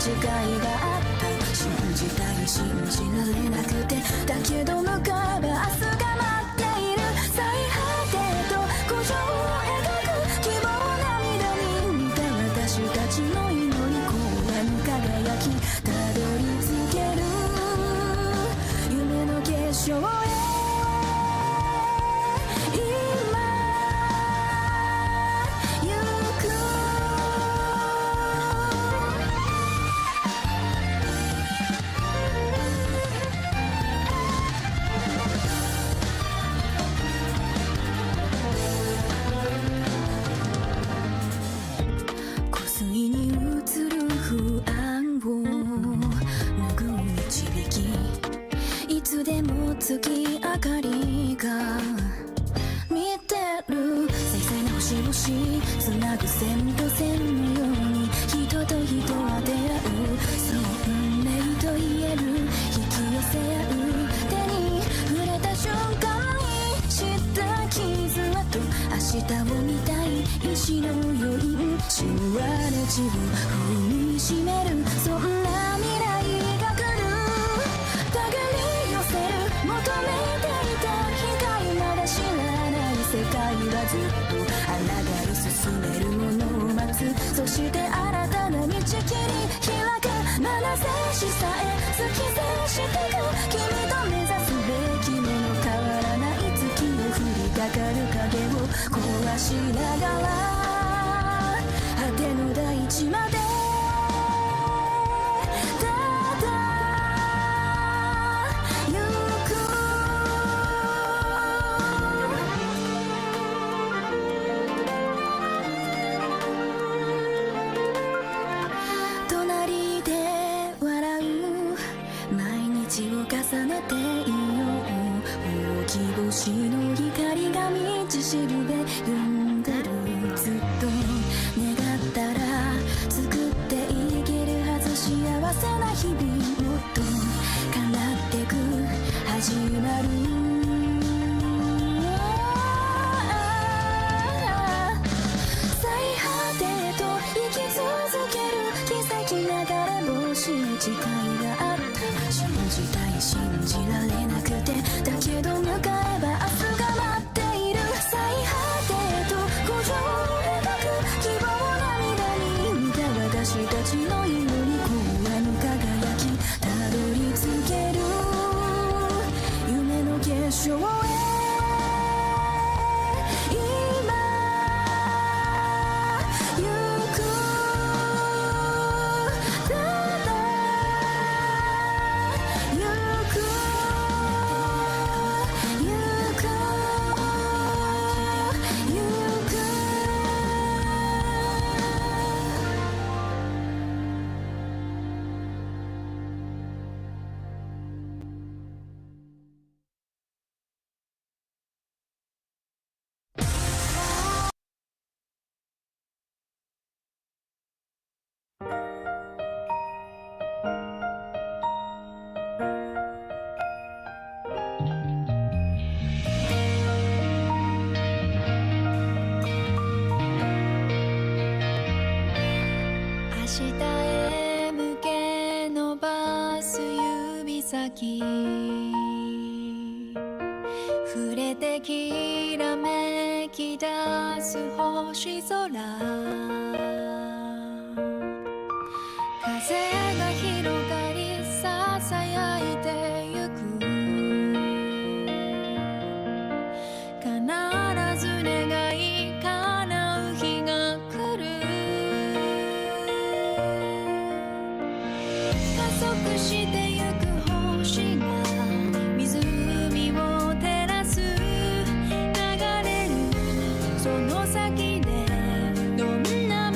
誓いがあった。信じたい信じられなくて、だけど向かえば明日が待っている。最果てと古城を描く希望涙に似た私たちの祈り、公園輝きたどり着ける夢の結晶へ。月明かりが見てる細細な星々つなぐ線と線のように人と人は出会う。そう運命と言える。引き寄せ合う。手に触れた瞬間に知った傷跡。明日を見たい石の余韻。神話の地を踏みしめる。そんな未来が来る。手繰り寄せる求めていた光。まだ知らない世界はずっとあなたに進めるものを待つ。そして新たな道切り開く。眼差しさえ突き刺してく。君と目指すべきもの変わらない月を降りかかる影を壊しながら果ての大地まで重ねていよう。大き星の光が道しるべ呼んでる。ずっと願ったら作っていけるはず。幸せな日々もっと叶ってく始まる。最果てと生き続ける奇跡流れ星に誓いがあった。信じたい信じられなくて、だけど向かえば明日が待っている。最果てと古城を描く希望涙に似た私たちの祈り、公園輝きたどり着ける夢の結晶へ。触れてきらめき出す星空。風が広がりささやいてゆく。必ず願い叶う日が来る。加速してゆく星が湖を照らす。流れるその先でどんな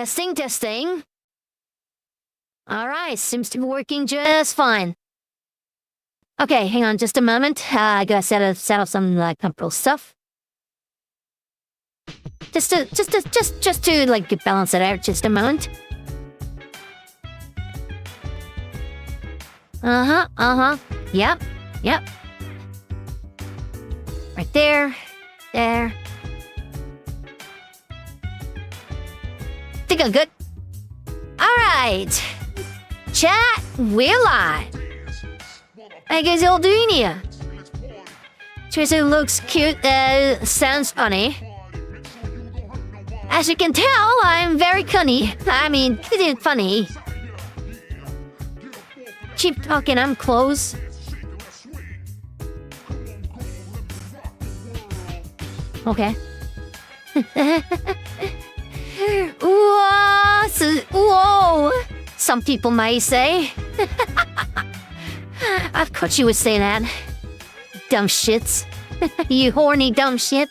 Testing, testing. All right, seems to be working just fine. Okay, hang on just a moment. I gotta set up some comfortable stuff. Just to like balance it out just a moment. Yep. Right there. Think I'm good. All right. Chat, we're live. I guess you're doing here. Tracer looks cute, sounds funny. As you can tell, I'm very funny. I mean, funny. Keep talking, I'm close. Okay. Whoa! Some people might say. Of course you would say that. Dumb shits. You horny dumb shit.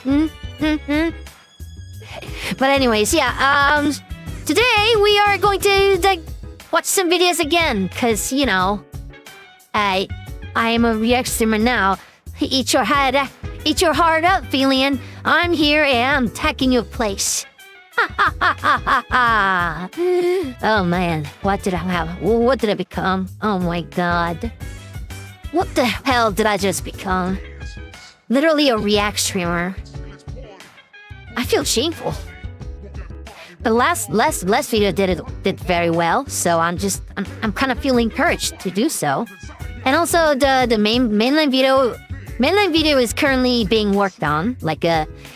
But anyways, yeah, today we are going to watch some videos again, cause you know, I am a react streamer now. Eat your heart up, Felian. I'm here and I'm taking your place. Oh man, what did I have? What did I become? Oh my god. What the hell did I just become? Literally a react streamer. I feel shameful. But last video did very well, so I'm kind of feeling encouraged to do so. And also the mainline video is currently being worked on.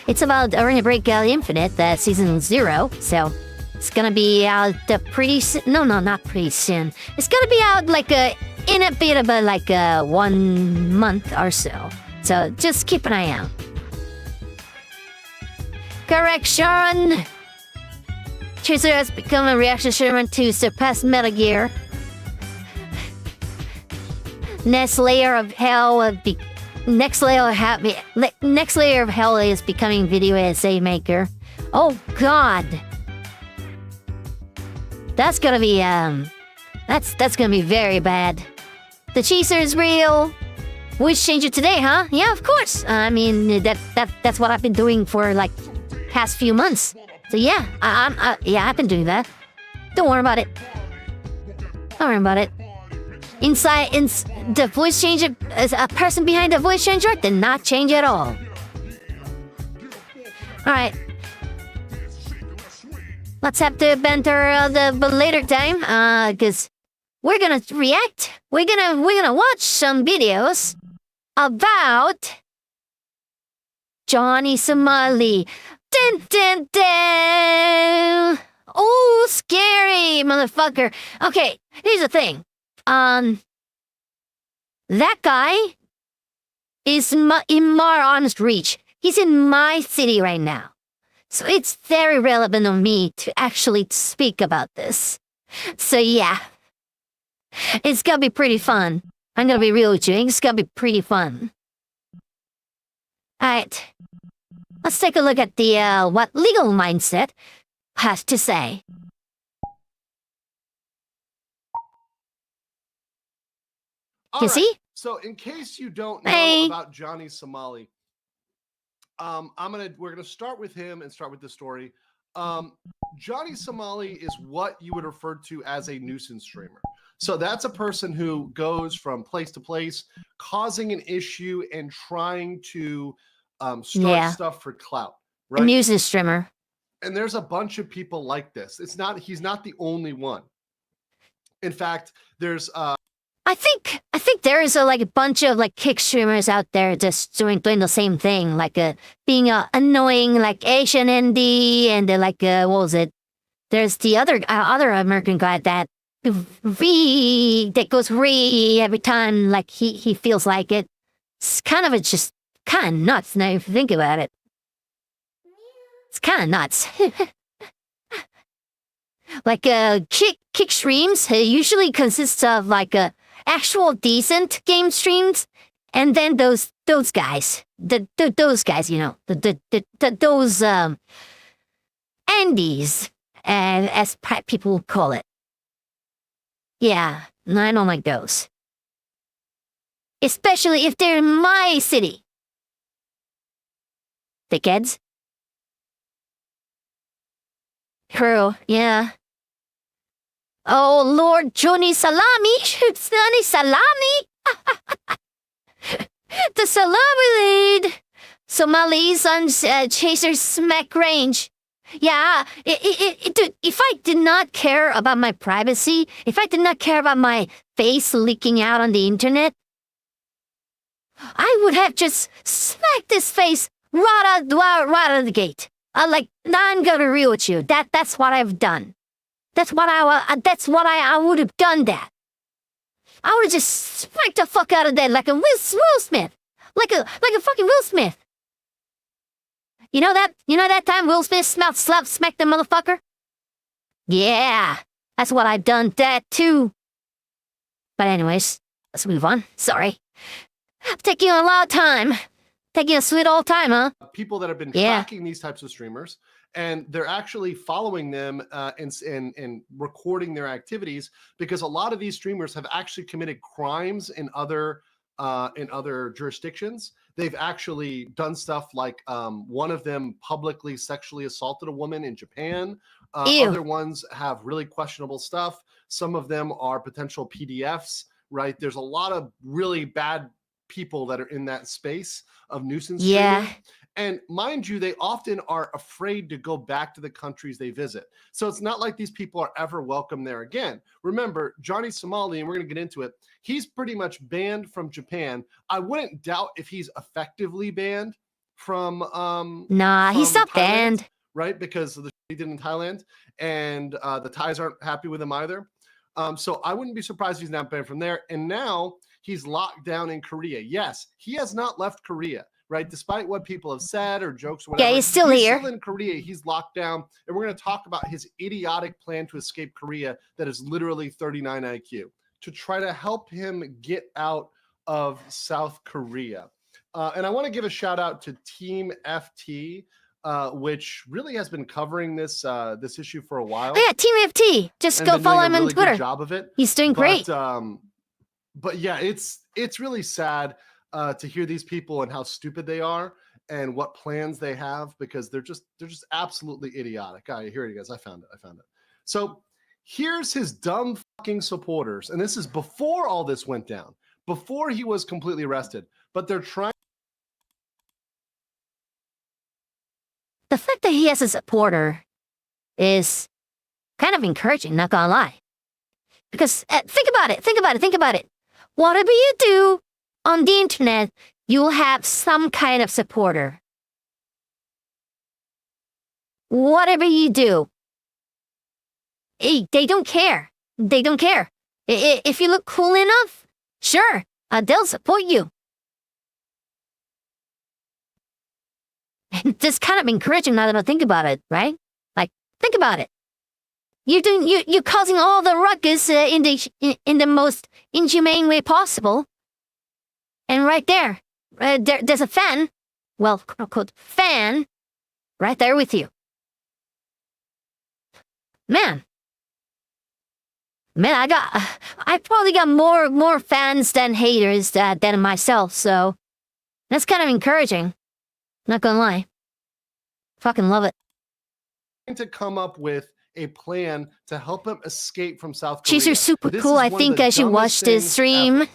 It's about Arena Break Infinite, season 0. So it's gonna be out pretty soon. No, not pretty soon. It's gonna be out in a bit of 1 month or so. So just keep an eye out. Correction! Tracer has become a reaction streamer to surpass Metal Gear. Next layer of hell is becoming video essay maker. Oh god. That's gonna be that's gonna be very bad. The cheeser is real. Voice changer today, huh? Yeah, of course. I mean that's what I've been doing for past few months. So yeah, I've been doing that. Don't worry about it. Inside the voice changer, a person behind the voice changer did not change at all. Alright. Let's have the banter the later time, cause we're gonna react. We're gonna watch some videos about Johnny Somali. Dun, dun, dun. Oh, scary, motherfucker. Okay, here's the thing. That guy is in my arm's reach. He's in my city right now. So it's very relevant on me to actually speak about this. So yeah. It's gonna be pretty fun. I'm gonna be real with you. It's gonna be pretty fun. Alright. Let's take a look at the, what Legal Mindset has to say. All You right. see? So in case you don't know about Johnny Somali, we're gonna start with him and start with the story. Johnny Somali is what you would refer to as a nuisance streamer. So that's a person who goes from place to place, causing an issue and trying to start stuff for clout. Right? A nuisance streamer. And there's a bunch of people like this. He's not the only one. In fact, there's I think there is a bunch of kick streamers out there just doing the same thing, being annoying Asian indie and what was it? There's the other American guy that goes every time he feels like it. It's just kind of nuts now if you think about it. It's kind of nuts. Kick streams usually consists of actual decent game streams, and then those guys, those guys, those dandies, as people call it. Yeah, I don't like those. Especially if they're in my city. Dickheads. True, yeah. Oh, Lord Johnny Salami, Johnny Salami. The Salami lead. Somalis on Chaser Smack Range. Yeah, dude, if I did not care about my privacy, if I did not care about my face leaking out on the internet, I would have just smacked his face right out of the gate. I'm gonna real with you. That's what I've done. That's what I would have done. That I would have just smacked the fuck out of that like a Will Smith, like a fucking Will Smith. You know that time Will Smith smacked the motherfucker? Yeah, that's what I've done that too. But anyways, let's move on. Sorry. I'm taking a lot of time. Taking a sweet old time, huh? People that have been tracking these types of streamers, and they're actually following them and recording their activities, because a lot of these streamers have actually committed crimes in other jurisdictions. They've actually done stuff like one of them publicly sexually assaulted a woman in Japan. Other ones have really questionable stuff. Some of them are potential PDFs, right? There's a lot of really bad people that are in that space of nuisance streaming. And mind you, they often are afraid to go back to the countries they visit. So it's not like these people are ever welcome there again. Remember, Johnny Somali, and we're going to get into it, he's pretty much banned from Japan. I wouldn't doubt if he's effectively banned from Nah, he's not Thailand, banned. right? Because of the he did in Thailand, and the Thais aren't happy with him either. So I wouldn't be surprised if he's not banned from there. And now he's locked down in Korea. Yes, he has not left Korea, right? Despite what people have said or jokes or whatever. Yeah, he's still here. Still in Korea. He's locked down. And we're going to talk about his idiotic plan to escape Korea that is literally 39 IQ to try to help him get out of South Korea. And I want to give a shout out to Team FT, which really has been covering this this issue for a while. Oh, yeah, Team FT. Just go follow him on really Twitter. Good job of it. He's doing great. But yeah, it's really sad to hear these people and how stupid they are and what plans they have, because they're just absolutely idiotic. Here it is. I found it. So here's his dumb fucking supporters, and this is before all this went down, before he was completely arrested. But they're trying. The fact that he has a supporter is kind of encouraging, not gonna lie. Because think about it. Whatever you do on the internet, you'll have some kind of supporter. Whatever you do, they don't care. They don't care. If you look cool enough, sure, they'll support you. That's kind of encouraging now that I think about it, right? Like, think about it. You're causing all the ruckus in the most inhumane way possible. And right there, there's a fan, well, quote unquote, fan, right there with you. Man, I probably got more fans than haters than myself, so that's kind of encouraging. Not gonna lie. Fucking love it. To come up with a plan to help him escape from South Korea. She's super cool. I think I should watch this stream.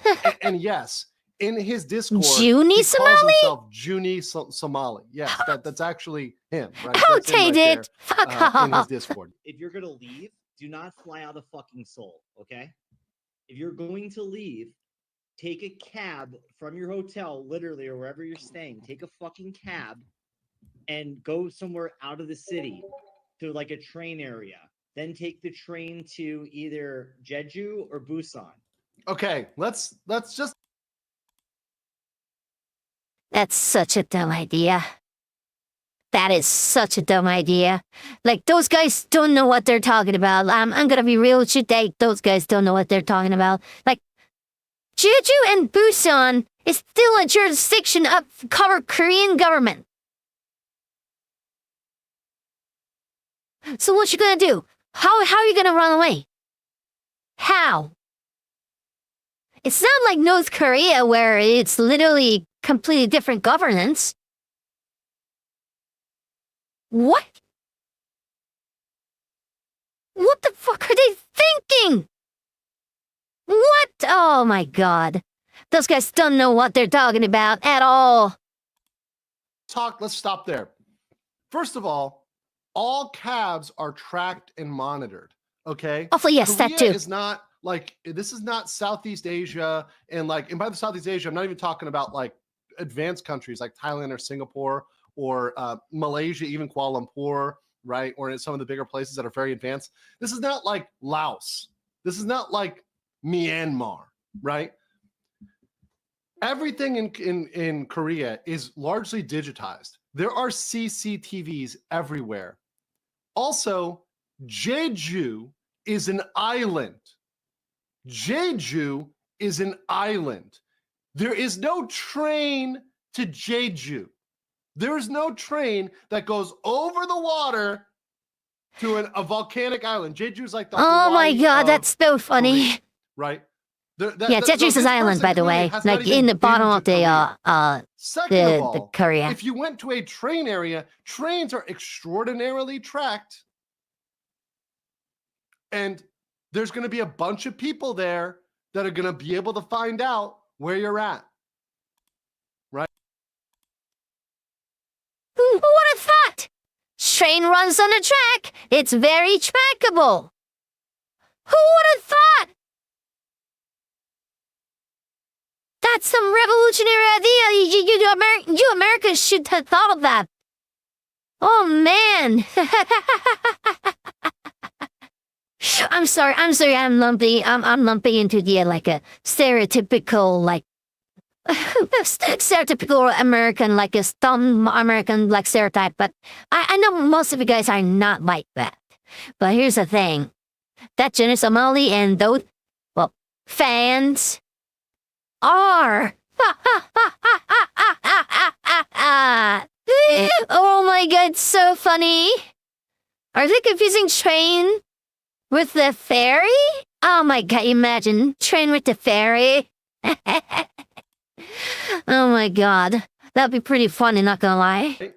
and yes, in his Discord, Junie Somali? Calls himself Junie Somali. Yes, that's actually him. Right? Oh, That's him right Tate there, in his Discord. If you're gonna leave, do not fly out of fucking Seoul, okay? If you're going to leave, take a cab from your hotel, literally, or wherever you're staying. Take a fucking cab and go somewhere out of the city to like a train area. Then take the train to either Jeju or Busan. Okay, let's just. That's such a dumb idea. That is such a dumb idea. Like, those guys don't know what they're talking about. I'm gonna be real with you, those guys don't know what they're talking about. Like, Jeju and Busan is still a jurisdiction of Korean government. So what you gonna do? How are you gonna run away? How? It's not like North Korea where it's literally completely different governance. What? What the fuck are they thinking? What? Oh my god. Those guys don't know what they're talking about at all. Let's stop there. First of all cabs are tracked and monitored. Okay. Hopefully, yes, Korea that too. is not like, this is not Southeast Asia. And by the Southeast Asia, I'm not even talking about like advanced countries like Thailand or Singapore or Malaysia, even Kuala Lumpur, right? Or in some of the bigger places that are very advanced. This is not like Laos. This is not like Myanmar, right? Everything in Korea is largely digitized. There are CCTVs everywhere. Also, Jeju is an island. Jeju is an island. There is no train to Jeju. There is no train that goes over the water to a volcanic island. Jeju is like the Oh my Hawaii god, of that's so funny. Korea, right? Yeah, Jeju's an island, by the way, like in the bottom of the Second of all, the Korea. if you went to a train area, trains are extraordinarily tracked. And there's going to be a bunch of people there that are going to be able to find out where you're at. Right? Who would have thought? Train runs on a track. It's very trackable. Who would have thought? That's some revolutionary idea. You Americans should have thought of that. Oh man. I'm sorry. I'm lumping into the like a stereotypical like stereotypical American, like a dumb American like stereotype. But I know most of you guys are not like that. But here's the thing: that Jenny Somali and those fans are. Oh my god, so funny. Are they confusing train with the ferry? Oh my god, imagine train with the ferry. Oh my god, that'd be pretty funny, not gonna lie.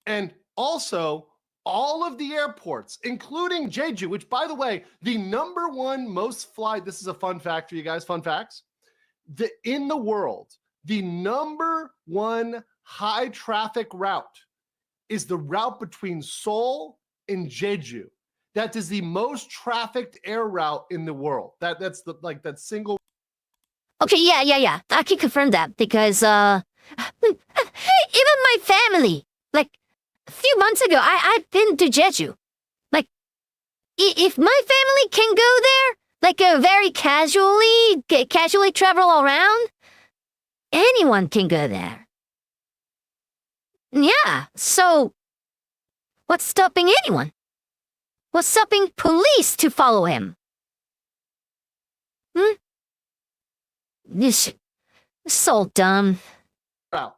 And also, all of the airports, including Jeju, which, by the way, the number one most flight, this is a fun fact for you guys, fun facts, in the world, the number one high traffic route is the route between Seoul and Jeju. That is the most trafficked air route in the world. That's the like that single. Okay, yeah. I can confirm that because even my family, like a few months ago, I've been to Jeju. Like, if my family can go there, like very casually travel around, anyone can go there. Yeah, so what's stopping anyone? What's stopping police to follow him? This is so dumb. Route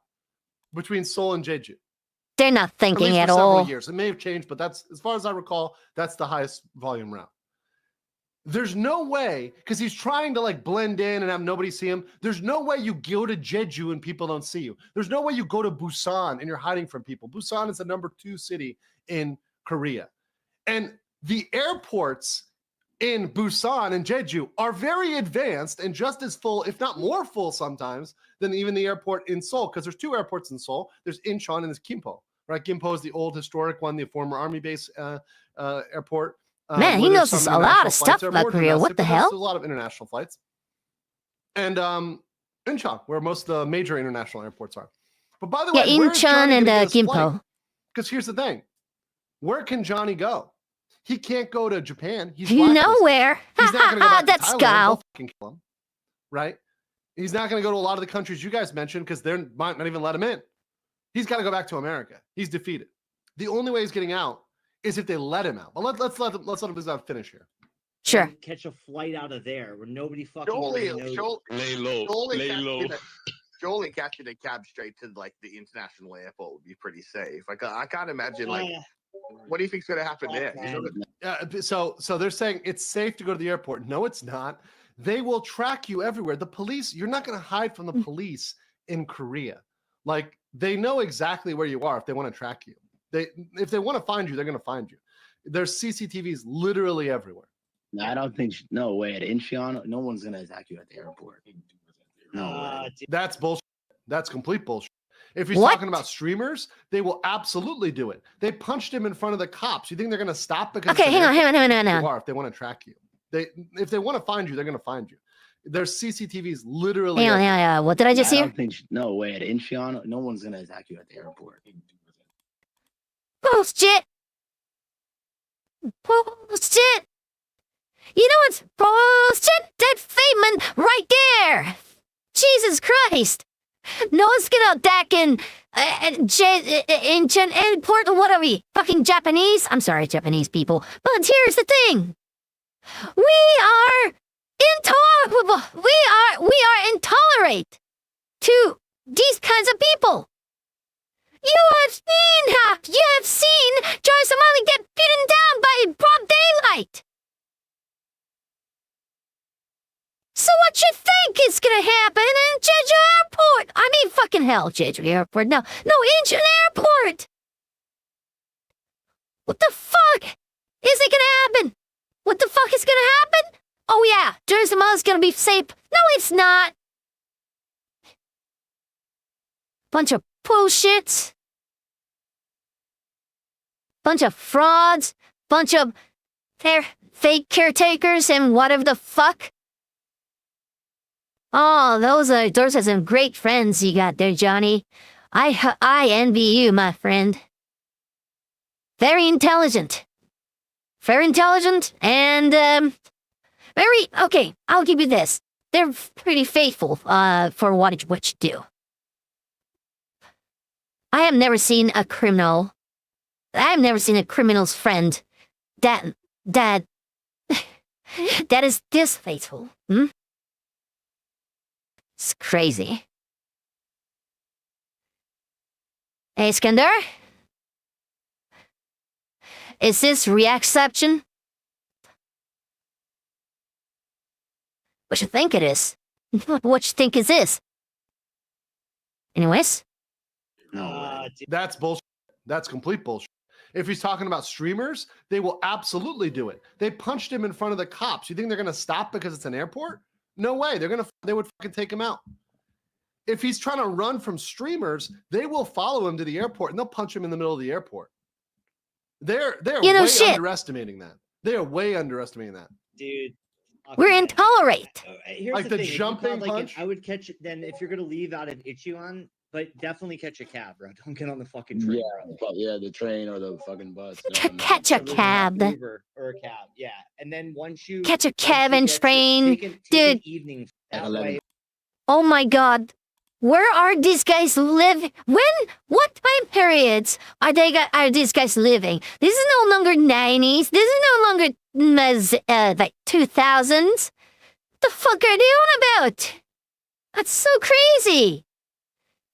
between Seoul and Jeju. They're not thinking at at several all. years. It may have changed, but that's, as far as I recall, that's the highest volume route. There's no way, because he's trying to like blend in and have nobody see him. There's no way you go to Jeju and people don't see you. There's no way you go to Busan and you're hiding from people. Busan is the number 2 city in Korea. And the airports in Busan and Jeju are very advanced and just as full, if not more full sometimes, than even the airport in Seoul. Because there's 2 airports in Seoul. There's Incheon and there's Gimpo. Right? Gimpo is the old historic one, the former army base airport. Man, he knows a lot of stuff about Korea. What the hell? There's a lot of international flights. And Incheon, where most of the major international airports are. But by the way, Incheon and Gimpo. Because here's the thing. Where can Johnny go? He can't go to Japan. He's nowhere. He's not going to go back That's to Thailand. Kyle. They'll fucking kill him. Right? He's not going to go to a lot of the countries you guys mentioned because they might not even let him in. He's got to go back to America. He's defeated. The only way he's getting out is if they let him out. But let's let him finish here. Sure. Catch a flight out of there where nobody fucking knows. Lay low. Surely catching a cab straight to like the international airport would be pretty safe. I can't imagine like What do you think's gonna happen there? So they're saying it's safe to go to the airport. No, it's not. They will track you everywhere. The police, you're not going to hide from the police in Korea. Like they know exactly where you are if they want to track you. If they want to find you, they're going to find you. There's CCTVs literally everywhere. No, I don't think. No way. At Incheon, no one's gonna attack you at the airport. No way. That's bullshit. That's complete bullshit. If he's What? talking about streamers, they will absolutely do it. They punched him in front of the cops. You think they're going to stop because Okay, hang on. if they want to track you? If they want to find you, they're going to find you. There's CCTVs literally. Hang on, everywhere. hang on. What did I just I hear? don't think. No way. At Incheon, no one's gonna attack you at the airport. Bullshit. Bullshit. You know what's bullshit? That Feynman right there. Jesus Christ. No one's gonna attack in Port. What are we? Fucking Japanese? I'm sorry, Japanese people. But here's the thing. We are intolerable. We are intolerant to these kinds of people. You have seen Joy Somali get beaten down by broad daylight. So what you think is gonna happen in Jeju Airport? I mean, fucking hell, Jeju Airport. No, Incheon Airport. What the fuck is it gonna happen? What the fuck is gonna happen? Oh yeah, Joy Somali's gonna be safe. No, it's not. Bunch of bullshits. Bunch of frauds. Bunch of fake caretakers and whatever the fuck. Oh, those are some great friends you got there, Johnny. I envy you, my friend. Very intelligent. Very intelligent and very okay. I'll give you this. They're pretty faithful for what you do. I have never seen a criminal. I've never seen a criminal's friend that is this faithful. Hmm? It's crazy. Hey, Iskandar? Is this reacception? What you think it is? What you think is this? Anyways? No way. That's bullshit. That's complete bullshit. If he's talking about streamers, they will absolutely do it. They punched him in front of the cops. You think they're going to stop because it's an airport? No way. They would fucking take him out. If he's trying to run from streamers, they will follow him to the airport and they'll punch him in the middle of the airport. They're way underestimating that. They are way underestimating that. Dude. We're intolerant. Here's Like the the thing. jumping punch? I would catch it then if you're gonna leave out of Ichiwan, but definitely catch a cab, bro. Don't get on the fucking train. Yeah, the train or the fucking bus. Catch a cab. Uber or a cab, yeah. And then once you Catch a cab and train. take Dude. an evening that 11. way. Oh my god. Where are these guys living? What time periods are these guys living? This is no longer 90s. This is no longer like 2000s. The fuck are they on about? That's so crazy.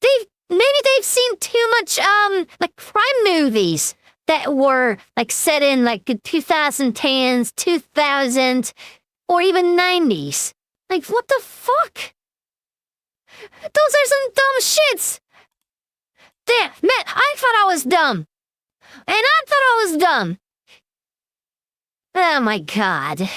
Maybe they've seen too much like crime movies that were like set in like 2010s, 2000s, or even 90s. Like what the fuck? Those are some dumb shits. Damn, man, I thought I was dumb. And I thought I was dumb. Oh my god.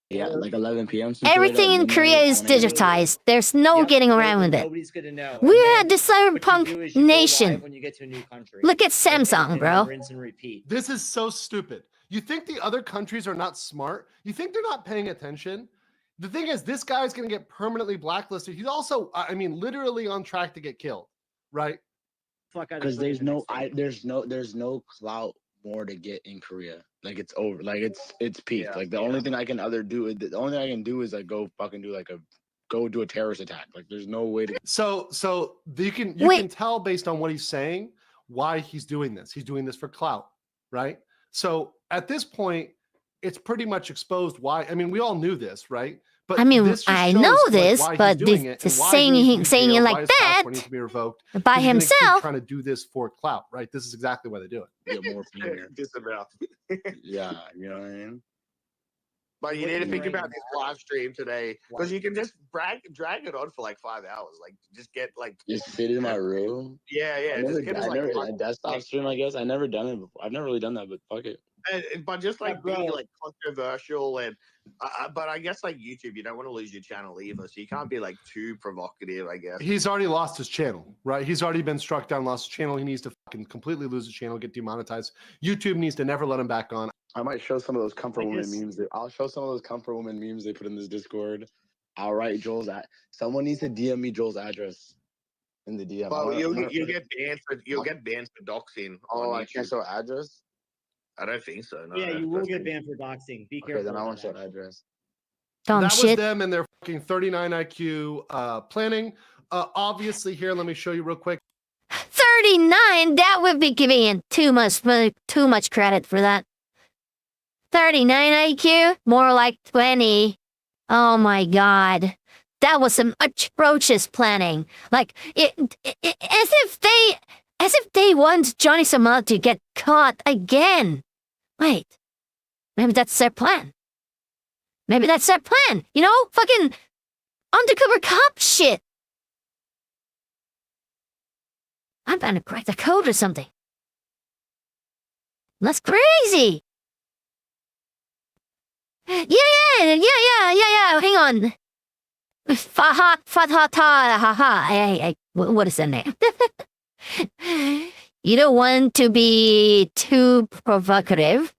Yeah, like 11 p.m. Everything in Korea is digitized. There's no Yep, getting around with it. Nobody's gonna know. We're And at the then what you do cyberpunk is you go nation. live when you get to a new country. Look at And Samsung, then bro. Rinse and repeat. This is so stupid. You think the other countries are not smart? You think they're not paying attention? The thing is, this guy's going to get permanently blacklisted. He's also, I mean, literally on track to get killed, right? Fuck out of Because Korea the next day. there's no clout more to get in Korea. Like it's over. Like it's peaked. Yeah, Like the only thing I can do is like go fucking do a terrorist attack. Like there's no way to. So you can Wait. tell based on what he's saying why he's doing this. He's doing this for clout, right? So at this point, it's pretty much exposed why. I mean, we all knew this, right? But I mean, this just I shows, know like, this, why he's but doing this, it just and why saying he needs to be saying it jailed, why like his that passport needs to be revoked. by He's gonna keep himself. trying to do this for clout, right? This is exactly why they do it. Get more premium. Disavow. Yeah, you know what I mean? But you What need to you think writing about this now? live stream today because you can just drag it on for like 5 hours. Like just get like Just sit in my room. yeah. Just get us like A desktop stream, I guess. I never done it before. I've never really done that, but fuck it. but just like Yeah, be bro. like controversial and but I guess like YouTube, you don't want to lose your channel either, so you can't be like too provocative. I guess He's already lost his channel, right? He's already been struck down, lost his channel. He needs to fucking completely lose his channel, get demonetized. YouTube needs to never let him back on. I might show some of those comfort I women guess- memes. I'll show some of those comfort women memes they put in this Discord. I'll write Joel's someone needs to DM me Joel's address in the DM. well, you'll get banned for doxing. Oh, on I can't YouTube. show address. I don't think so. No, Yeah, you will That's- get banned for doxing. Be Okay, careful. then I with won't show that. address. Dumb That was shit. them and their fucking 39 IQ planning. Obviously, here, let me show you real quick. 39. That would be giving too much credit for that. 39 IQ, more like 20. Oh my god. That was some atrocious planning. Like as if they want Johnny Somali to get caught again. Wait. Maybe that's their plan. Maybe that's their plan. You know, fucking undercover cop shit. I'm trying to crack the code or something. That's crazy. Yeah. Hang on. What is that name? You don't want to be too provocative.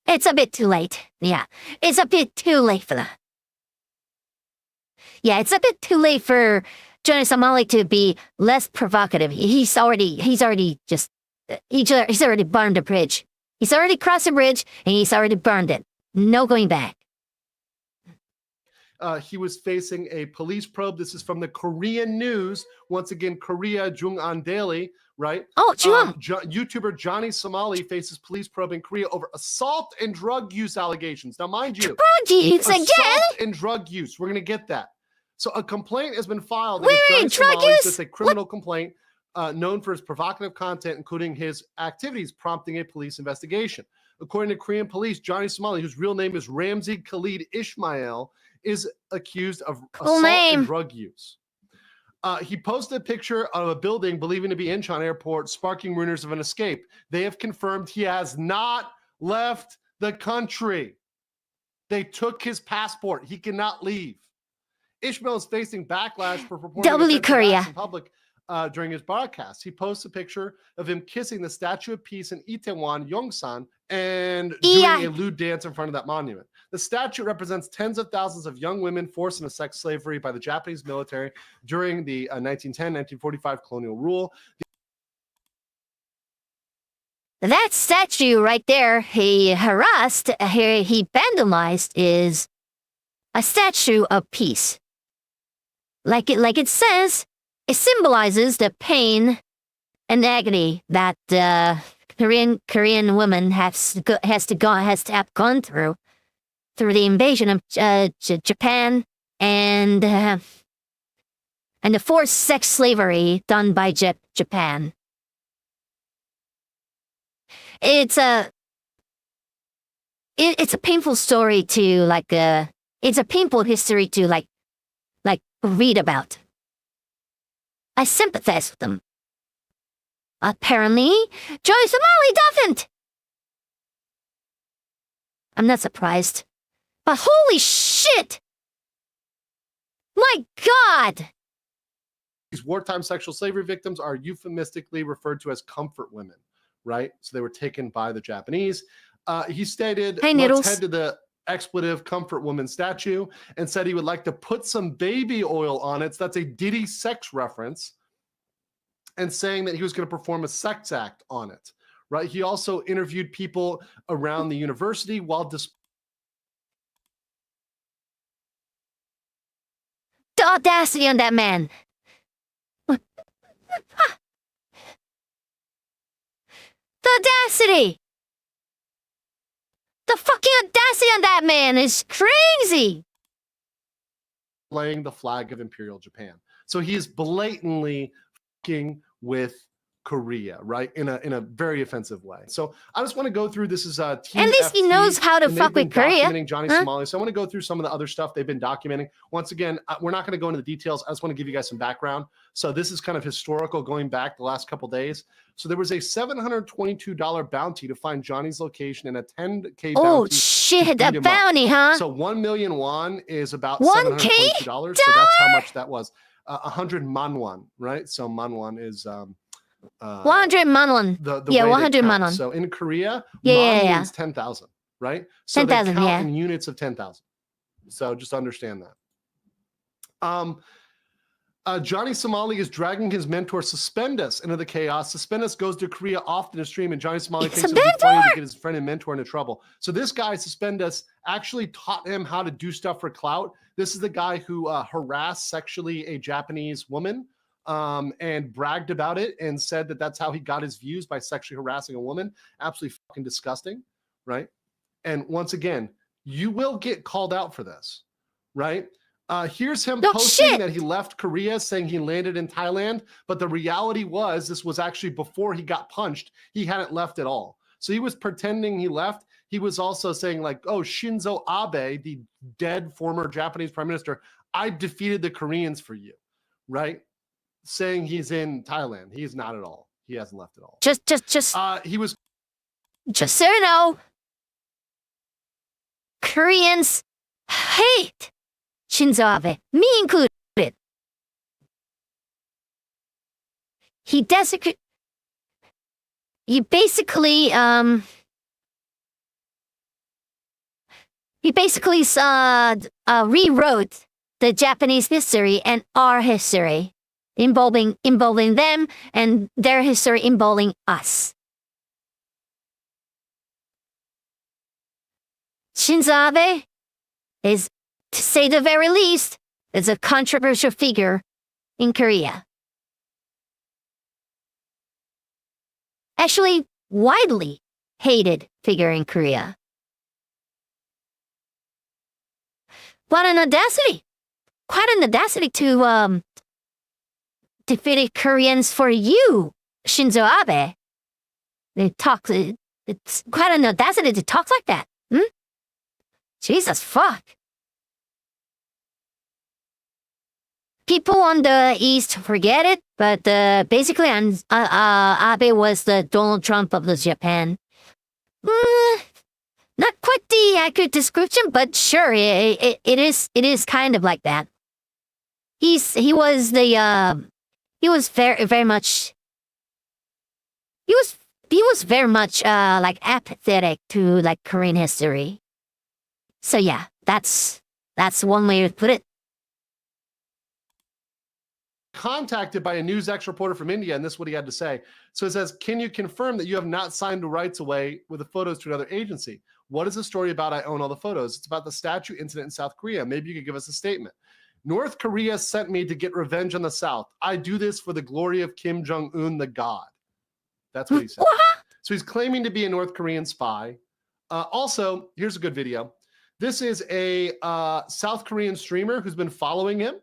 It's a bit too late. Yeah, it's a bit too late for that. Yeah, it's a bit too late for Johnny Somali to be less provocative. He's already burned the bridge. He's already crossed the bridge and he's already burned it. No going back. He was facing a police probe. This is from the Korean news. Once again, Korea Jung'an Daily, right? Oh, Jung. YouTuber Johnny Somali faces police probe in Korea over assault and drug use allegations. Now, mind you, Projects again? assault and drug use. We're going to get that. So a complaint has been filed Wait, against drug Johnny Somali. use? It's a criminal complaint known for his provocative content, including his activities prompting a police investigation. According to Korean police, Johnny Somali, whose real name is Ramzi Khalid Ismail, is accused of assault name. and drug use. He posted a picture of a building believing to be Incheon Airport, sparking rumors of an escape. They have confirmed he has not left the country. They took his passport. He cannot leave. Ishmael is facing backlash for purporting W offensive Korea. acts in public during his broadcast. He posts a picture of him kissing the Statue of Peace in Itaewon, Yongsan, and doing a lewd dance in front of that monument. The statue represents tens of thousands of young women forced into sex slavery by the Japanese military during the 1910-1945 colonial rule. That statue right there, he vandalized, is a statue of peace. Like it says, it symbolizes the pain and agony that Korean woman has to have gone through the invasion of Japan and the forced sex slavery done by Japan. It's a painful story to it's a painful history to read about. I sympathize with them. Apparently, Johnny Somali doesn't. I'm not surprised. But holy shit! My God! These wartime sexual slavery victims are euphemistically referred to as comfort women, right? So they were taken by the Japanese. He stated, Hey, let's Noodles. head to the expletive comfort woman statue, and said he would like to put some baby oil on it. So that's a Diddy sex reference, and saying that he was going to perform a sex act on it, right? He also interviewed people around the university while The audacity on that man. The audacity! The fucking audacity on that man is crazy! displaying the flag of Imperial Japan. So he is blatantly fucking with Korea, right? In a very offensive way. So I just want to go through, this is Team At least he FT, knows how to and fuck they've with been Korea. documenting Johnny Huh? Somali. So I want to go through some of the other stuff they've been documenting. Once again, we're not going to go into the details. I just want to give you guys some background. So this is kind of historical going back the last couple days. So there was a $722 bounty to find Johnny's location and a 10K Oh bounty. shit, beat a him up. bounty, huh? So 1 million won is about 1K $722. So that's how much that was. 100 manwon, right? So manwon is 100 manwon. the Yeah, way they 100 count. manwon. So in Korea, Yeah, man yeah, yeah. means 10,000, right? So they 10,000, count yeah. in units of 10,000. So just understand that. Johnny Somali is dragging his mentor Suspendus into the chaos. Suspendus goes to Korea often to stream, and Johnny Somali It's thinks a it would be funny mentor! to get his friend and mentor into trouble. So this guy, Suspendus, actually taught him how to do stuff for clout. This is the guy who harassed sexually a Japanese woman and bragged about it and said that that's how he got his views, by sexually harassing a woman. Absolutely fucking disgusting, right? And once again, you will get called out for this, right? Here's him No posting shit. that he left Korea, saying he landed in Thailand, but the reality was this was actually before he got punched. He hadn't left at all. So he was pretending he left. He was also saying like, oh, Shinzo Abe, the dead former Japanese prime minister, I defeated the Koreans for you, right? Saying he's in Thailand. He's not at all. He hasn't left at all. Just He was so you know, Koreans hate Shinzo Abe, me included. He desecrated. He basically rewrote the Japanese history and our history, involving them and their history involving us. Shinzo Abe is, to say the very least, is a controversial figure in Korea. Actually, widely hated figure in Korea. What an audacity! Quite an audacity to defeat Koreans for you, Shinzo Abe. It's quite an audacity to talk like that. Jesus fuck. People on the East forget it, but basically Abe was the Donald Trump of the Japan. Not quite the accurate description, but sure, it is kind of like that. He was very much like apathetic to like Korean history. So yeah, that's one way to put it. contacted by a NewsX reporter from India, and this is what he had to say. So it says, can you confirm that you have not signed the rights away with the photos to another agency? What is the story about? I own all the photos. It's about the statue incident in South Korea. Maybe you could give us a statement. North Korea sent me to get revenge on the South. I do this for the glory of Kim Jong-un, the god. That's what he said. So he's claiming to be a North Korean spy. Also, here's a good video. This is a South Korean streamer who's been following him.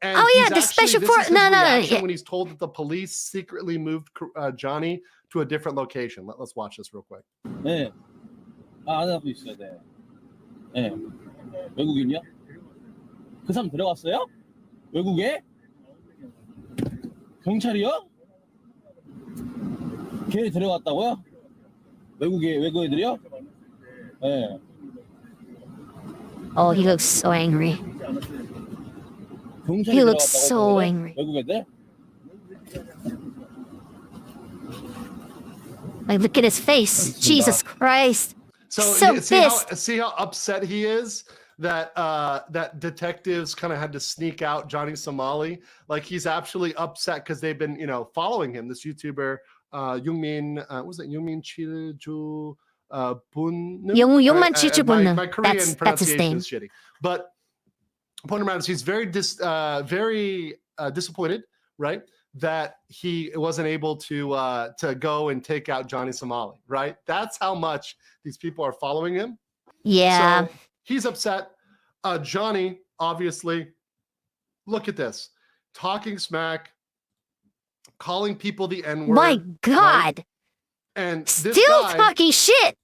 And oh yeah, he's the actually, special this force. is his No. reaction when he's told that the police secretly moved Johnny to a different location. Let's watch this real quick. 네. 안 하고 있어야 돼. 네. 외국인이요? 그 사람 데려갔어요? 외국에? 경찰이요? 걔 데려갔다고요? 외국 애들이요? 네. Oh, he looks so angry. 경찰이 He looks 데려갔다고 so 그래? angry. 외국 애들? Like, look at his face. Jesus Christ. So, So see how upset he is that that detectives kind of had to sneak out Johnny Somali. Like he's actually upset because they've been, following him. This YouTuber, Youngmin, what was it? Youngmin Chiju Bun. Youngman Chichibun. My Korean That's his pronunciation name. is shitty. But point around is he's very disappointed, right? That he wasn't able to go and take out Johnny Somali, right? That's how much these people are following him. Yeah. So he's upset. Johnny, obviously, look at this. Talking smack, calling people the N-word. My God. And this Still guy, talking shit.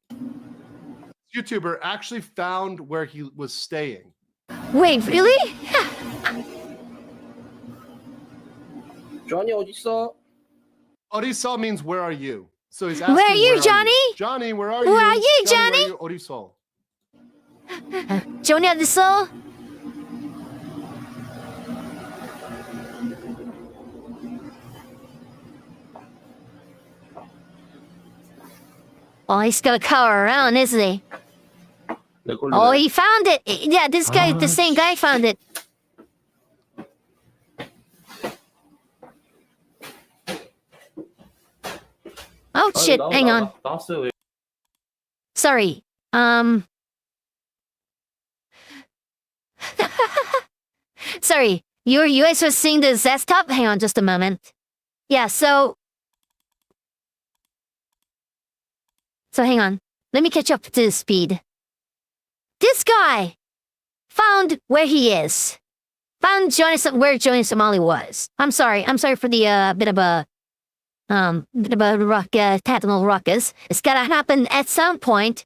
YouTuber, actually found where he was staying. Wait, really? Johnny 어딨어? Orisol means where are you? So he's asking, Where are you, Johnny? Johnny, where are you? Where are you, Johnny? Where are you? Orisol. Johnny 어딨어? Oh, he's gonna cower around, isn't he? Oh, he found it. Yeah, this guy, the same guy found it. Oh shit, hang on. 나왔어요. Sorry. Sorry. You guys were seeing the desktop? Hang on just a moment. Yeah, so hang on. Let me catch up to the speed. This guy found where he is. Found where Johnny Somali was. I'm sorry for the bit of a tactical ruckus. It's gotta happen at some point.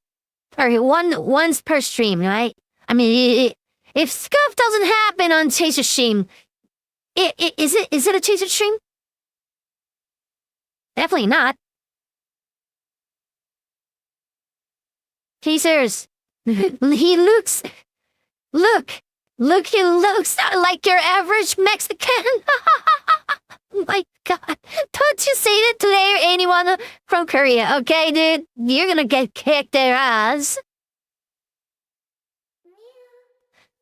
Or once per stream, right? I mean, if stuff doesn't happen on Chaser stream, is it a Chaser stream? Definitely not. Chasers, he looks like your average Mexican. My God, don't you say that to anyone from Korea, okay, dude? You're gonna get kicked their ass.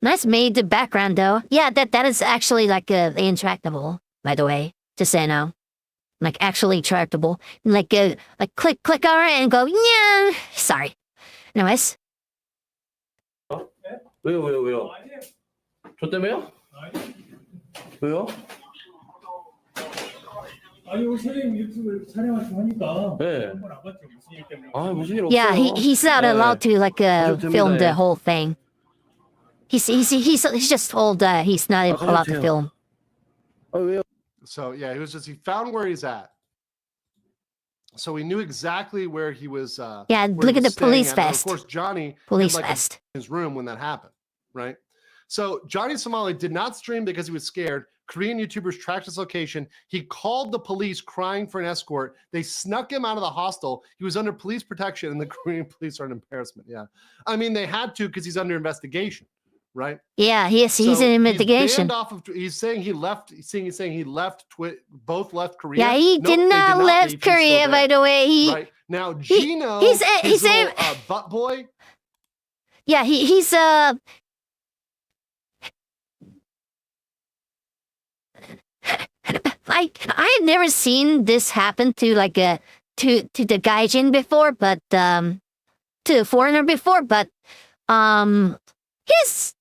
Nice made the background, though. Yeah, that is actually like intractable, by the way. Just say no. Like actually tractable. Like click on it and go, yeah. Sorry. Anyways. 왜요? 저 때문에요? 왜요? 아니 우리 선생님 유튜브 이렇게 촬영하시고 하니까 네. 한번 안 봤죠 무슨 일 때문에. 아 무슨 일 없어요. Yeah, he's not allowed to like film the 재밌네. whole thing. He's just told he's not allowed to 그렇죠. film. 아 왜요? So yeah, he found where he's at. So we knew exactly where he was. Yeah, where look he at the was staying police at. And vest. Of course, Johnny Police had, like, vest. in his room when that happened, right? So Johnny Somali did not stream because he was scared. Korean YouTubers tracked his location. He called the police crying for an escort. They snuck him out of the hostel. He was under police protection, and the Korean police are an embarrassment. Yeah. I mean, they had to because he's under investigation, right? Yeah, he's So in investigation. He's banned off of, he's saying he left. He's saying he left. Both left Korea. Yeah, he Nope, did they not leave. left He's still Korea, by there. the way. He Right now, Gino, he's his a- little, butt boy. yeah, he's I had never seen this happen to like to the gaijin before, but to a foreigner before, but his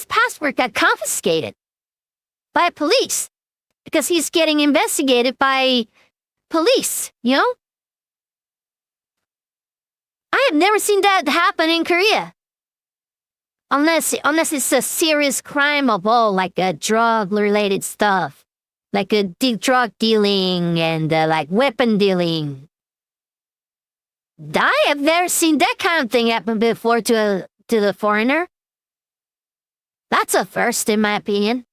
passport got confiscated by police because he's getting investigated by police, you know? I have never seen that happen in Korea. Unless it's a serious crime of all, like drug-related stuff. Like drug dealing and like weapon dealing. I have never seen that kind of thing happen before to the foreigner. That's a first, in my opinion.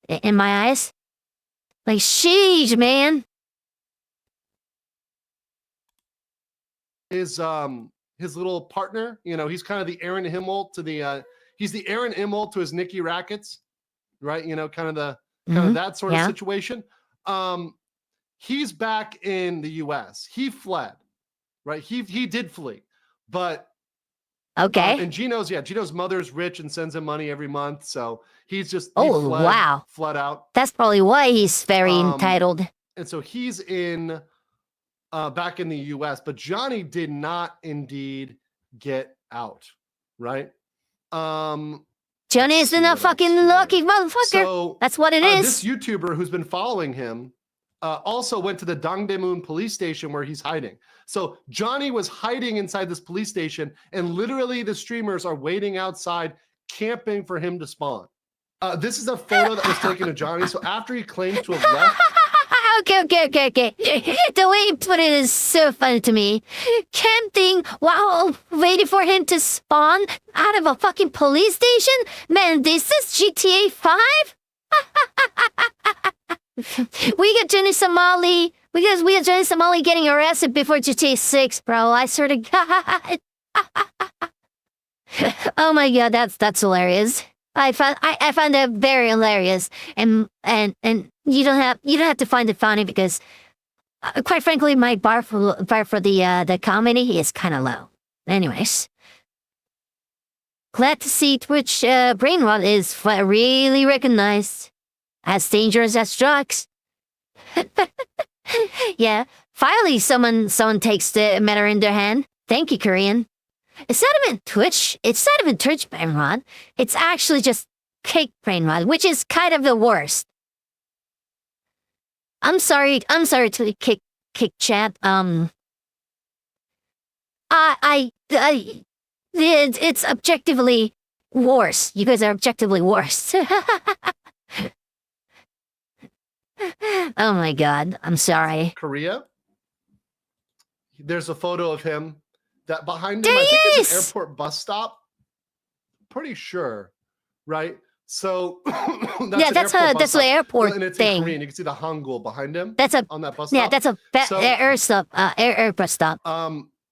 In my eyes. Like, sheesh, man. His little partner, you know, he's kind of the Aaron Himmel to the he's the Aaron Immel to his Nikki Rackets, right? You know, kind of that sort of Yeah. situation. He's back in the US. He fled, right? He did flee. But Okay. and Gino's mother's rich and sends him money every month, so he's just Oh, wow. fled out. That's probably why he's very entitled. And so he's in back in the US, but Johnny did not indeed get out, right? Johnny is in a what else fucking here. lucky motherfucker. So That's what it this is. YouTuber who's been following him also went to the Dongdaemun police station where he's hiding. So Johnny was hiding inside this police station, and literally the streamers are waiting outside, camping for him to spawn. This is a photo that was taken of Johnny. So after he claims to have left, Okay. The way you put it is so funny to me. Camping while waiting for him to spawn out of a fucking police station? Man, this is GTA 5? We got Johnny Somali. We got Johnny Somali getting arrested before GTA 6, bro. I swear to God. Oh my God, that's hilarious. I found that very hilarious, and you don't have to find it funny because, quite frankly, my bar for the comedy is kind of low. Anyways, glad to see Twitch brain rot is really recognized as dangerous as drugs. Yeah, finally someone takes the matter in their hand. Thank you, Korean. It's not even Twitch. It's not even Twitch brain rot. It's actually just cake brain rot, which is kind of the worst. I'm sorry to kick chat. It's objectively worse. You guys are objectively worse. Oh my God. I'm sorry. Korea. There's a photo of him. That behind him, I think it's an airport bus stop. Pretty sure, right? So that's the airport and it's thing. in Korean. You can see the Hangul behind him. That's on that bus yeah. stop. That's a air bus stop.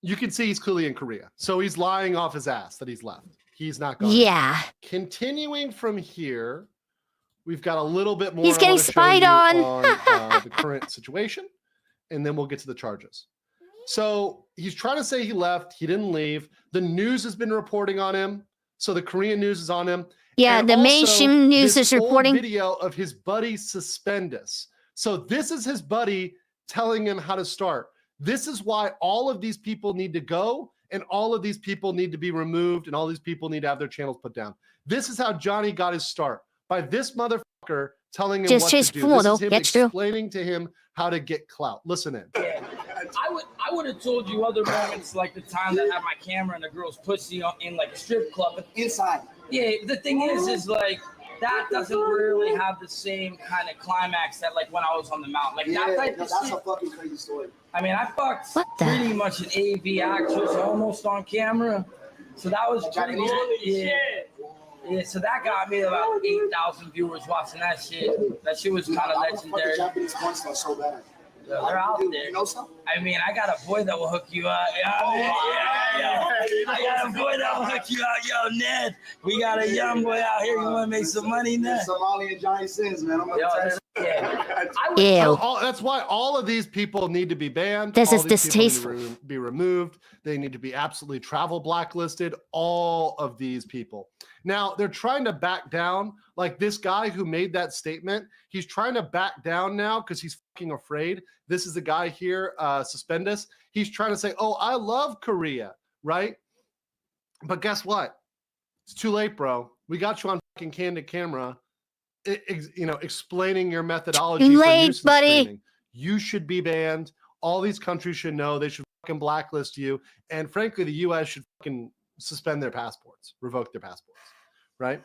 You can see he's clearly in Korea. So he's lying off his ass that he's left. He's not going. Yeah. Continuing from here, we've got a little bit more. He's getting spied on. The current situation, and then we'll get to the charges. So he's trying to say he left. He didn't leave. The news has been reporting on him. So the Korean news is on him. Yeah, and the also, mainstream news this is reporting. old video of his buddy Suspendus. So this is his buddy telling him how to start. This is why all of these people need to go, and all of these people need to be removed, and all these people need to have their channels put down. This is how Johnny got his start, by this motherfucker telling him what to do. This is him explaining to him how to get clout. Listen in. I would have told you other moments like the time that I had my camera and the girl's pussy in like a strip club. But inside. Yeah, the thing is like that doesn't really have the same kind of climax that like when I was on the mountain. Like that type of that's shit. A fucking crazy story. I mean, I fucked pretty much an AV actress almost on camera. So that was pretty Yeah, so that got me about 8,000 viewers watching that shit. That shit was kind of legendary. Japanese porn stars so bad. They're out there. You know something? I mean, I got a boy that will hook you up. I got a boy that will hook you out. Yo, Ned, we got a young boy out here. You want to make some money, Ned? Somali and Johnny Sins, man. I'm gonna That's why all of these people need to be banned. This all is these people distasteful. need to be removed. They need to be absolutely travel blacklisted. All of these people. Now they're trying to back down. Like this guy who made that statement, he's trying to back down now because he's fucking afraid. This is the guy here, Suspendus. He's trying to say, "Oh, I love Korea," right? But guess what? It's too late, bro. We got you on fucking candid camera. Explaining your methodology. Too for late, nuisance buddy. streaming. You should be banned. All these countries should know. They should fucking blacklist you. And frankly, the U.S. should fucking suspend their passports, revoke their passports, right?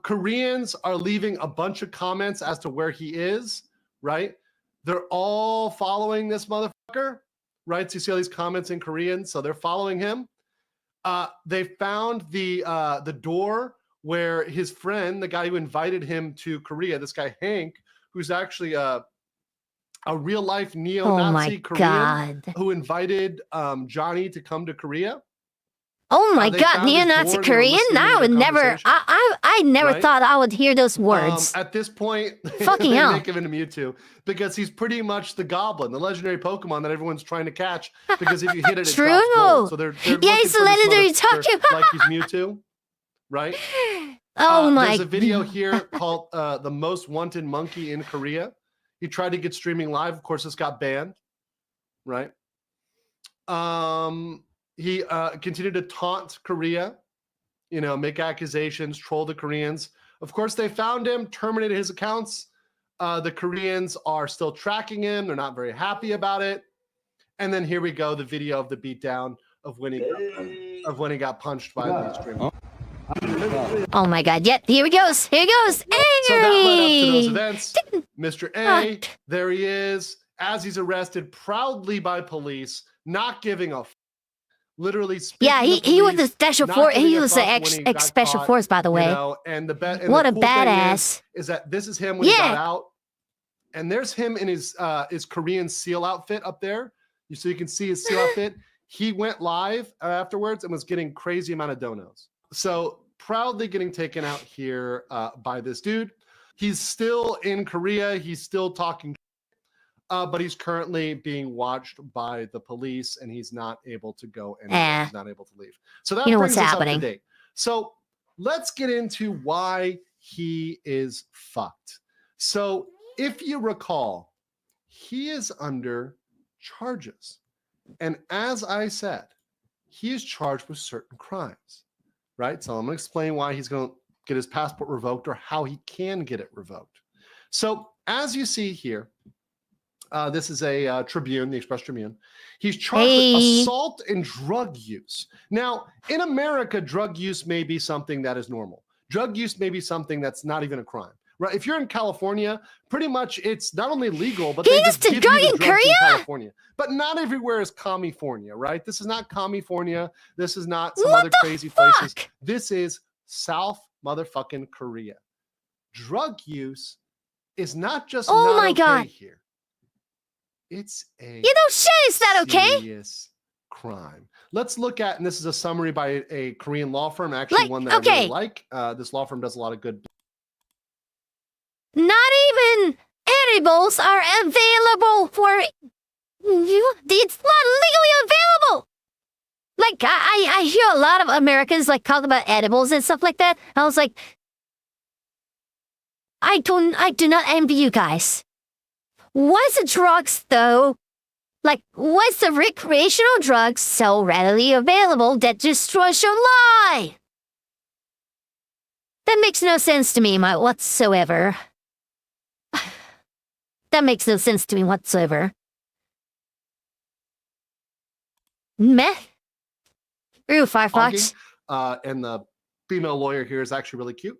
Koreans are leaving a bunch of comments as to where he is, right? They're all following this motherfucker, right? So you see all these comments in Korean, so they're following him. They found the door where his friend, the guy who invited him to Korea, this guy Hank, who's actually a real life neo-Nazi Korean who invited Johnny to come to Korea. Oh my God, neo-Nazi Korean? I would never. I never thought I would hear those words. At this point, Fucking they hell. make him into Mewtwo because he's pretty much the Goblin, the legendary Pokemon that everyone's trying to catch. Because if you hit it, it drops gold. So they're yeah, it's the legendary talking like he's Mewtwo, right? Oh my! There's a video here called "The Most Wanted Monkey in Korea." He tried to get streaming live. Of course, this got banned, right? He continued to taunt Korea, make accusations, troll the Koreans. Of course, they found him, terminated his accounts. The Koreans are still tracking him. They're not very happy about it. And then here we go, the video of the beatdown of when he got punched by the streamer. Oh my god. Yep, here he goes. Here he goes. Hey! So that led up to those events. Mr. A, there he is, as he's arrested proudly by police, not giving a literally speaking Yeah, to he was police, the special not force. giving He a was fuck the when ex he got special caught, force, by the way. You know, and What the a cool thing badass. is that this is him when he Yeah. got out. And there's him in his Korean SEAL outfit up there. So you can see his SEAL outfit. He went live afterwards and was getting crazy amount of donos. So proudly getting taken out here by this dude. He's still in Korea. He's still talking, but he's currently being watched by the police, and he's not able to go anywhere. He's not able to leave. So that You know brings what's us happening. up to date. So let's get into why he is fucked. So if you recall, he is under charges. And as I said, he is charged with certain crimes, right? So I'm going to explain why he's going to get his passport revoked or how he can get it revoked. So as you see here, this is a Tribune, the Express Tribune. He's charged with assault and drug use. Now, in America, drug use may be something that is normal. Drug use may be something that's not even a crime. Right? If you're in California, pretty much it's not only legal, but they just give you the drugs in California. But not everywhere is California, right? This is not California. This is not some other crazy places. This is South motherfucking Korea. Drug use is not just not okay here. It's a You know, shit, is that okay? serious crime. Let's look at, and this is a summary by a Korean law firm, actually one that I really like. This law firm does a lot of good. Not even edibles are available for you. It's not legally available. Like I hear a lot of Americans like talk about edibles and stuff like that. I was like, I do not envy you guys. Why's the drugs though? Like, why's the recreational drugs so readily available that destroys your life? That makes no sense to me whatsoever. That makes no sense to me whatsoever. Meh. Ooh, Firefox. And the female lawyer here is actually really cute.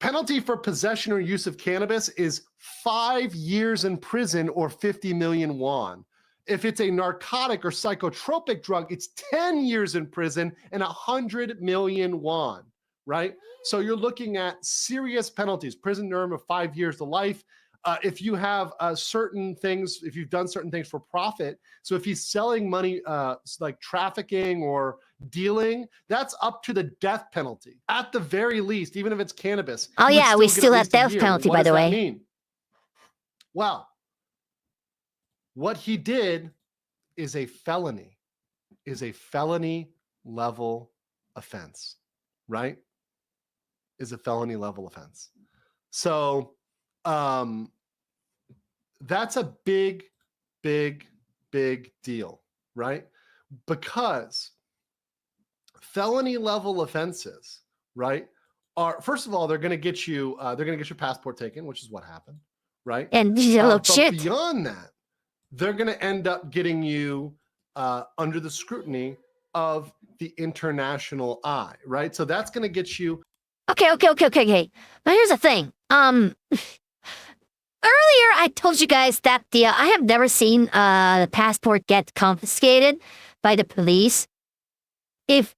Penalty for possession or use of cannabis is 5 years in prison or 50 million won. If it's a narcotic or psychotropic drug, it's 10 years in prison and 100 million won, right? So you're looking at serious penalties, prison term of 5 years to life. If you have certain things, if you've done certain things for profit, so if he's selling money like trafficking or dealing, that's up to the death penalty. At the very least, even if it's cannabis. Oh yeah, we get still at have least a death year. penalty, What by does the that way. mean? Well, what he did is a felony, level offense, right? Is a felony level offense. So that's a big deal, right? Because felony level offenses, right, are, first of all, they're going to get you your passport taken, which is what happened, right? And these are little But shit. beyond that, they're going to end up getting you under the scrutiny of the international eye, right? So that's going to get you. Okay. Now here's the thing. Earlier I told you guys that I have never seen the passport get confiscated by the police. If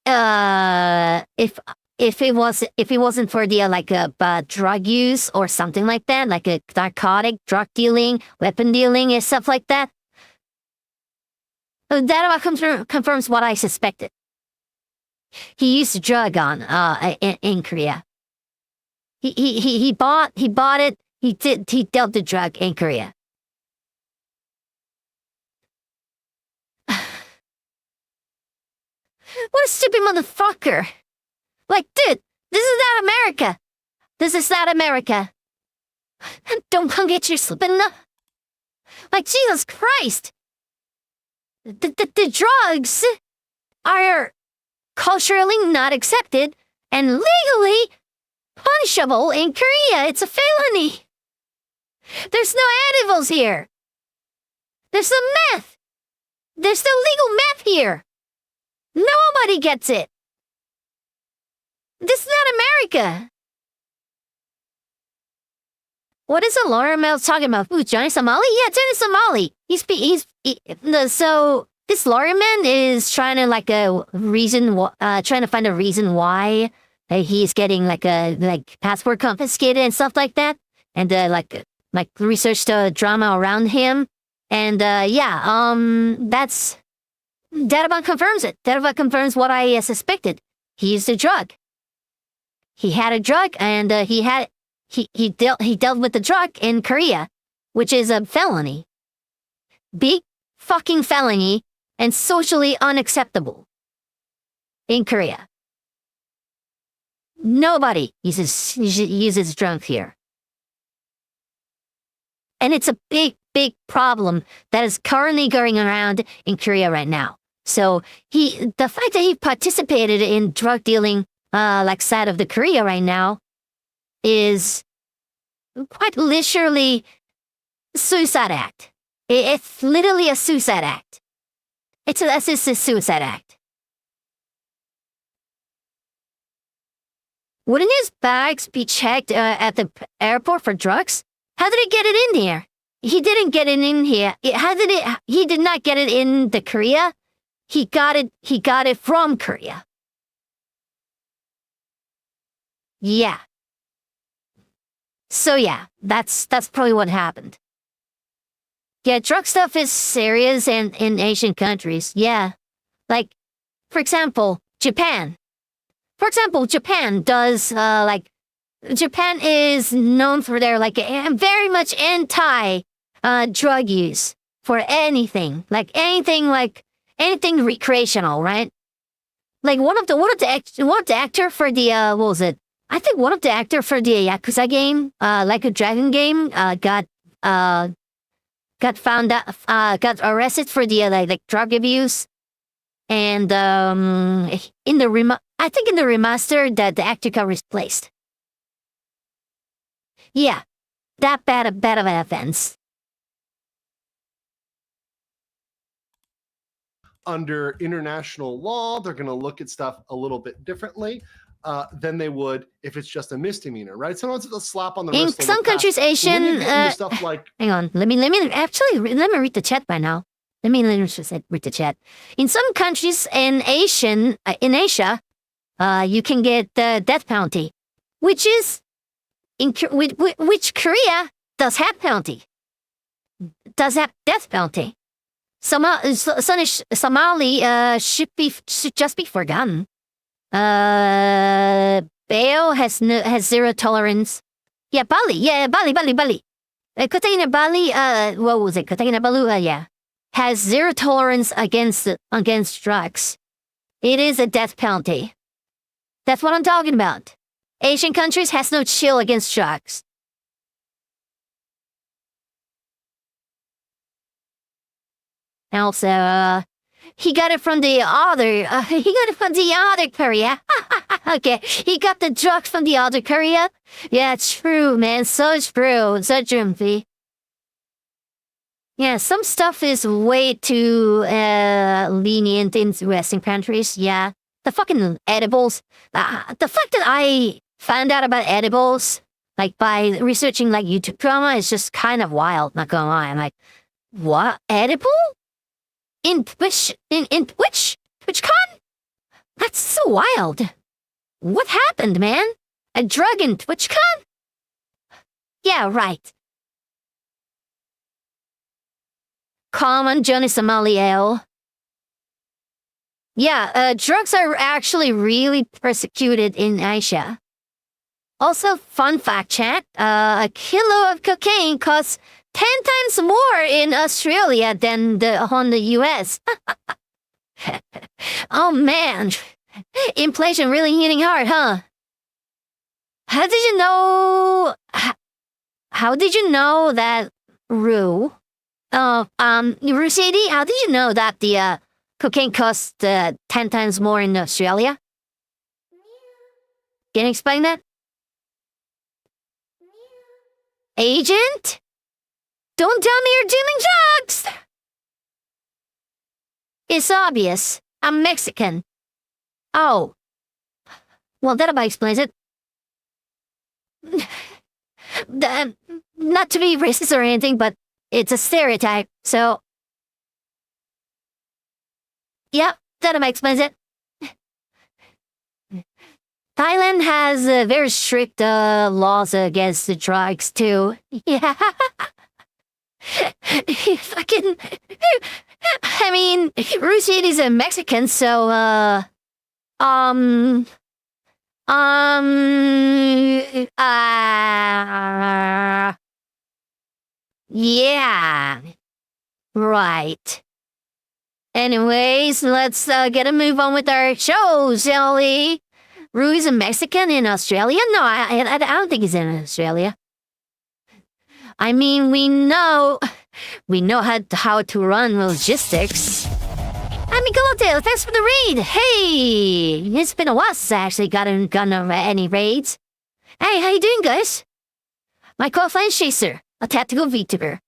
it wasn't for the drug use or something like that, like a narcotic, drug dealing, weapon dealing, and stuff like that. That confirms what I suspected. He used a drug on in Korea. He bought it. He dealt the drug in Korea. What a stupid motherfucker! Like, dude, this is not America. This is not America. Don't get you slipping up. Like, Jesus Christ! The drugs are culturally not accepted and legally punishable in Korea. It's a felony. There's no edibles here. There's no meth. There's no legal meth here. Nobody gets it. This is not America. What is Lorimer talking about? Who, Johnny Somali? Yeah, Johnny Somali. So this Loriman is trying to trying to find a reason why he's getting like passport confiscated and stuff like that, and like research the drama around him, and that's Datavon confirms it. Datavon confirms what I suspected. He used a drug. He had a drug, and he dealt with the drug in Korea, which is a felony, big fucking felony, and socially unacceptable in Korea. Nobody uses drugs here. And it's a big, big problem that is currently going around in Korea right now. So the fact that he participated in drug dealing, side of the Korea right now, is quite literally a suicide act. It's literally a suicide act. It's a suicide act. Wouldn't his bags be checked at the airport for drugs? How did he get it in here? He didn't get it in here. He did not get it in the Korea. He got it from Korea. Yeah. So yeah, that's probably what happened. Yeah, drug stuff is serious in Asian countries. Yeah. Like, for example, Japan. Japan does, Japan is known for their, very much drug use for anything. Anything recreational, right? Like, one of the actor for the, what was it? I think one of the actor for the Yakuza game, like a dragon game, got found out, got arrested for the, drug abuse. And, I think in the remaster that the actor got replaced. Yeah, that bad of an offense. Under international law, they're going to look at stuff a little bit differently than they would if it's just a misdemeanor, right? Sometimes it's a slap on the wrist. In some countries, Asian, stuff like, hang on, let me read the chat by now. Let me just read the chat. In some countries in Asia, you can get the death penalty, which Korea does have penalty. Does have death penalty. Somali should just be forgotten. Bayo has zero tolerance. Yeah, Bali. Yeah, Bali. Kota Kinabalu, what was it? Kota Kinabalu, yeah, has zero tolerance against drugs. It is a death penalty. That's what I'm talking about. Asian countries has no chill against drugs. Also, he got it from the other Korea. Okay, he got the drugs from the other Korea. Yeah, true, man. So true. So true. Yeah, some stuff is way too lenient in Western countries. Yeah, the fucking edibles. The fact that I found out about edibles, by researching YouTube drama, is just kind of wild. Not gonna lie. I'm like, what, edible? In Twitch con? That's so wild. What happened, man? A drug in TwitchCon? Yeah, right. Common Johnny Somaliel. Yeah, drugs are actually really persecuted in Asia. Also, fun fact, chat, a kilo of cocaine costs 10 times more in Australia than on the US. Oh man, inflation really hitting hard, huh? How did you know that, Rue? Rue CD, how did you know that the cocaine costs 10 times more in Australia? Can you explain that? Agent? Don't tell me you're dealing drugs! It's obvious. I'm Mexican. Oh. Well, that about explains it. Not to be racist or anything, but it's a stereotype, so... Yep, that about explains it. Thailand has very strict laws against the drugs, too. Yeah. Fucking... I mean, Rusid is a Mexican, so, yeah. Right. Anyways, let's get a move on with our show, shall we? Rue is a Mexican in Australia? No, I don't think he's in Australia. I mean, we know how to run logistics. I mean, Galatail, thanks for the raid. Hey, it's been a while since I actually got any raids. Hey, how you doing, guys? My co-flying chaser, a tactical VTuber.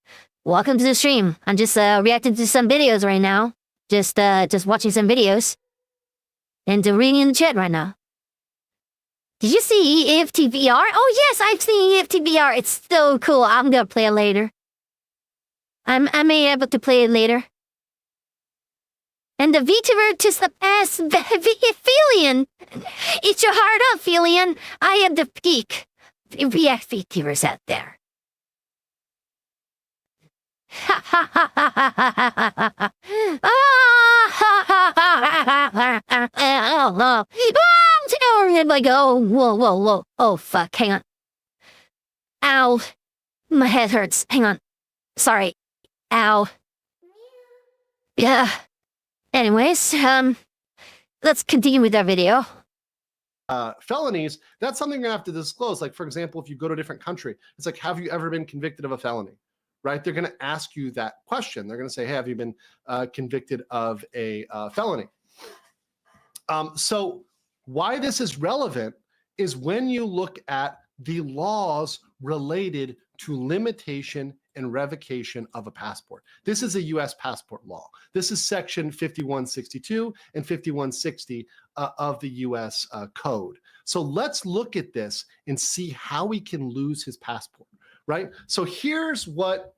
Welcome to the stream. I'm just reacting to some videos right now. Just watching some videos. And reading in the chat right now. Did you see EFTVR? Oh yes, I've seen EFTVR. It's so cool. I'm gonna play it later. I may be able to play it later. And the VTuber to surpass Felian. It's your heart up, Felian. I am the peak. React VTubers out there. Ha ha ha ha ha ha ha ha. Oh no. I'm like, oh, whoa. Oh, fuck, hang on. Ow. My head hurts. Hang on. Sorry. Ow. Yeah. Anyways, let's continue with our video. Felonies, that's something you have to disclose. Like, for example, if you go to a different country, it's like, have you ever been convicted of a felony? Right? They're going to ask you that question. They're going to say, hey, have you been convicted of a felony? So why this is relevant is when you look at the laws related to limitation and revocation of a passport. This is a U.S. passport law. This is section 5162 and 5160 of the U.S. Code. So let's look at this and see how he can lose his passport, right? So here's what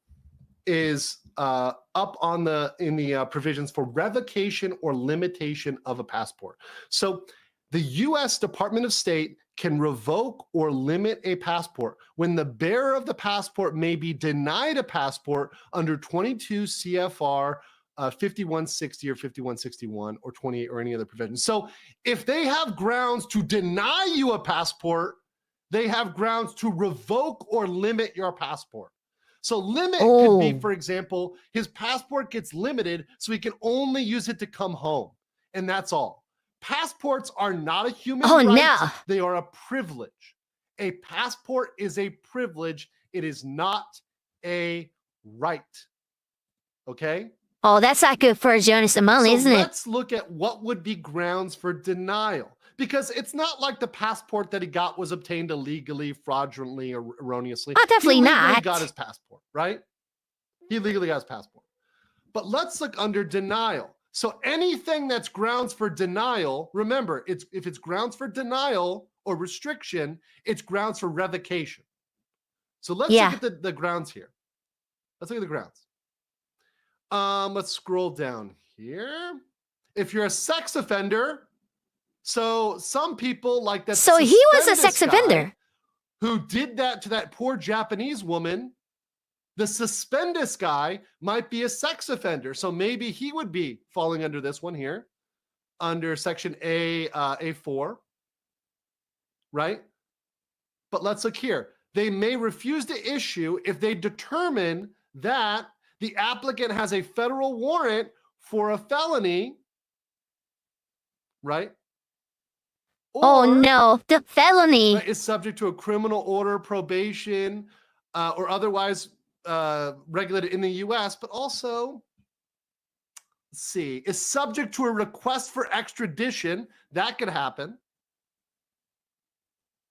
is up on in the provisions for revocation or limitation of a passport. So the U.S. Department of State can revoke or limit a passport when the bearer of the passport may be denied a passport under 22 CFR 5160 or 5161 or 28 or any other provision. So if they have grounds to deny you a passport, they have grounds to revoke or limit your passport. So limit could be, for example, his passport gets limited so he can only use it to come home. And that's all. Passports are not a human right. No. They are a privilege. A passport is a privilege. It is not a right. Okay? Oh, that's not good for Jonas Amali, isn't it? Let's look at what would be grounds for denial. Because it's not like the passport that he got was obtained illegally, fraudulently, or erroneously. Oh, definitely not. He got his passport, right? He legally got his passport. But let's look under denial. So anything that's grounds for denial, remember, if it's grounds for denial or restriction, it's grounds for revocation. So let's look at the grounds here. Let's look at the grounds. Let's scroll down here. If you're a sex offender, so some people like that. So he was a sex offender who did that to that poor Japanese woman. The suspendus guy might be a sex offender. So maybe he would be falling under this one here, under section A4, right? But let's look here. They may refuse to issue if they determine that the applicant has a federal warrant for a felony, right? Oh no, the felony is subject to a criminal order, probation, or otherwise regulated in the U.S., but also, let's see, is subject to a request for extradition. That could happen.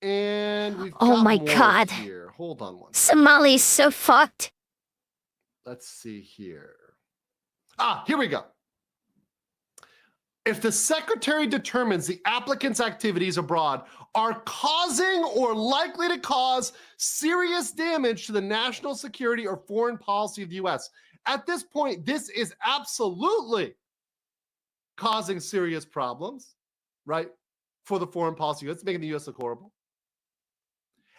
And we've got my more God. here. Hold on one. Somali's so fucked. Let's see here. Here we go. If the secretary determines the applicant's activities abroad are causing or likely to cause serious damage to the national security or foreign policy of the U.S., at this point, this is absolutely causing serious problems, right, for the foreign policy. It's making the U.S. look horrible.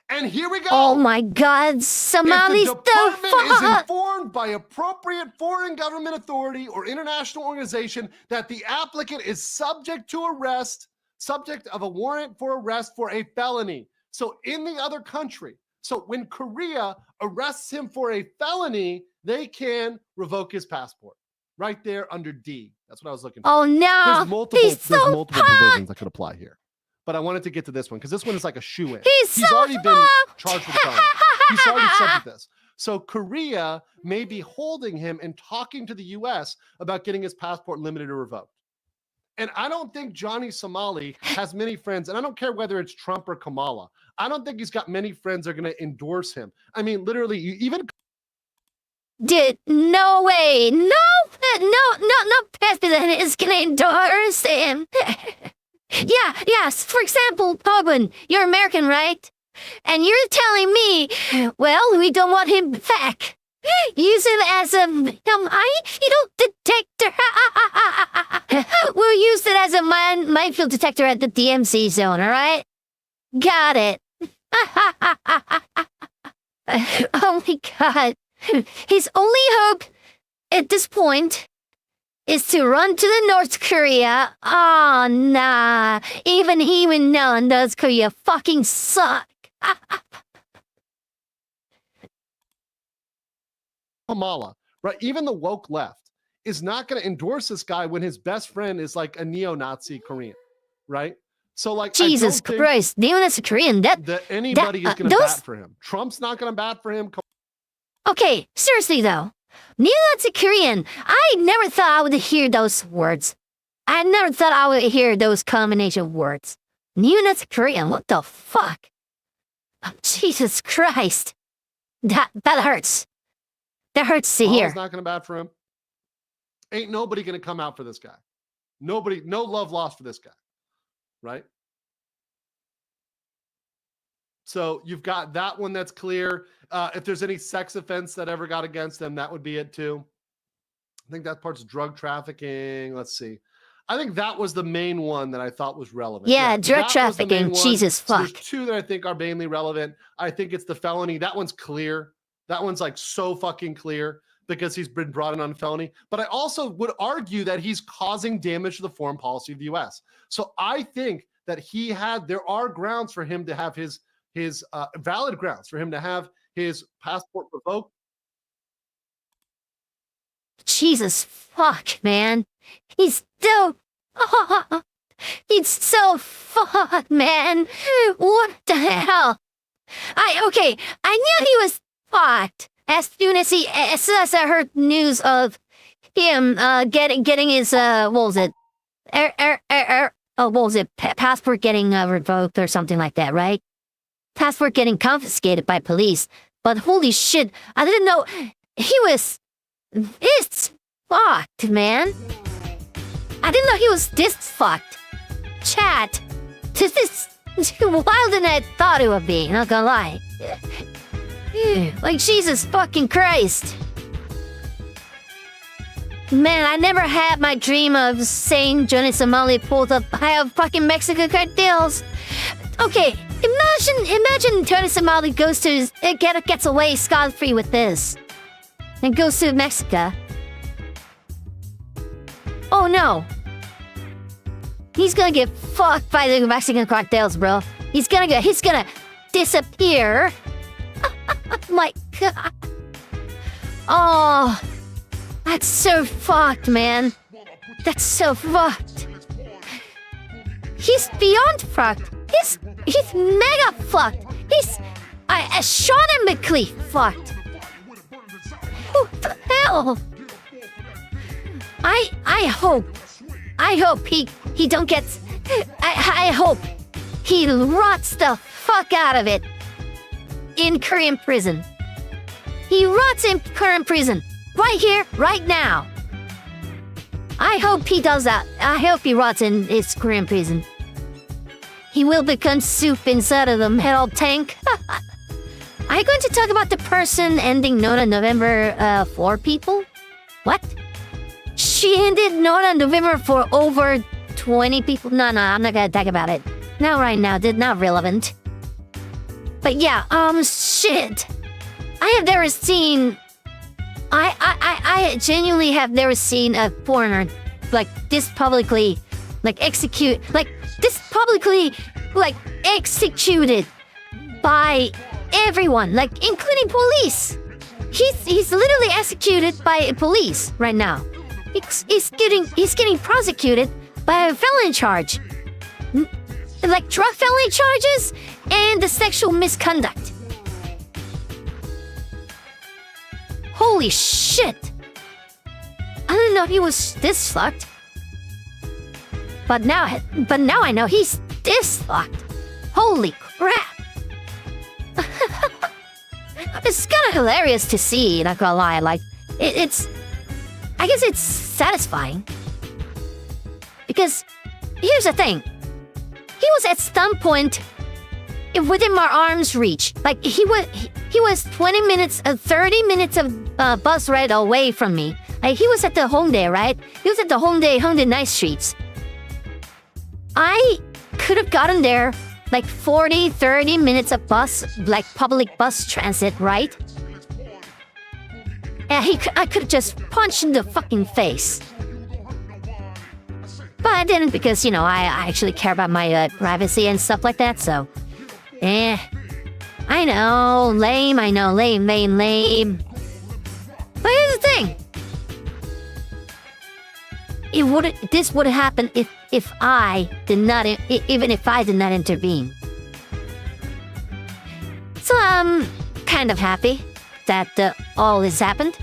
And here we go. Oh my God, Somali's If the department is informed by appropriate foreign government authority or international organization that the applicant is subject to arrest, subject of a warrant for arrest for a felony. So in the other country, so when Korea arrests him for a felony, they can revoke his passport. Right there under D. That's what I was looking for. Oh no, There's multiple provisions that could apply here. But I wanted to get to this one because this one is like a shoe-in. He's already been charged with a felony. He's already subject to this. So Korea may be holding him and talking to the U.S. about getting his passport limited or revoked. And I don't think Johnny Somali has many friends, and I don't care whether it's Trump or Kamala. I don't think he's got many friends that are going to endorse him. I mean, literally, you even... No way. No president is going to endorse him. Yes. For example, Tobin, you're American, right? And you're telling me, well, we don't want him back. Use him as a detector. We'll use it as a minefield detector at the DMZ zone, all right? Got it. Oh my God. His only hope at this point is to run to the North Korea. Oh, nah. Even he would know North Korea fucking suck. Kamala, right? Even the woke left is not going to endorse this guy when his best friend is like a neo-Nazi Korean, right? So like, Jesus Christ, neo-Nazi Korean, that anybody is going to bat for him. Trump's not going to bat for him. Okay, seriously though, neo-Nazi Korean, I never thought I would hear those words. I never thought I would hear those combination of words. Neo-Nazi Korean, what the fuck? Oh, Jesus Christ. That hurts. That hurts to hear. Kamala's not going to bat for him. Ain't nobody going to come out for this guy. Nobody, no love lost for this guy, right? So you've got that one that's clear. If there's any sex offense that ever got against them, that would be it too. I think that part's drug trafficking. Let's see. I think that was the main one that I thought was relevant. Yeah, drug trafficking. Jesus fuck. So there's two that I think are mainly relevant. I think it's the felony. That one's clear. That one's like so fucking clear because he's been brought in on felony. But I also would argue that he's causing damage to the foreign policy of the U.S. So I think that there are grounds for him to have his valid grounds for him to have his passport revoked. Jesus fuck, man. He's so fucked, man. What the hell? I knew he was fucked as soon as I heard news of him getting his what was it? What was it? Passport getting revoked or something like that, right? Passport getting confiscated by police. But holy shit, I didn't know he was this fucked, man. I didn't know he was this fucked. Chat, this is wilder than I thought it would be, not gonna lie. Like, Jesus fucking Christ. Man, I never had my dream of saying Johnny Somali pulled up high of fucking Mexican cartels. Okay, imagine Johnny Somali goes to gets away scot-free with this. And goes to Mexico. Oh no. He's gonna get fucked by the Mexican cartels, bro. He's gonna disappear. My God. Oh, that's so fucked, man. That's so fucked. He's beyond fucked. He's mega fucked. He's Sean and McLean fucked. What the hell? I hope he don't get. I hope he rots the fuck out of it in Korean prison. He rots in Korean prison right here, right now. I hope he does that. I hope he rots in his Korean prison. He will become soup inside of the metal tank. Are you going to talk about the person ending Nona November 4 people? What? She ended Nona November for over 20 people? No, I'm not gonna talk about it. Not right now, they're not relevant. But yeah, shit. I have never seen... I genuinely have never seen a foreigner like this publicly, like executed by everyone, like including police. He's literally executed by police right now. He's getting prosecuted by a felony charge, like drug felony charges and the sexual misconduct. Holy shit! I didn't know he was this fucked. But now I know he's this fucked. Holy crap! It's kind of hilarious to see, not gonna lie. Like, it's... I guess it's satisfying. Because, here's the thing. He was at some point within my arm's reach. Like, he was 20 minutes, 30 minutes of bus ride away from me. Like, he was at the Hongdae, right? He was at the Hongdae Nice Streets. I could have gotten there like 40, 30 minutes of bus, like public bus transit, right? And I could have just punched in the fucking face. But I didn't because, you know, I actually care about my privacy and stuff like that, so... I know, lame, lame. But here's the thing. This would have happened if I did not, even if I did not intervene. So I'm kind of happy that all this happened.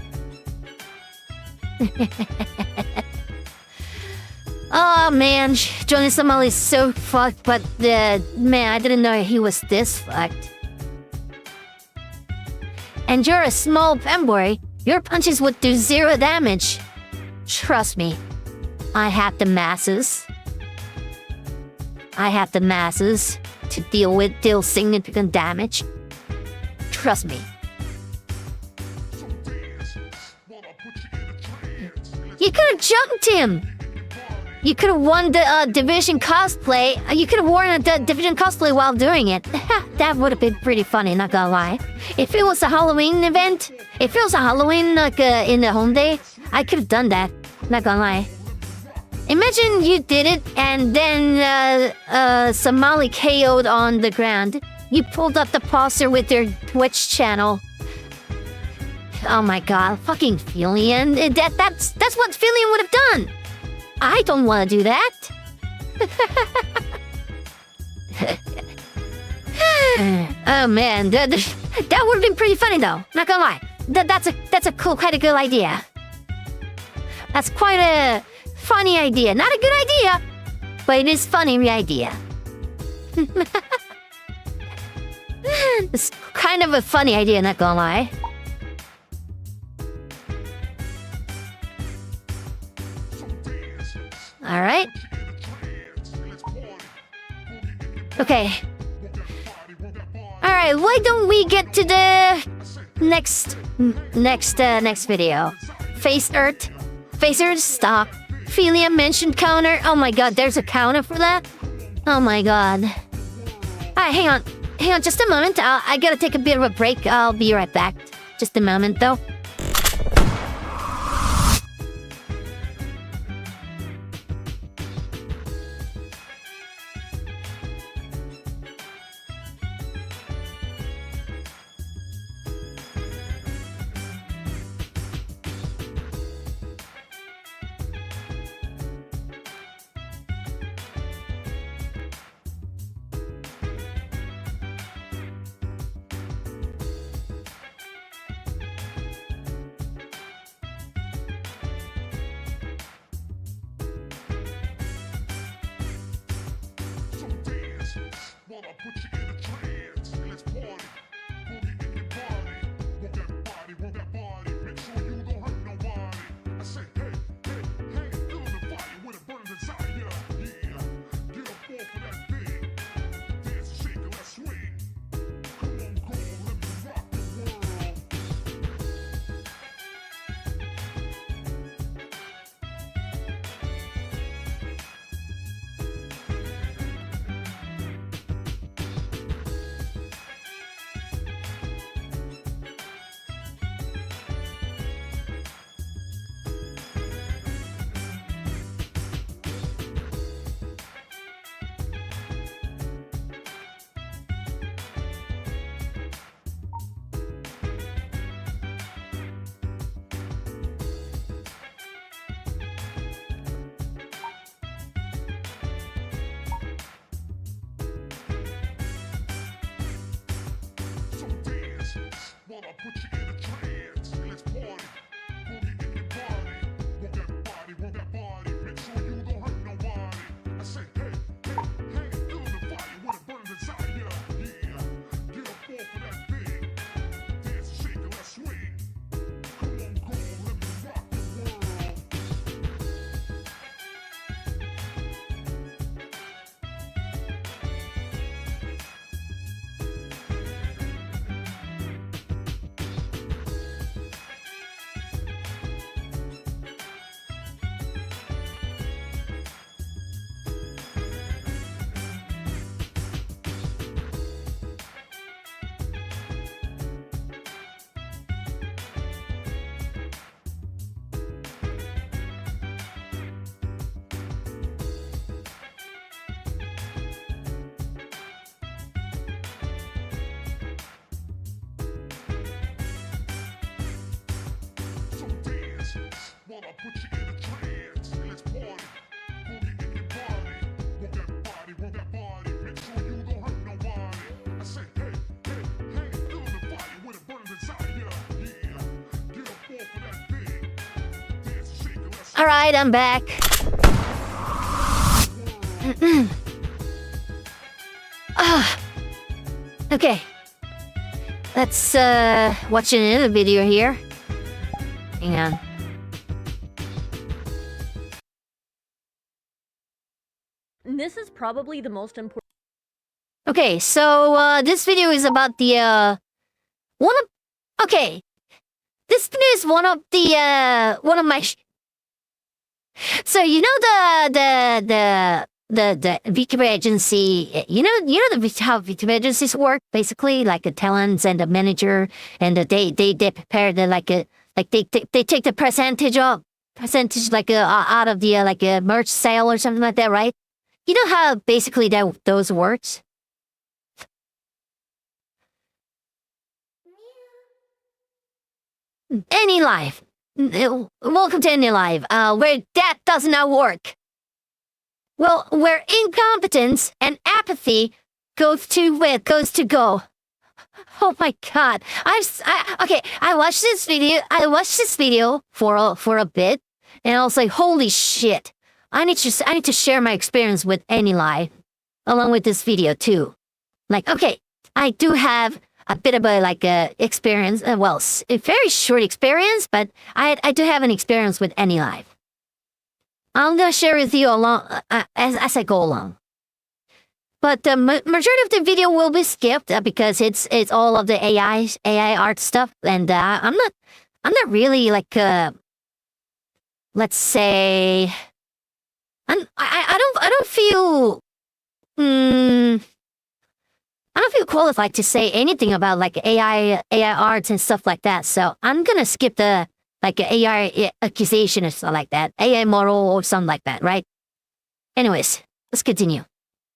Oh man, Johnny Somali is so fucked, but man, I didn't know he was this fucked. And you're a small femboy, your punches would do 0 damage. Trust me, I have the masses. I have the masses to deal significant damage. Trust me. You could have jumped him. You could have won the Division cosplay. You could have worn the Division cosplay while doing it. That would have been pretty funny, not gonna lie. If it was a Halloween event, if it was a Halloween like in the Hongdae, I could have done that, not gonna lie. Imagine you did it and then Somali KO'd on the ground. You pulled up the poster with your Twitch channel. Oh my god, fucking Filian. That's what Filian would have done. I don't want to do that. Oh man, that would have been pretty funny though. Not gonna lie, that's a quite a good idea. That's quite a funny idea. Not a good idea, but it is funny idea. It's kind of a funny idea. Not gonna lie. All right. Okay. All right. Why don't we get to the next video? Face Earth stock. Philia mentioned counter. Oh my god, there's a counter for that. Oh my god. All right, hang on, just a moment. I gotta take a bit of a break. I'll be right back. Just a moment, though. All right, I'm back. Okay. Let's watch another video here. Hang on. This is probably the most important. Okay, so this video is about the okay. This video is one of my so you know the VTuber agency, you know how VTuber agencies work, basically, like the talents and the manager, and they prepare the they take the percentage out of the merch sale or something like that, right? You know how basically those works? AnyLive. Welcome to AnyLive, where that does not work. Well, where incompetence and apathy goes to go. Oh my god! I watched this video for a bit, and I was like, holy shit! I need to share my experience with AnyLive, along with this video too. Like, okay, I do have a bit of a experience, a very short experience, but I do have an experience with AnyLive. I'm gonna share with you along as I go along. But the majority of the video will be skipped because it's all of the AI art stuff, and I'm not really let's say I don't feel I don't feel qualified to say anything about AI arts and stuff like that. So I'm gonna skip the AI accusation or stuff like that, AI model or something like that, right? Anyways, let's continue.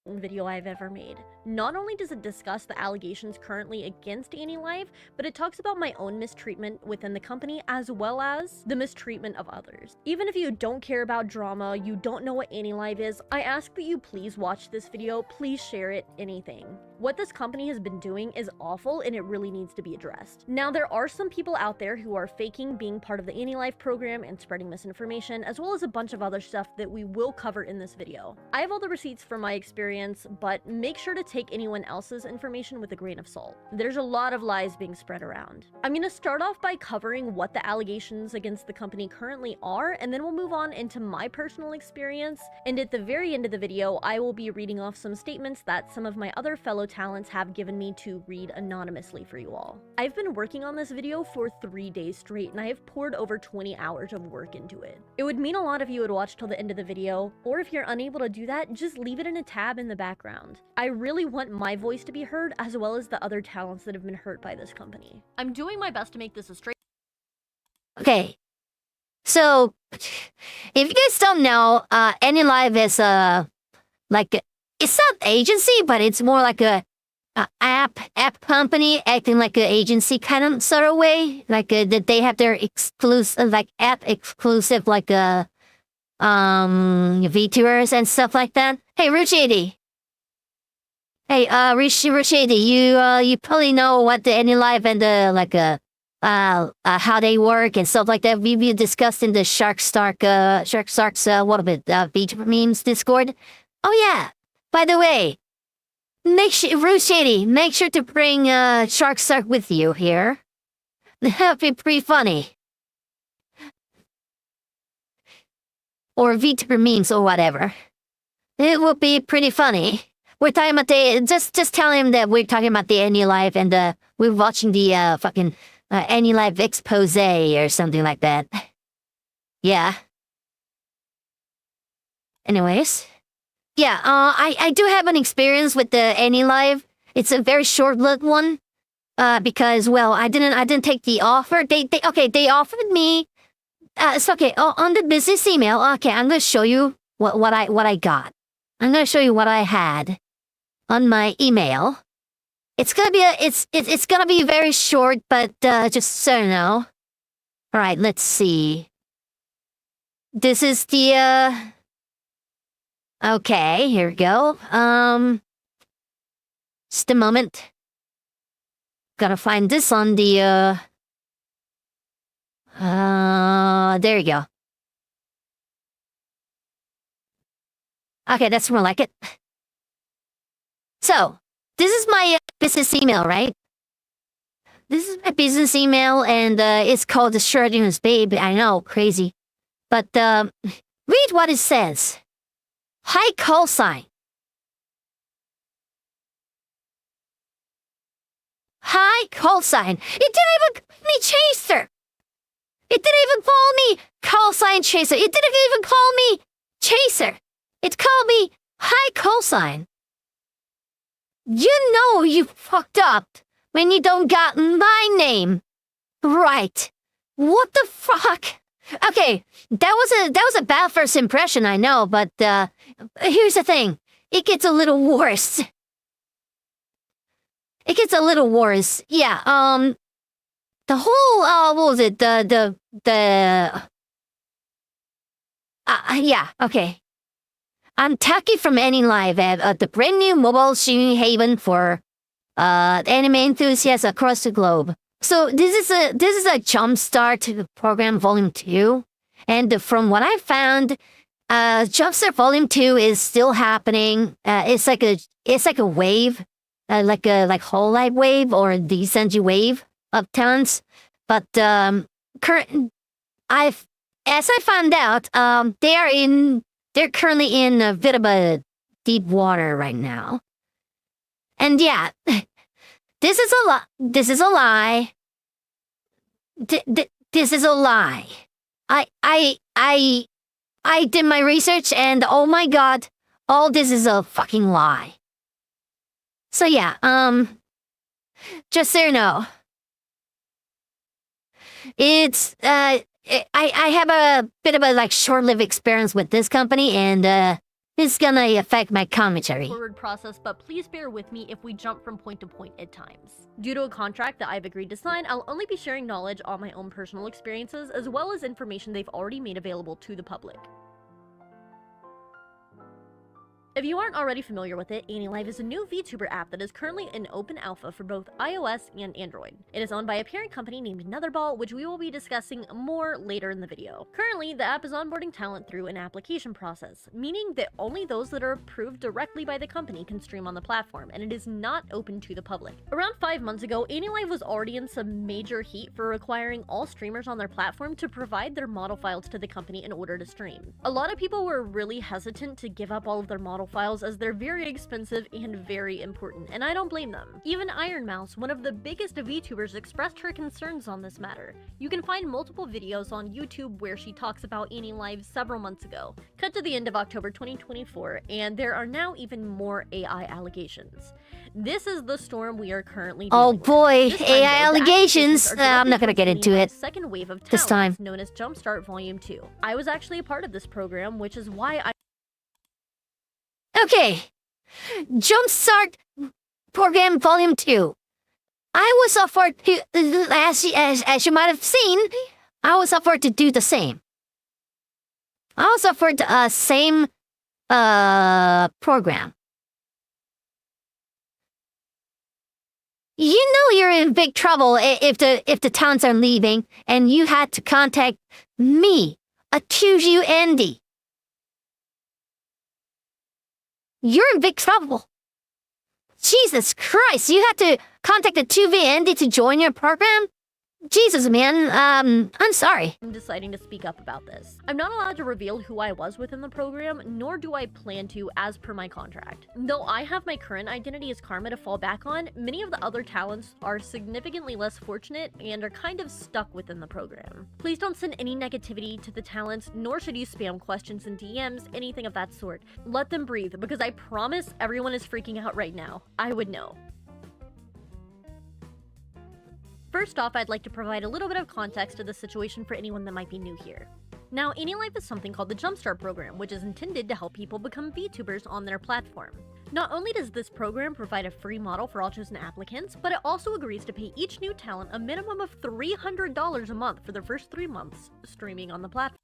Video I've ever made. Not only does it discuss the allegations currently against AnyLive, but it talks about my own mistreatment within the company as well as the mistreatment of others. Even if you don't care about drama, you don't know what AnyLive is, I ask that you please watch this video, please share it, anything. What this company has been doing is awful and it really needs to be addressed. Now, there are some people out there who are faking being part of the AnyLive program and spreading misinformation, as well as a bunch of other stuff that we will cover in this video. I have all the receipts from my experience, but make sure to take anyone else's information with a grain of salt. There's a lot of lies being spread around. I'm gonna start off by covering what the allegations against the company currently are, and then we'll move on into my personal experience, and at the very end of the video, I will be reading off some statements that some of my other fellow talents have given me to read anonymously for you all. I've been working on this video for 3 days straight, and I have poured over 20 hours of work into it. It would mean a lot if you would watch till the end of the video, or if you're unable to do that, just leave it in a tab in the background. I really want my voice to be heard, as well as the other talents that have been hurt by this company. I'm doing my best to make this a straight. Okay, so if you guys don't know, AnyLive is it's not agency, but it's more like a app company acting like an agency kind of sort of way. That they have their exclusive app exclusive VTubers and stuff like that. Hey, Ruchidi. Hey, Ruchidi, you probably know what the AnyLive and the how they work and stuff like that. We discussed in the Shark's VTuber memes Discord. Oh yeah. By the way, make sure to bring Shark with you here. That'd be pretty funny. Or VTuber memes or whatever. It would be pretty funny. We're talking about just tell him that we're talking about the AnyLive and we're watching the fucking AnyLive expose or something like that. Yeah. Anyways. Yeah, I do have an experience with the AnyLive. It's a very short-lived one, because I didn't take the offer. They offered me. It's okay. Oh, on the business email. Okay, I'm gonna show you what I got. I'm gonna show you what I had on my email. It's gonna be very short, but just so you know. All right, let's see. this is the okay, here we go. Just a moment. Gotta find this on the there you go. Okay, that's more like it. So, this is my business email, right? This is my business email, and it's called the Shredder's Babe. I know, crazy. But read what it says. Hi, call sign. Hi, call sign. It didn't even call me Chaser. It didn't even call me call sign Chaser. It didn't even call me Chaser. It called me hi, call sign. You know you fucked up when you don't got my name. Right. What the fuck? Okay, that was a bad first impression, I know, but here's the thing. It gets a little worse. It gets a little worse. Yeah, the whole what was it? Yeah, okay. I'm Taki from AnyLive, the brand new mobile streaming haven for anime enthusiasts across the globe. So this is a Jumpstart program Volume 2, and from what I found, Jumpstart Volume 2 is still happening. It's like a wave, like whole life wave or Decency wave of talents. But as I found out, they're currently in a bit of a deep water right now. And yeah, this is a lie. This is a lie. This is a lie. I did my research, and oh my god, all this is a fucking lie. So yeah, just so you know, it's I have a bit of a like short-lived experience with this company, and it's gonna affect my commentary. Forward process, but please bear with me if we jump from point to point at times. Due to a contract that I've agreed to sign, I'll only be sharing knowledge on my own personal experiences, as well as information they've already made available to the public. If you aren't already familiar with it, AnyLive is a new VTuber app that is currently in open alpha for both iOS and Android. It is owned by a parent company named Netherball, which we will be discussing more later in the video. Currently, the app is onboarding talent through an application process, meaning that only those that are approved directly by the company can stream on the platform, and it is not open to the public. Around 5 months ago, AnyLive was already in some major heat for requiring all streamers on their platform to provide their model files to the company in order to stream. A lot of people were really hesitant to give up all of their model files as they're very expensive and very important, and I don't blame them. Even Ironmouse, one of the biggest VTubers, expressed her concerns on this matter. You can find multiple videos on YouTube where she talks about AnyLive several months ago. Cut to the end of October 2024, and there are now even more AI allegations. This is the storm we are currently dealing with. Boy, This time, AI though, the allegations. accusations are I'm not gonna directly get into against it AnyLive's second wave of this time. talents known as Jumpstart Volume 2. I was actually a part of this program, which is why I Okay, Jumpstart Program Volume 2. I was offered to, as you might have seen, I was offered to do the same. I was offered the same program. You know you're in big trouble if the talents are leaving, and you had to contact me, accuse you, Andy. You're in big trouble. Jesus Christ, you had to contact the 2V Andy to join your program? Jesus, man, I'm sorry. I'm deciding to speak up about this. I'm not allowed to reveal who I was within the program, nor do I plan to as per my contract. Though I have my current identity as Karma to fall back on, many of the other talents are significantly less fortunate and are kind of stuck within the program. Please don't send any negativity to the talents, nor should you spam questions and DMs, anything of that sort. Let them breathe, because I promise everyone is freaking out right now. I would know. First off, I'd like to provide a little bit of context to the situation for anyone that might be new here. Now, AnyLive is something called the Jumpstart program, which is intended to help people become VTubers on their platform. Not only does this program provide a free model for all chosen applicants, but it also agrees to pay each new talent a minimum of $300 a month for their first 3 months streaming on the platform.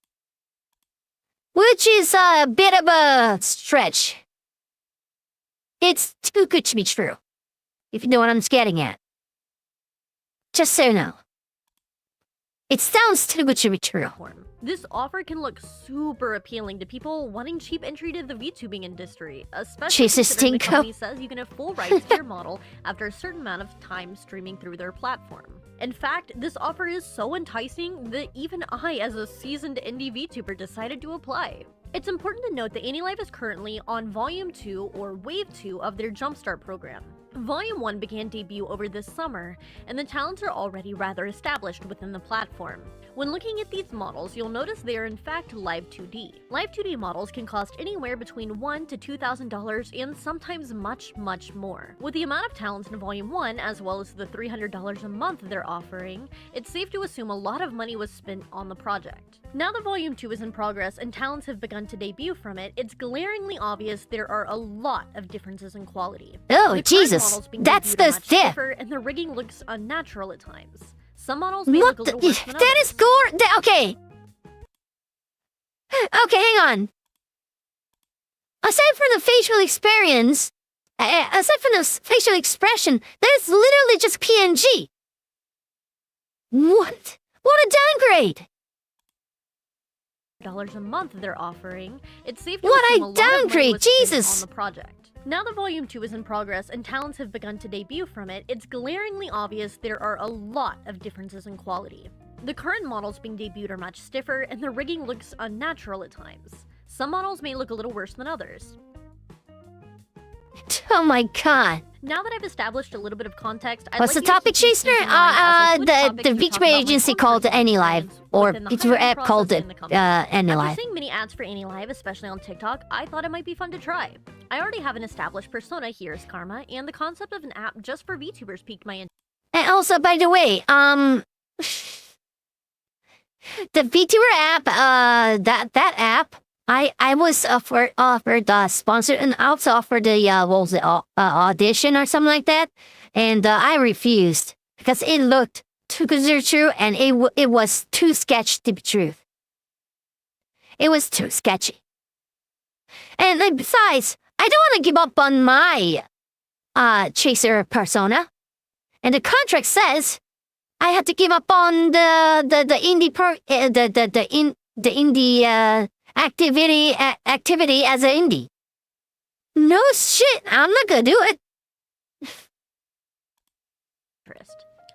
which is a bit of a stretch. It's too good to be true, if you know what I'm getting at. Just so you know. It sounds too good to be true. This offer can look super appealing to people wanting cheap entry to the VTubing industry, especially Jesus, considering the Stinko. company says you can have full rights to your model after a certain amount of time streaming through their platform. In fact, this offer is so enticing that even I, as a seasoned indie VTuber, decided to apply. It's important to note that AnyLive is currently on Volume 2 or Wave 2 of their Jumpstart program. Volume 1 began debut over this summer, and the talents are already rather established within the platform. When looking at these models, you'll notice they are in fact Live 2D. Live 2D models can cost anywhere between $1,000 to $2,000 and sometimes much more. With the amount of talents in Volume 1, as well as the $300 a month they're offering, it's safe to assume a lot of money was spent on the project. Now that Volume 2 is in progress and talents have begun to debut from it, it's glaringly obvious there are a lot of differences in quality. Oh, The current Jesus. models being That's debuted are the much step. stiffer, and the rigging looks unnatural at times. Some models may What look a the? little worse than That others. is gore. Okay. Okay, hang on. Aside from the facial experience, aside from the facial expression, that is literally just PNG. What? What a downgrade! $1 a month they're offering, it's safe to What assume a a lot of money downgrade, was spent Jesus! on the project. Now that Volume 2 is in progress and talents have begun to debut from it, it's glaringly obvious there are a lot of differences in quality. The current models being debuted are much stiffer, and the rigging looks unnatural at times. Some models may look a little worse than others. Oh my god. Now that I've established a little bit of context, I'd What's like the you to topic, keep these Chaser? things in mind as a good topic The to talk VTuber about my agency own called personal AnyLive, experience or within the VTuber hiring app called process in the company. After AnyLive. seeing many ads for AnyLive, especially on TikTok, I thought it might be fun to try. I already have an established persona, Here's Karma, and the concept of an app just for VTubers piqued my interest. And also, by the way, the VTuber app, that app, I was offered sponsored and also offered the what was it, audition or something like that, and I refused because it looked too good to be true, and it was too sketchy to be true. It was too sketchy, and then besides, I don't want to give up on my chaser persona, and the contract says I had to give up on the indie activity as an indie. No shit, I'm not gonna do it.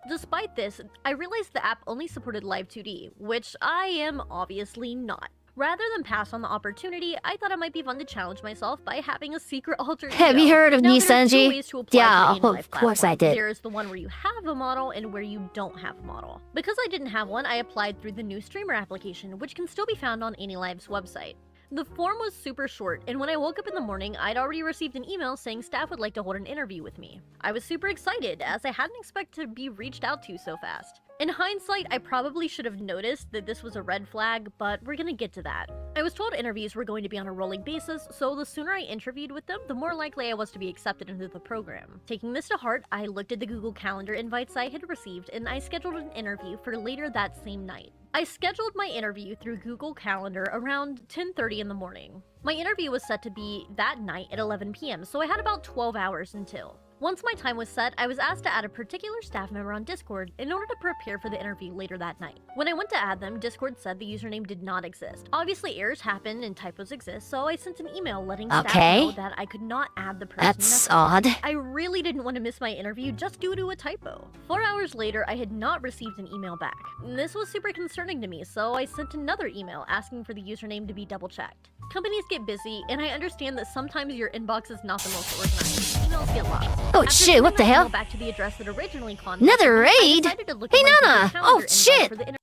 Despite this, I realized the app only supported Live 2D, which I am obviously not. Rather than pass on the opportunity, I thought it might be fun to challenge myself by having a secret alter ego. Have you heard of Now, there are two Nisanji? ways to apply Yeah, for the AnyLive of course I platform. did. There is the one where you have a model and where you don't have a model. Because I didn't have one, I applied through the new streamer application, which can still be found on AnyLive's website. The form was super short, and when I woke up in the morning, I'd already received an email saying staff would like to hold an interview with me. I was super excited, as I hadn't expected to be reached out to so fast. In hindsight, I probably should have noticed that this was a red flag, but we're gonna get to that. I was told interviews were going to be on a rolling basis, so the sooner I interviewed with them, the more likely I was to be accepted into the program. Taking this to heart, I looked at the Google Calendar invites I had received, and I scheduled an interview for later that same night. I scheduled my interview through Google Calendar around 10:30 in the morning. My interview was set to be that night at 11 p.m., so I had about 12 hours until. Once my time was set, I was asked to add a particular staff member on Discord in order to prepare for the interview later that night. When I went to add them, Discord said the username did not exist. Obviously, errors happen and typos exist, so I sent an email letting staff know that I could not add the person That's necessary. odd. I really didn't want to miss my interview just due to a typo. 4 hours later, I had not received an email back. This was super concerning to me, so I sent another email asking for the username to be double-checked. Companies get busy, and I understand that sometimes your inbox is not the most organized. Emails get lost. Oh After shit, sending what the my email hell? back to the address that originally contacted Another me, I raid? decided to look Hey, at my Google Nana! Calendar Oh invite shit! for the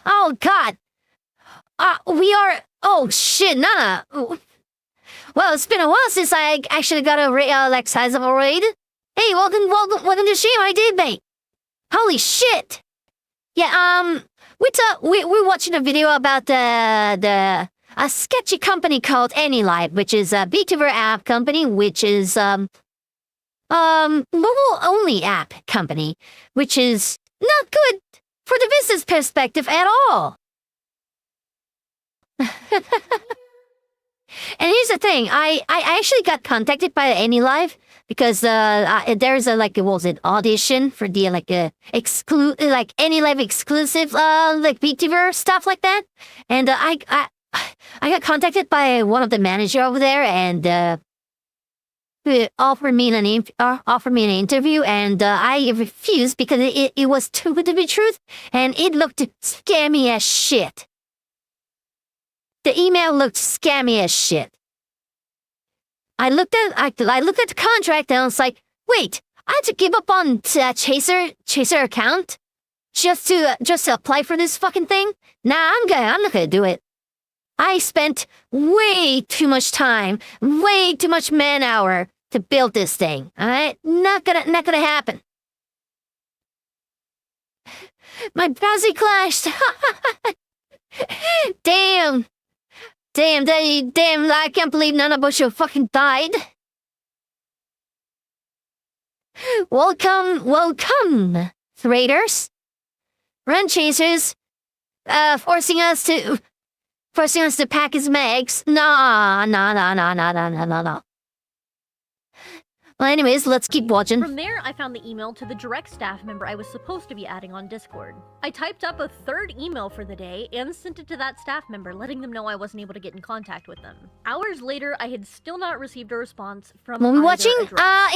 Oh god. We are. Oh shit, Nana. Well, it's been a while since I actually got a like size of a raid. Hey, welcome to stream. I did, mate. Holy shit. Yeah. We're watching a video about a sketchy company called AnyLive, which is a VTuber app company, which is mobile only app company, which is not good for the business perspective at all. And here's the thing, I actually got contacted by AnyLive because there's a like, what was it, audition for the like AnyLive exclusive like VTuber stuff like that, and I got contacted by one of the manager over there, and who offered me an interview, and I refused because it was too good to be truth, and it looked scammy as shit. The email looked scammy as shit. I looked at the contract and I was like, wait, I had to give up on Chaser account just to apply for this fucking thing? Nah, I'm not gonna do it. I spent way too much time, way too much man hour to build this thing. Alright? Not gonna happen. My browser crashed. Damn, I can't believe Nanabusho fucking died. Welcome, traders. Run chasers, forcing us to pack his mags. No. Well, anyways, let's keep watching. From there, I found the email to the direct staff member I was supposed to be adding on Discord. I typed up a third email for the day and sent it to that staff member, letting them know I wasn't able to get in contact with them. Hours later, I had still not received a response from When we're watching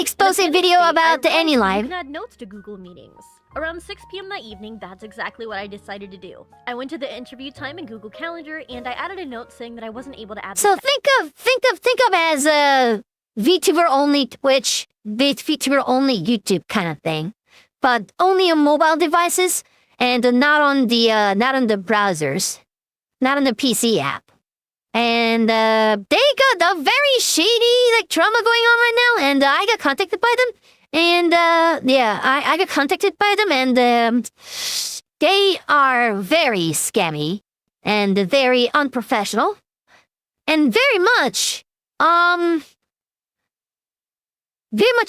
expose In a video state, about the I realized AnyLive. you can add notes to Google Meetings. Around 6 p.m. that evening, that's exactly what I decided to do. I went to the interview time in Google Calendar, and I added a note saying that I wasn't able to add. So think of as a VTuber only Twitch, VTuber only YouTube kind of thing, but only on mobile devices and not on the browsers, not on the PC app. And they got a very shady like drama going on right now, and I got contacted by them, and I got contacted by them, and they are very scammy and very unprofessional, and very much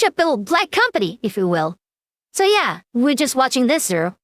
a black company, if you will. So yeah, we're just watching this, sir.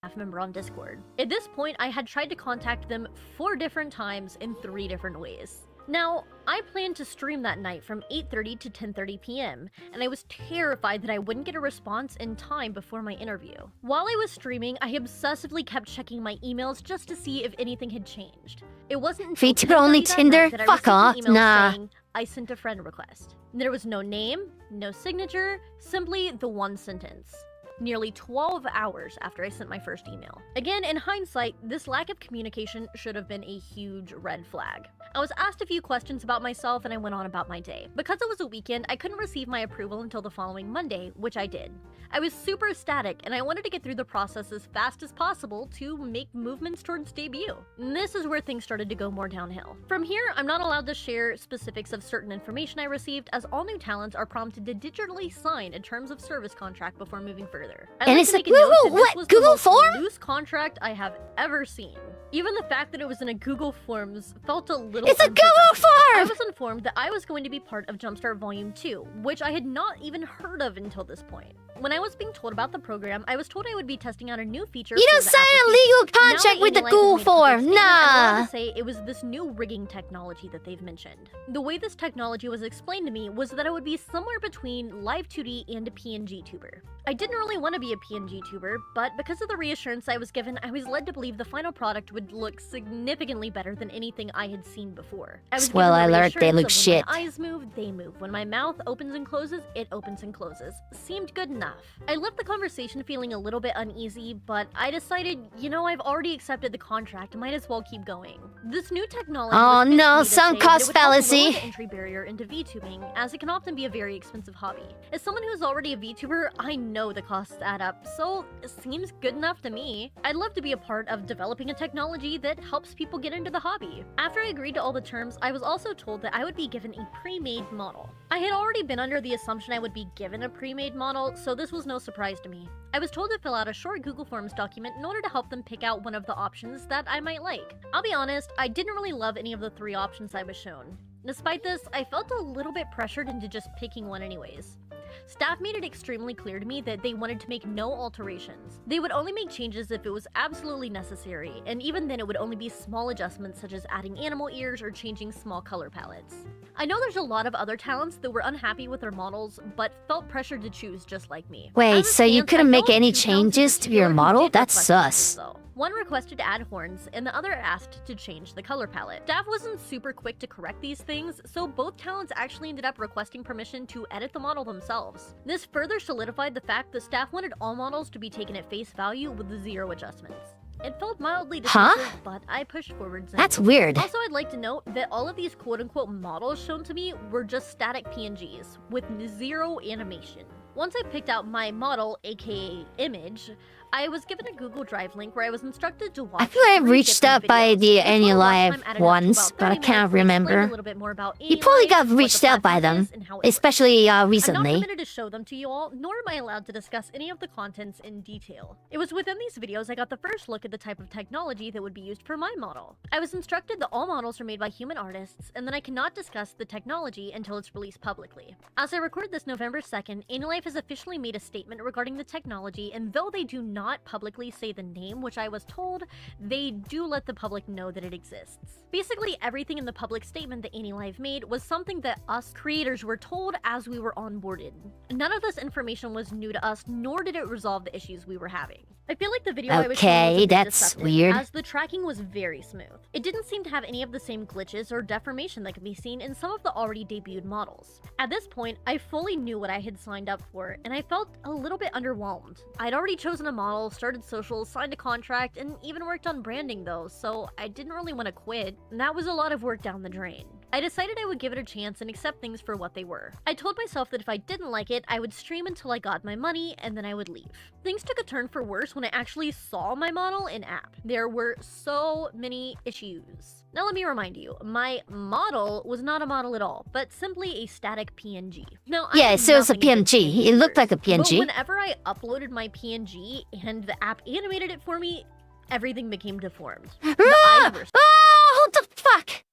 Staff member on Discord. At this point, I had tried to contact them 4 different times in 3 different ways. Now, I planned to stream that night from 8:30 to 10:30 p.m., and I was terrified that I wouldn't get a response in time before my interview. While I was streaming, I obsessively kept checking my emails just to see if anything had changed. It wasn't until VTuber only 10:30 that Tinder? night that I Fuck received an off, email nah. saying, I sent a friend request. There was no name, no signature, simply the one sentence. Nearly 12 hours after I sent my first email. Again, in hindsight, this lack of communication should have been a huge red flag. I was asked a few questions about myself and I went on about my day. Because it was a weekend, I couldn't receive my approval until the following Monday, which I did. I was super ecstatic and I wanted to get through the process as fast as possible to make movements towards debut. And this is where things started to go more downhill. From here, I'm not allowed to share specifics of certain information I received, as all new talents are prompted to digitally sign a terms of service contract before moving further. And it's like, what? Google Form? Loose contract I have ever seen. Even the fact that it was in a Google Forms felt a little. It's a Google Form! I was informed that I was going to be part of Jumpstart Volume 2, which I had not even heard of until this point. When I was being told about the program, I was told I would be testing out a new feature. You don't sign a legal contract with the Google Form, nah. I'm allowed to say it was this new rigging technology that they've mentioned. The way this technology was explained to me was that I would be somewhere between Live 2D and a PNG tuber. I didn't really want to be a PNG tuber, but because of the reassurance I was given, I was led to believe the final product would look significantly better than anything I had seen before. I was given Spoiler the alert, they reassurance look of shit. When my eyes move, they move. When my mouth opens and closes, it opens and closes. Seemed good enough. I left the conversation feeling a little bit uneasy, but I decided, you know, I've already accepted the contract, might as well keep going. This new technology Oh was no, pitched to me to sunk say that cost it would help lower fallacy. the entry barrier into VTubing, as it can often be a very expensive hobby. As someone who's already a VTuber, I know the costs add up, so it seems good enough to me. I'd love to be a part of developing a technology that helps people get into the hobby. After I agreed to all the terms, I was also told that I would be given a pre-made model. I had already been under the assumption I would be given a pre-made model, so this was no surprise to me. I was told to fill out a short Google Forms document in order to help them pick out one of the options that I might like. I'll be honest, I didn't really love any of the 3 options I was shown. Despite this, I felt a little bit pressured into just picking one anyways. staff made it extremely clear to me that they wanted to make no alterations. They would only make changes if it was absolutely necessary, and even then it would only be small adjustments such as adding animal ears or changing small color palettes. I know there's a lot of other talents that were unhappy with their models, but felt pressured to choose just like me. Wait, As it so you stands, couldn't I make know of any 2 talents in changes to your particular who model? did That's request changes, sus. though. One requested to add horns, and the other asked to change the color palette. Staff wasn't super quick to correct these things, so both talents actually ended up requesting permission to edit the model themselves. This further solidified the fact that staff wanted all models to be taken at face value with 0 adjustments. It felt mildly Huh? dismissive, but I pushed forward. That's weird. Also, I'd like to note that all of these quote-unquote models shown to me were just static PNGs, with 0 animation. Once I picked out my model, aka image, I was given a Google Drive link where I was instructed to watch. I feel I've 3 reached different out by videos. the The total watch Annulive time added up to once, about but I 30 can't minutes to explain remember. a little bit more about You probably Annulive, got what reached the out by platform them, is, and how it works. especially I'm not recently. permitted to show them to you all, nor am I allowed to discuss any of the contents in detail. It was within these videos I got the first look at the type of technology that would be used for my model. I was instructed that all models are made by human artists, and that I cannot discuss the technology until it's released publicly. As I record this November 2nd, Annulife has officially made a statement regarding the technology, and though they do not publicly say the name, which I was told, they do let the public know that it exists. Basically, everything in the public statement that Annulife made was something that us creators were told as we were onboarded. None of this information was new to us, nor did it resolve the issues we were having. I feel like the video I was showing was a Okay, bit that's deceptive, weird. as the tracking was very smooth. It didn't seem to have any of the same glitches or deformation that could be seen in some of the already debuted models. At this point, I fully knew what I had signed up for, and I felt a little bit underwhelmed. I'd already chosen a model, started socials, signed a contract, and even worked on branding though, so I didn't really want to quit, and that was a lot of work down the drain. I decided I would give it a chance and accept things for what they were. I told myself that if I didn't like it, I would stream until I got my money, and then I would leave. Things took a turn for worse when I actually saw my model in-app. There were so many issues. Now let me remind you, my model was not a model at all, but simply a static PNG. Now, I Yeah, have so it's a nothing against PNG. It looked like a But PNG. whenever I uploaded my PNG and the app animated it for me, everything became deformed. The Ah! eyes were Oh, what the fuck?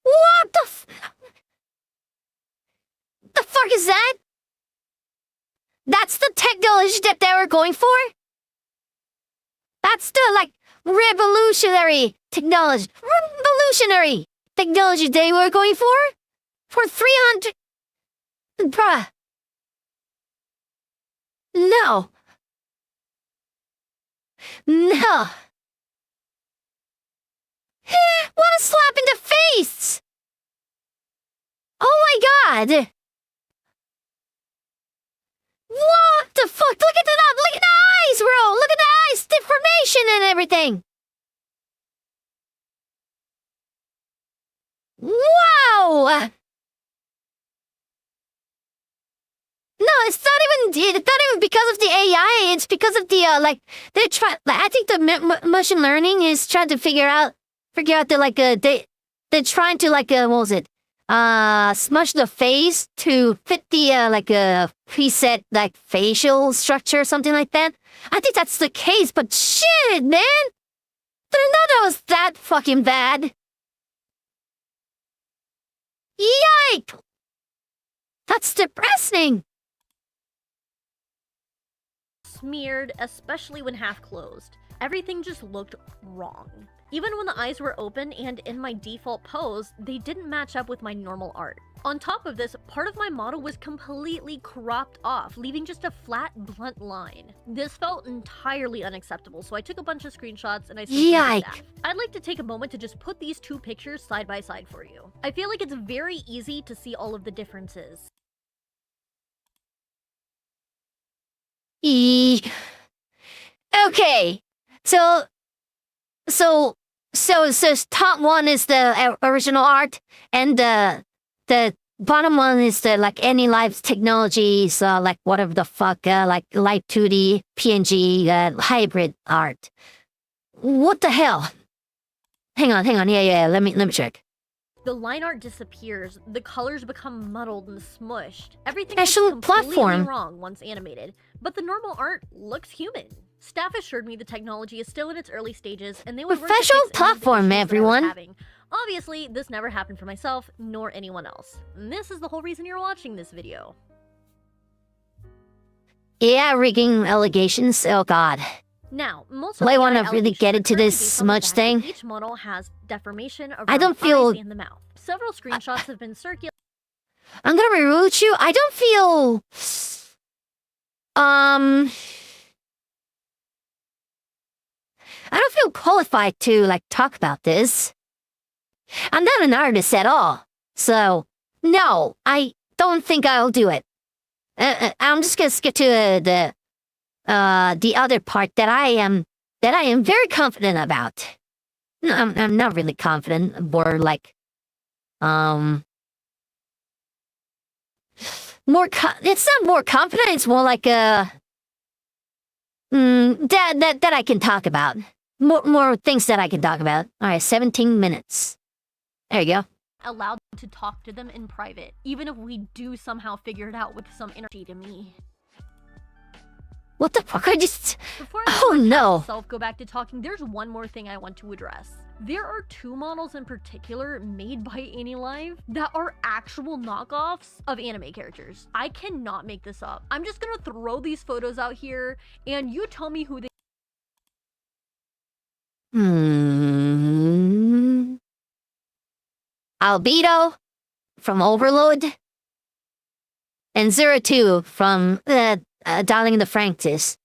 What the fuck is that? That's the technology that they were going for? That's the, like, revolutionary technology they were going for? For 300... Bruh. No. No. What a slap in the face! Oh my god! What the fuck? Look at the eyes, bro! Look at the eyes! Deformation and everything! Wow! No, it's not even because of the AI. It's because of the they're trying. I think the machine learning is trying to figure out the they're trying to what was it? Smush the face to fit the preset facial structure or something like that. I think that's the case, but shit, man, didn't know that was that fucking bad. Yike! That's depressing. smeared, especially when half closed. Everything just looked wrong. Even when the eyes were open and in my default pose, they didn't match up with my normal art. On top of this, part of my model was completely cropped off, leaving just a flat, blunt line. This felt entirely unacceptable, so I took a bunch of screenshots and I sent them to Yike. staff. I'd like to take a moment to just put these two pictures side by side for you. I feel like it's very easy to see all of the differences. Okay, so top one is the original art, and the bottom one is the Annulife Technologies, whatever the fuck, Live 2D PNG hybrid art. What the hell? Hang on, yeah, let me check. The line art disappears, the colors become muddled and smushed. Everything Special looks completely platform. wrong once animated, but the normal art looks human. Staff assured me the technology is still in its early stages, and they would work to Professional fix any of the platform, issues that I was everyone. having. Obviously, this never happened for myself, nor anyone else. And this is the whole reason you're watching this video. Yeah, rigging allegations. Oh God. Now, most Do I of the wanna AI really get allegations into are currently this based on the smudge fact that thing? Each model has deformation around I don't the feel- eyes and the mouth. Several screenshots have been circulated. I'm gonna be rude with you. I don't feel. I don't feel qualified to like talk about this. I'm not an artist at all, so no, I don't think I'll do it. I'm just gonna skip to the other part that I am very confident about. No, I'm not really confident, more like it's not more confident, it's more like that I can talk about. More things that I can talk about. All right, 17 minutes. There you go. Allowed to talk to them in private, even if we do somehow figure it out with some energy to me. What the fuck? I just... Before Oh I let no. myself go back to talking, there's one more thing I want to address. There are two models in particular made by AnyLive that are actual knockoffs of anime characters. I cannot make this up. I'm just gonna throw these photos out here, and you tell me who they... Albedo from Overload, and 02 from Darling in the Franxx.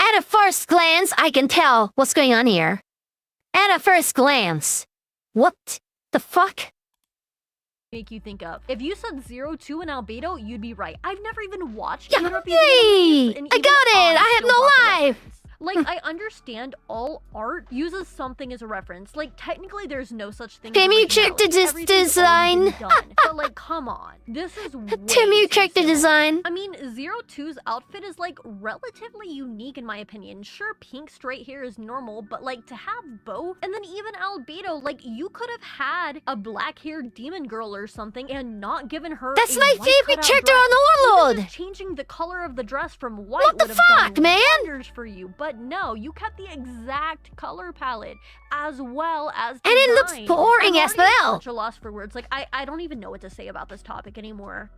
At a first glance, I can tell what's going on here. At a first glance. What the fuck? make you think of. If you said 02 and Albedo, you'd be right. I've never even watched Yeah, European hey! animes, and I even got it! I have still no got the life! reference. Like, I understand all art uses something as a reference. Like, technically, there's no such thing as Tim, you checked the originality. Everything's already been done. But, like, come on. This is way Tim, you too checked the simple. design. I mean, 02's outfit is, like, relatively unique in my opinion. Sure, pink straight hair is normal, but, like, to have both, and then even Albedo, like, you could have had a black-haired demon girl or something and not given her That's a my white favorite cutout character dress. on Even Overlord! just changing the color of the dress from white What the would have fuck, done man? wonders for you, but no, you kept the exact color palette as well as And it looks design. boring I'm as already well. Such a loss for words. Like, I don't even know what to say about this topic anymore.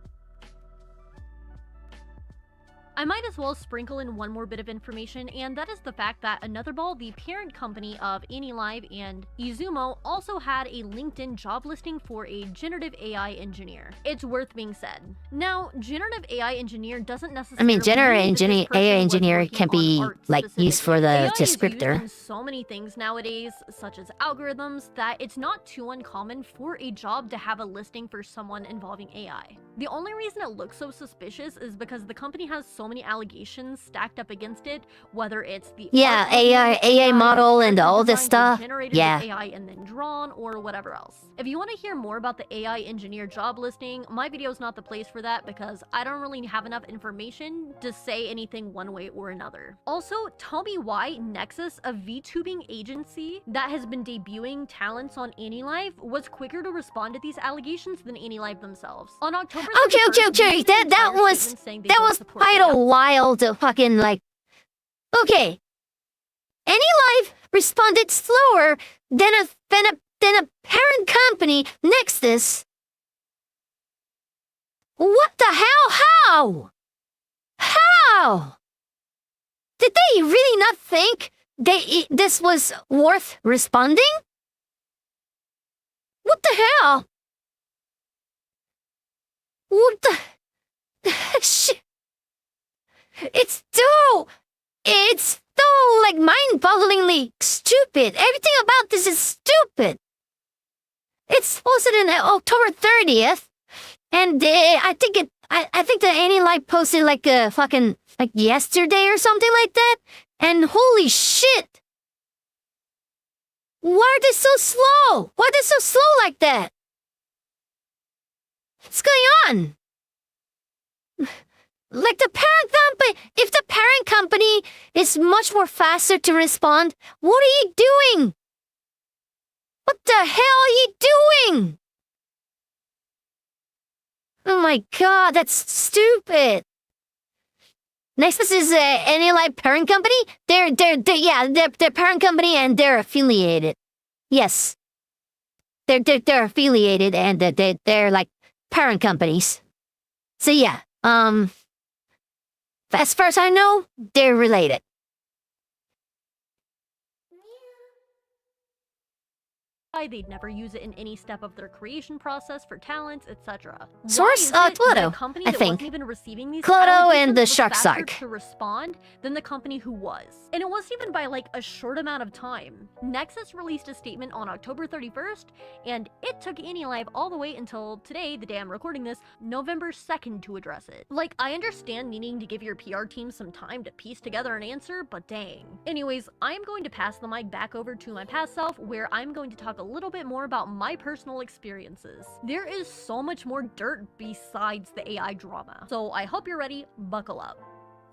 I might as well sprinkle in one more bit of information, and that is the fact that Anotherball, the parent company of AnyLive and Izumo, also had a LinkedIn job listing for a generative AI engineer. It's worth being said. Now, generative AI engineer doesn't necessarily I mean, generative mean that this person AI was engineer working can on be, art like, used for specifically. the AI is used descriptor. in so many things nowadays, such as algorithms, that it's not too uncommon for a job to have a listing for someone involving AI. The only reason it looks so suspicious is because the company has so many allegations stacked up against it, whether it's the Yeah, art using AI model and all this designs were stuff. generated Yeah. with AI and then drawn, or whatever else. If you want to hear more about the AI engineer job listing, my video is not the place for that because I don't really have enough information to say anything one way or another. Also, tell me why Nexus, a VTubing agency that has been debuting talents on AnyLive, was quicker to respond to these allegations than AnyLive themselves. On October Okay, 31st, that Nexus that fired was statements saying they that don't was support quite AI. a while to fucking like. Okay, AnyLive responded slower than a parent company, Nexus. What the hell? How? Did they really not think this was worth responding? What the hell? What the shit? It's so like mind-bogglingly stupid. Everything about this is stupid. It's posted on October 30th, and I think the AnyLive posted like fucking like yesterday or something like that. And holy shit! Why are they so slow? Why are they so slow like that? What's going on? Like the parent company, if the parent company is much more faster to respond, what are you doing? What the hell are you doing? Oh my god, that's stupid. Nexus is AnyLive parent company? They're parent company and they're affiliated. Yes. They're affiliated and they're like parent companies. So yeah, as far as I know, they're related. They'd never use it in any step of their creation process for talents, etc. Source, Clodo, company I that think. wasn't even receiving these Clodo and allegations the was Shark faster Sark. to respond than the company who was. And it wasn't even by like a short amount of time. Nexus released a statement on October 31st, and it took AnyLive all the way until today, the day I'm recording this, November 2nd to address it. Like, I understand needing to give your PR team some time to piece together an answer, but dang. Anyways, I'm going to pass the mic back over to my past self, where I'm going to talk a little bit more about my personal experiences. There is so much more dirt besides the AI drama. So I hope you're ready, buckle up.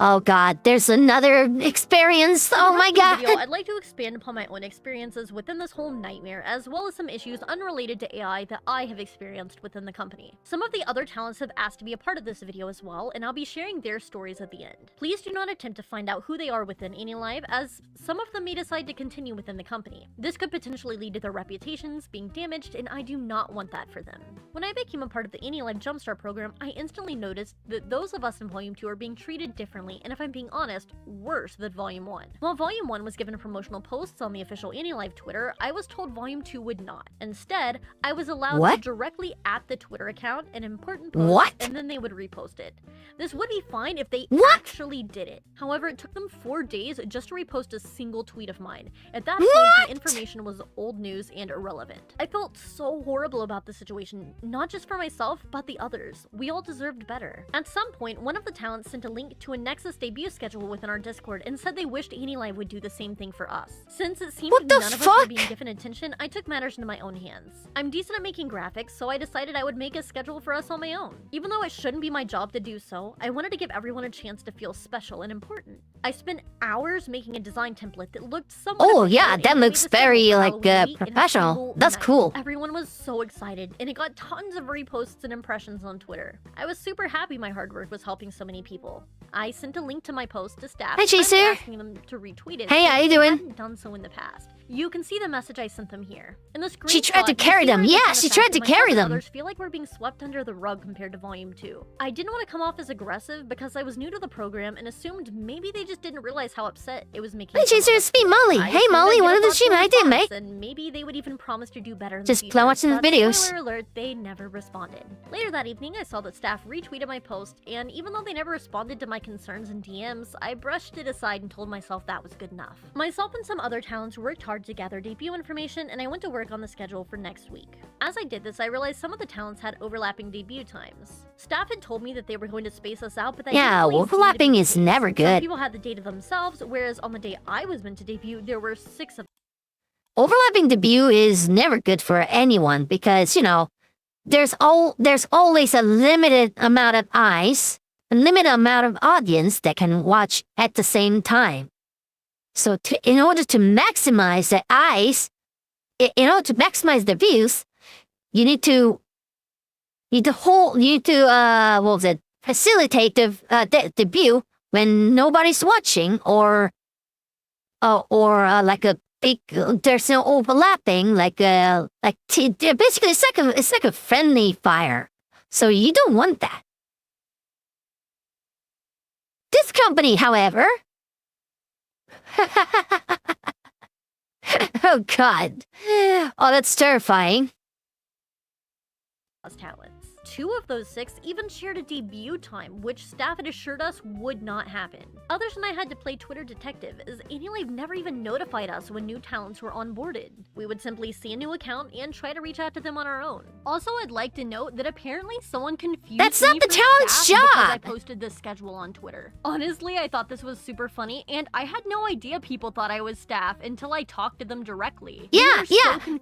Oh god, there's another experience. Oh my god. Video, I'd like to expand upon my own experiences within this whole nightmare, as well as some issues unrelated to AI that I have experienced within the company. Some of the other talents have asked to be a part of this video as well, and I'll be sharing their stories at the end. Please do not attempt to find out who they are within AnyLive, as some of them may decide to continue within the company. This could potentially lead to their reputations being damaged, and I do not want that for them. When I became a part of the AnyLive Jumpstart program, I instantly noticed that those of us in Volume 2 are being treated differently, and if I'm being honest, worse than Volume 1. While Volume 1 was given promotional posts on the official AnyLive Twitter, I was told Volume 2 would not. Instead, I was allowed to directly at the Twitter account an important post, and then they would repost it. This would be fine if they actually did it. However, it took them 4 days just to repost a single tweet of mine. At that point, the information was old news and irrelevant. I felt so horrible about the situation, not just for myself, but the others. We all deserved better. At some point, one of the talents sent a link to a Nexus debut schedule within our Discord and said they wished AnyLive would do the same thing for us. Since it seemed none of us were being given attention, I took matters into my own hands. I'm decent at making graphics, so I decided I would make a schedule for us on my own. Even though it shouldn't be my job to do so, I wanted to give everyone a chance to feel special and important. I spent hours making a design template that looked somewhat that looks very professional. That's cool. Everyone was so excited, and it got tons of reposts and impressions on Twitter. I was super happy my hard work was helping so many people. I sent a link to my post to staff, asking them to retweet it. Hey, how you doing? I hadn't done so in the past. You can see the message I sent them here. In the screenshot, she tried to carry them. Yeah, she tried to carry them. Others feel like we're being swept under the rug compared to Volume 2. I didn't want to come off as aggressive because I was new to the program and assumed maybe they just didn't realize how upset it was making. Hey, Chasers, me, Molly. Hey, Molly, one of the stream I did, mate. And maybe they would even promise to do better. Just watching the videos. Spoiler alert, they never responded. Later that evening, I saw that staff retweeted my post, and even though they never responded to my concerns and DMs, I brushed it aside and told myself that was good enough. Myself and some other talents worked hard to gather debut information, and I went to work on the schedule for next week. As I did this, I realized some of the talents had overlapping debut times. Staff had told me that they were going to space us out, but that overlapping is never good. Some people had the data themselves, whereas on the day I was meant to debut, there were 6 of them. Overlapping debut is never good for anyone because, you know, there's always a limited amount of eyes, a limited amount of audience that can watch at the same time. So in order to maximize the eyes, in order to maximize the views, you need to facilitate the debut when nobody's watching, or like a big, there's no overlapping, basically it's like a friendly fire. So you don't want that. This company, however, oh god. Oh, that's terrifying. Talents. 2 of those 6 even shared a debut time, which staff had assured us would not happen. Others and I had to play Twitter detective, as AnyLive never even notified us when new talents were onboarded. We would simply see a new account and try to reach out to them on our own. Also, I'd like to note that apparently someone confused That's not the talent's job! Because I posted this schedule on Twitter. Honestly, I thought this was super funny, and I had no idea people thought I was staff until I talked to them directly. Yeah,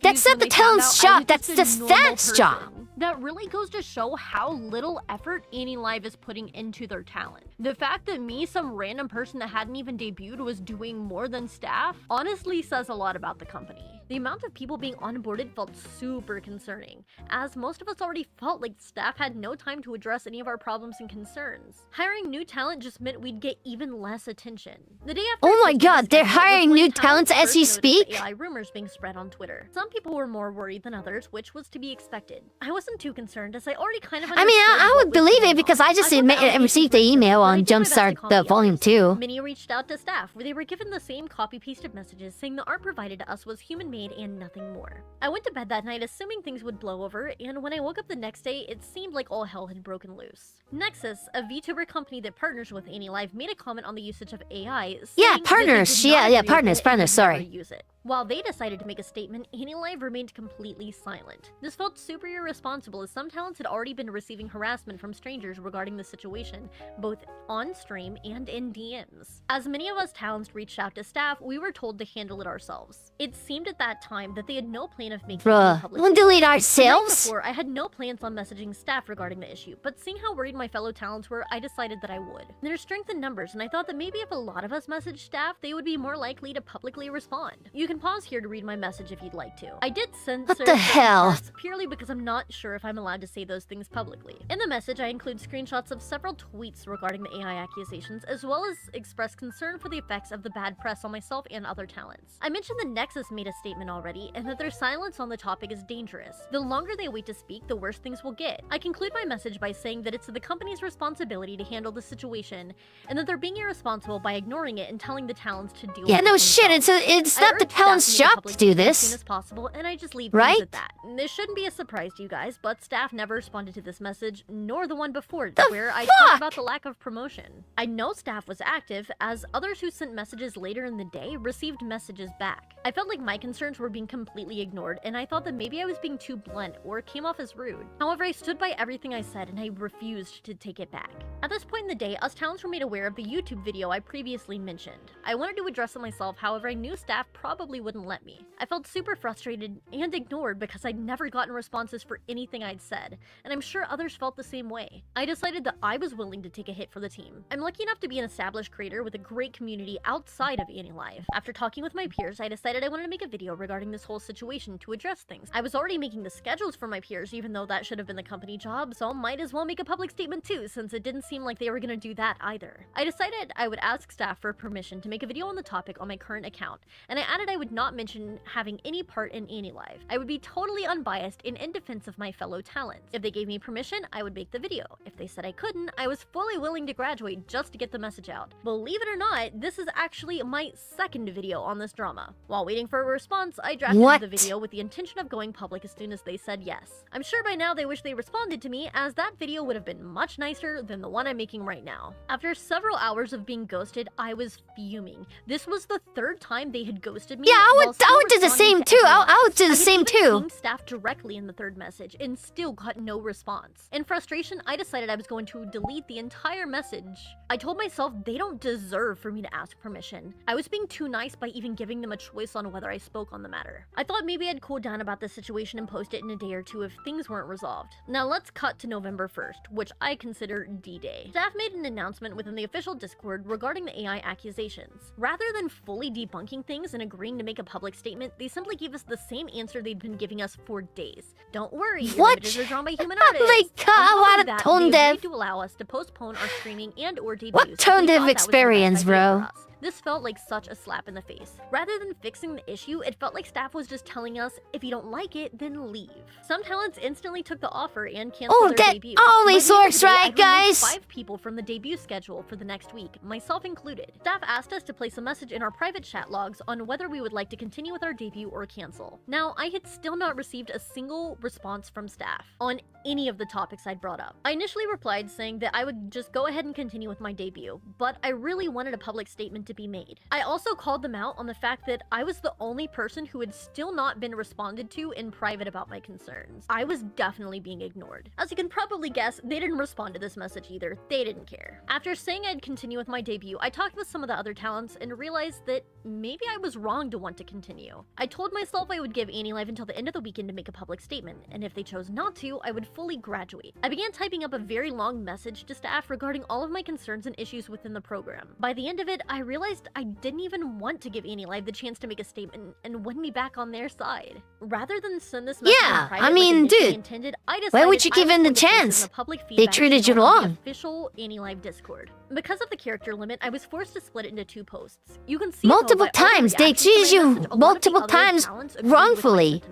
that's not the talent's job, that's the staff's job. That really goes to show how little effort AnyLive is putting into their talent. The fact that me, some random person that hadn't even debuted, was doing more than staff, honestly says a lot about the company. The amount of people being onboarded felt super concerning, as most of us already felt like staff had no time to address any of our problems and concerns. Hiring new talent just meant we'd get even less attention. The day after Oh my god, they're hiring new talents as you speak? AI rumors being spread on Twitter. Some people were more worried than others, which was to be expected. I wasn't too concerned as I already kind of I mean, I would believe it because I just received the email on Jumpstart the Volume 2. Many reached out to staff where they were given the same copy-pasted messages saying the art provided to us was human-made and nothing more. I went to bed that night assuming things would blow over, and when I woke up the next day, it seemed like all hell had broken loose. Nexus, a VTuber company that partners with AnyLive, made a comment on the usage of AI. Yeah, partners. Yeah, partners, sorry. Use it. While they decided to make a statement, AnyLive remained completely silent. This felt super irresponsible as some talents had already been receiving harassment from strangers regarding the situation, both on stream and in DMs. As many of us talents reached out to staff, we were told to handle it ourselves. It seemed at that time that they had no plan of making any public we'll delete The night ourselves? before, I had no plans on messaging staff regarding the issue, but seeing how worried my fellow talents were, I decided that I would. There's strength in numbers, and I thought that maybe if a lot of us messaged staff, they would be more likely to publicly respond. You can pause here to read my message if you'd like to. I did censor What the certain hell? parts purely because I'm not sure if I'm allowed to say those things publicly. In the message, I include screenshots of several tweets regarding the AI accusations, as well as express concern for the effects of the bad press on myself and other talents. I mentioned that Nexus made a statement already, and that their silence on the topic is dangerous. The longer they wait to speak, the worse things will get. I conclude my message by saying that it's the company's responsibility to handle the situation, and that they're being irresponsible by ignoring it and telling the talents to deal Yeah, with no it shit, themselves. it's I not the urge staff talent's to make a job public to do statement as this. soon as possible, and I just leave Right? things at that. This shouldn't be a surprise to you guys, but staff never responded to this message, nor the one before it, where I talked about the lack of promotion. I know staff was active, as others who sent messages later in the day received messages back. I felt like my concerns were being completely ignored, and I thought that maybe I was being too blunt or came off as rude. However, I stood by everything I said, and I refused to take it back. At this point in the day, us talents were made aware of the YouTube video I previously mentioned. I wanted to address it myself, however I knew staff probably wouldn't let me. I felt super frustrated and ignored because I'd never gotten responses for anything I'd said, and I'm sure others felt the same way. I decided that I was willing to take a hit for the team. I'm lucky enough to be an established creator with a great community outside of AnyLive. After talking with my peers, I decided I wanted to make a video regarding this whole situation to address things. I was already making the schedules for my peers, even though that should have been the company job, so might as well make a public statement too, since it didn't seem like they were gonna do that either. I decided I would ask staff for permission to make a video on the topic on my current account, and I added I would not mention having any part in AnyLive. I would be totally unbiased and in defense of my fellow talents. If they gave me permission, I would make the video. If they said I couldn't, I was fully willing to graduate just to get the message out. Believe it or not, this is actually my second video on this drama. While waiting for a response, I drafted the video with the intention of going public as soon as they said yes. I'm sure by now they wish they responded to me, as that video would have been much nicer than the one I'm making right now. After several hours of being ghosted, I was fuming. This was the third time they had ghosted me. Yeah, I while would still do the responding same to too. everyone I would do the else. same I had even too. pinged staff directly in the third message and still got no response. In frustration, I decided I was going to delete the entire message. I told myself they don't deserve for me to ask permission. I was being too nice by even giving them a choice on whether I spoke on the matter. I thought maybe I'd cool down about the situation and post it in a day or two if things weren't resolved. Now let's cut to November 1st, which I consider D-Day. Staff made an announcement within the official Discord regarding the AI accusations. Rather than fully debunking things and agreeing to make a public statement, they simply gave us the same answer they'd been giving us for days. Don't worry, your images are drawn by human artists. Like, On top what of a that, tone they deaf. agreed to allow us to postpone our streaming and or debuts. What if tone they deaf thought that was the best experience, idea bro? for us. This felt like such a slap in the face. Rather than fixing the issue, it felt like staff was just telling us, if you don't like it, then leave. Some talents instantly took the offer and canceled their that debut. always By the end of works, the day, right, I'd removed guys? 5 people from the debut schedule for the next week, myself included. Staff asked us to place a message in our private chat logs on whether we would like to continue with our debut or cancel. Now, I had still not received a single response from staff on any of the topics I'd brought up. I initially replied saying that I would just go ahead and continue with my debut, but I really wanted a public statement to be made. I also called them out on the fact that I was the only person who had still not been responded to in private about my concerns. I was definitely being ignored. As you can probably guess, they didn't respond to this message either. They didn't care. After saying I'd continue with my debut, I talked with some of the other talents and realized that maybe I was wrong to want to continue. I told myself I would give AnyLive until the end of the weekend to make a public statement, and if they chose not to, I would fully graduate. I began typing up a very long message to staff regarding all of my concerns and issues within the program. By the end of it, I realized I didn't even want to give Annie the chance to make a statement and win me back on their side. Rather than send this message in private like initially intended, I decided why would you give I in was the going to post it in chance? the public They feedback treated you channel on the wrong. official Annie Discord. Because of the character limit, I was forced to split it into 2 posts. You can see Multiple times they choose you multiple times wrongfully.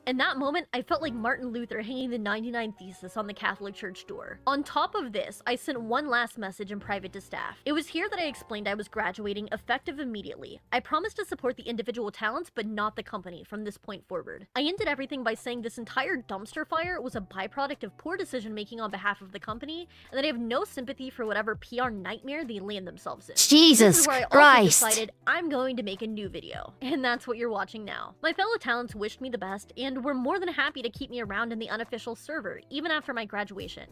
In that moment, I felt like Martin Luther hanging the 99 Thesis on the Catholic Church door. On top of this, I sent one last message in private to staff. It was here that I explained I was graduating effective immediately. I promised to support the individual talents, but not the company from this point forward. I ended everything by saying this entire dumpster fire was a byproduct of poor decision making on behalf of the company, and that I have no sympathy for whatever PR nightmare they land themselves in. Jesus This is where I Christ. also decided I'm going to make a new video, and that's what you're watching now. My fellow talents wished me the best, and were more than happy to keep me around in the unofficial server, even after my graduation.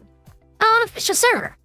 Unofficial server.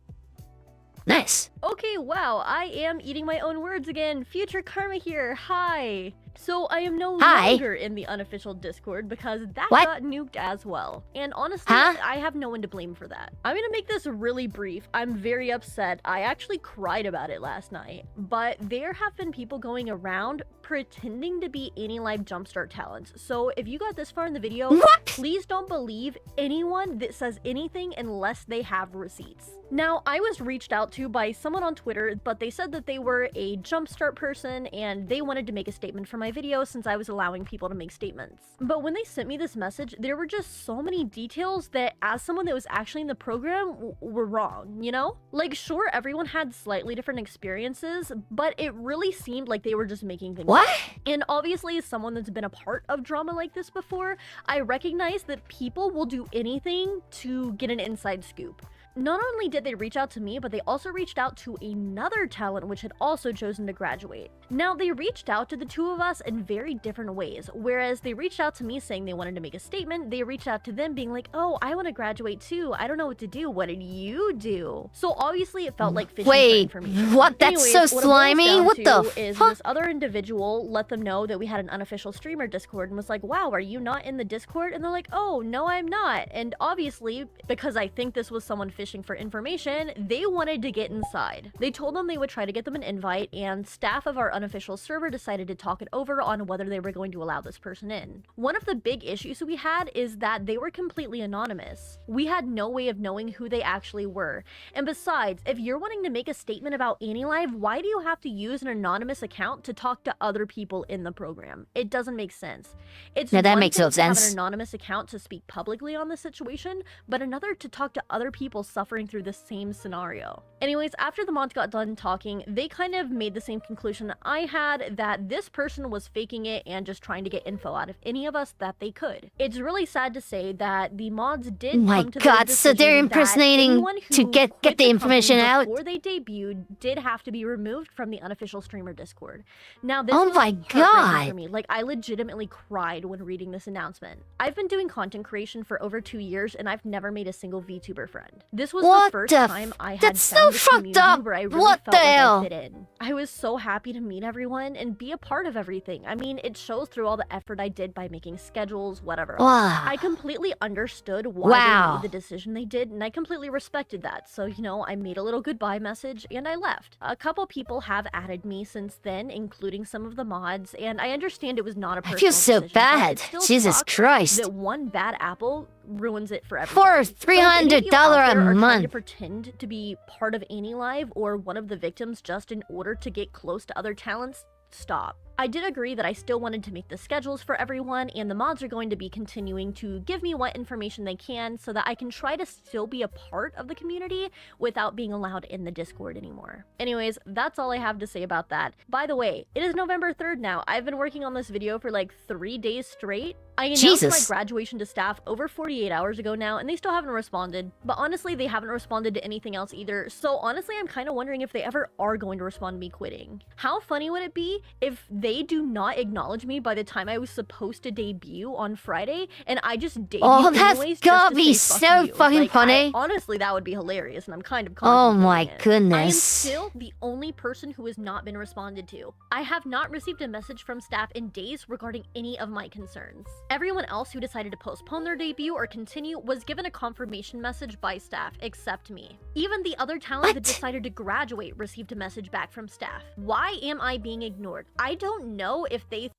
Nice. Okay, wow, I am eating my own words again. Future Karma here, hi! So I am no longer in the unofficial Discord because that got nuked as well. And honestly, I have no one to blame for that. I'm gonna make this really brief. I'm very upset. I actually cried about it last night. But there have been people going around pretending to be Annie Jumpstart talents. So if you got this far in the video, please don't believe anyone that says anything unless they have receipts. Now, I was reached out to by someone on Twitter, but they said that they were a Jumpstart person and they wanted to make a statement for my video since I was allowing people to make statements. But when they sent me this message, there were just so many details that, as someone that was actually in the program, were wrong, you know? Like, sure, everyone had slightly different experiences, but it really seemed like they were just making things up. And obviously, as someone that's been a part of drama like this before, I recognize that people will do anything to get an inside scoop. Not only did they reach out to me, but they also reached out to another talent which had also chosen to graduate. Now, they reached out to the two of us in very different ways. Whereas they reached out to me saying they wanted to make a statement, they reached out to them being like, oh, I want to graduate too. I don't know what to do. What did you do? So obviously it felt like fishing for information. What? That's Anyways, so what it boils slimy? down What to the is fuck? this other individual let them know that we had an unofficial streamer Discord and was like, wow, are you not in the Discord? And they're like, oh, no, I'm not. And obviously, because I think this was someone fishing for information, they wanted to get inside. They told them they would try to get them an invite, and staff of our unofficial server decided to talk it over on whether they were going to allow this person in. One of the big issues we had is that they were completely anonymous. We had no way of knowing who they actually were. And besides, if you're wanting to make a statement about Annie Live, why do you have to use an anonymous account to talk to other people in the program? It doesn't make sense. It's No, that one makes thing no to have sense. an anonymous account to speak publicly on the situation, but another to talk to other people suffering through the same scenario. Anyways, after the mods got done talking, they kind of made the same conclusion I had, that this person was faking it and just trying to get info out of any of us that they could. It's really sad to say that the mods did Oh my come to the God, so they're decision that impersonating anyone to who get quit the company information out? before they debuted did have to be removed from the unofficial streamer Discord. Now, this Oh was my heartbreaking God. for me. Like, I legitimately cried when reading this announcement. I've been doing content creation for over 2 years and I've never made a single VTuber friend. This was What the first the time I had That's so found a fucked community up. where I really What felt the like hell? I fit in. I was so happy to meet everyone and be a part of everything. I mean, it shows through all the effort I did by making schedules, whatever. Wow. I completely understood why Wow. they made the decision they did, and I completely respected that. So, you know, I made a little goodbye message and I left. A couple people have added me since then, including some of the mods, and I understand it was not a I personal feel so decision, but bad. it still Jesus sucks Christ. that one bad apple ruins it for everyone. For So if any of you $300 out there a are trying to month. pretend to be part of Annie Live or one of the victims just in order to get close to other talents, stop. I did agree that I still wanted to make the schedules for everyone, and the mods are going to be continuing to give me what information they can so that I can try to still be a part of the community without being allowed in the Discord anymore. Anyways, that's all I have to say about that. By the way, it is November 3rd now. I've been working on this video for like 3 days straight. I announced Jesus. my graduation to staff over 48 hours ago now, and they still haven't responded. But honestly, they haven't responded to anything else either. So honestly, I'm kind of wondering if they ever are going to respond to me quitting. How funny would it be if they do not acknowledge me by the time I was supposed to debut on Friday, and I just debuted Oh, that's anyways gotta just to be say, so "Fuck you." fucking Like, funny. Honestly, that would be hilarious, and I'm kind of Oh my contemplating it. I am goodness. still the only person who has not been responded to. I have not received a message from staff in days regarding any of my concerns. Everyone else who decided to postpone their debut or continue was given a confirmation message by staff, except me. Even the other talent that decided to graduate received a message back from staff. Why am I being ignored? I don't know if they...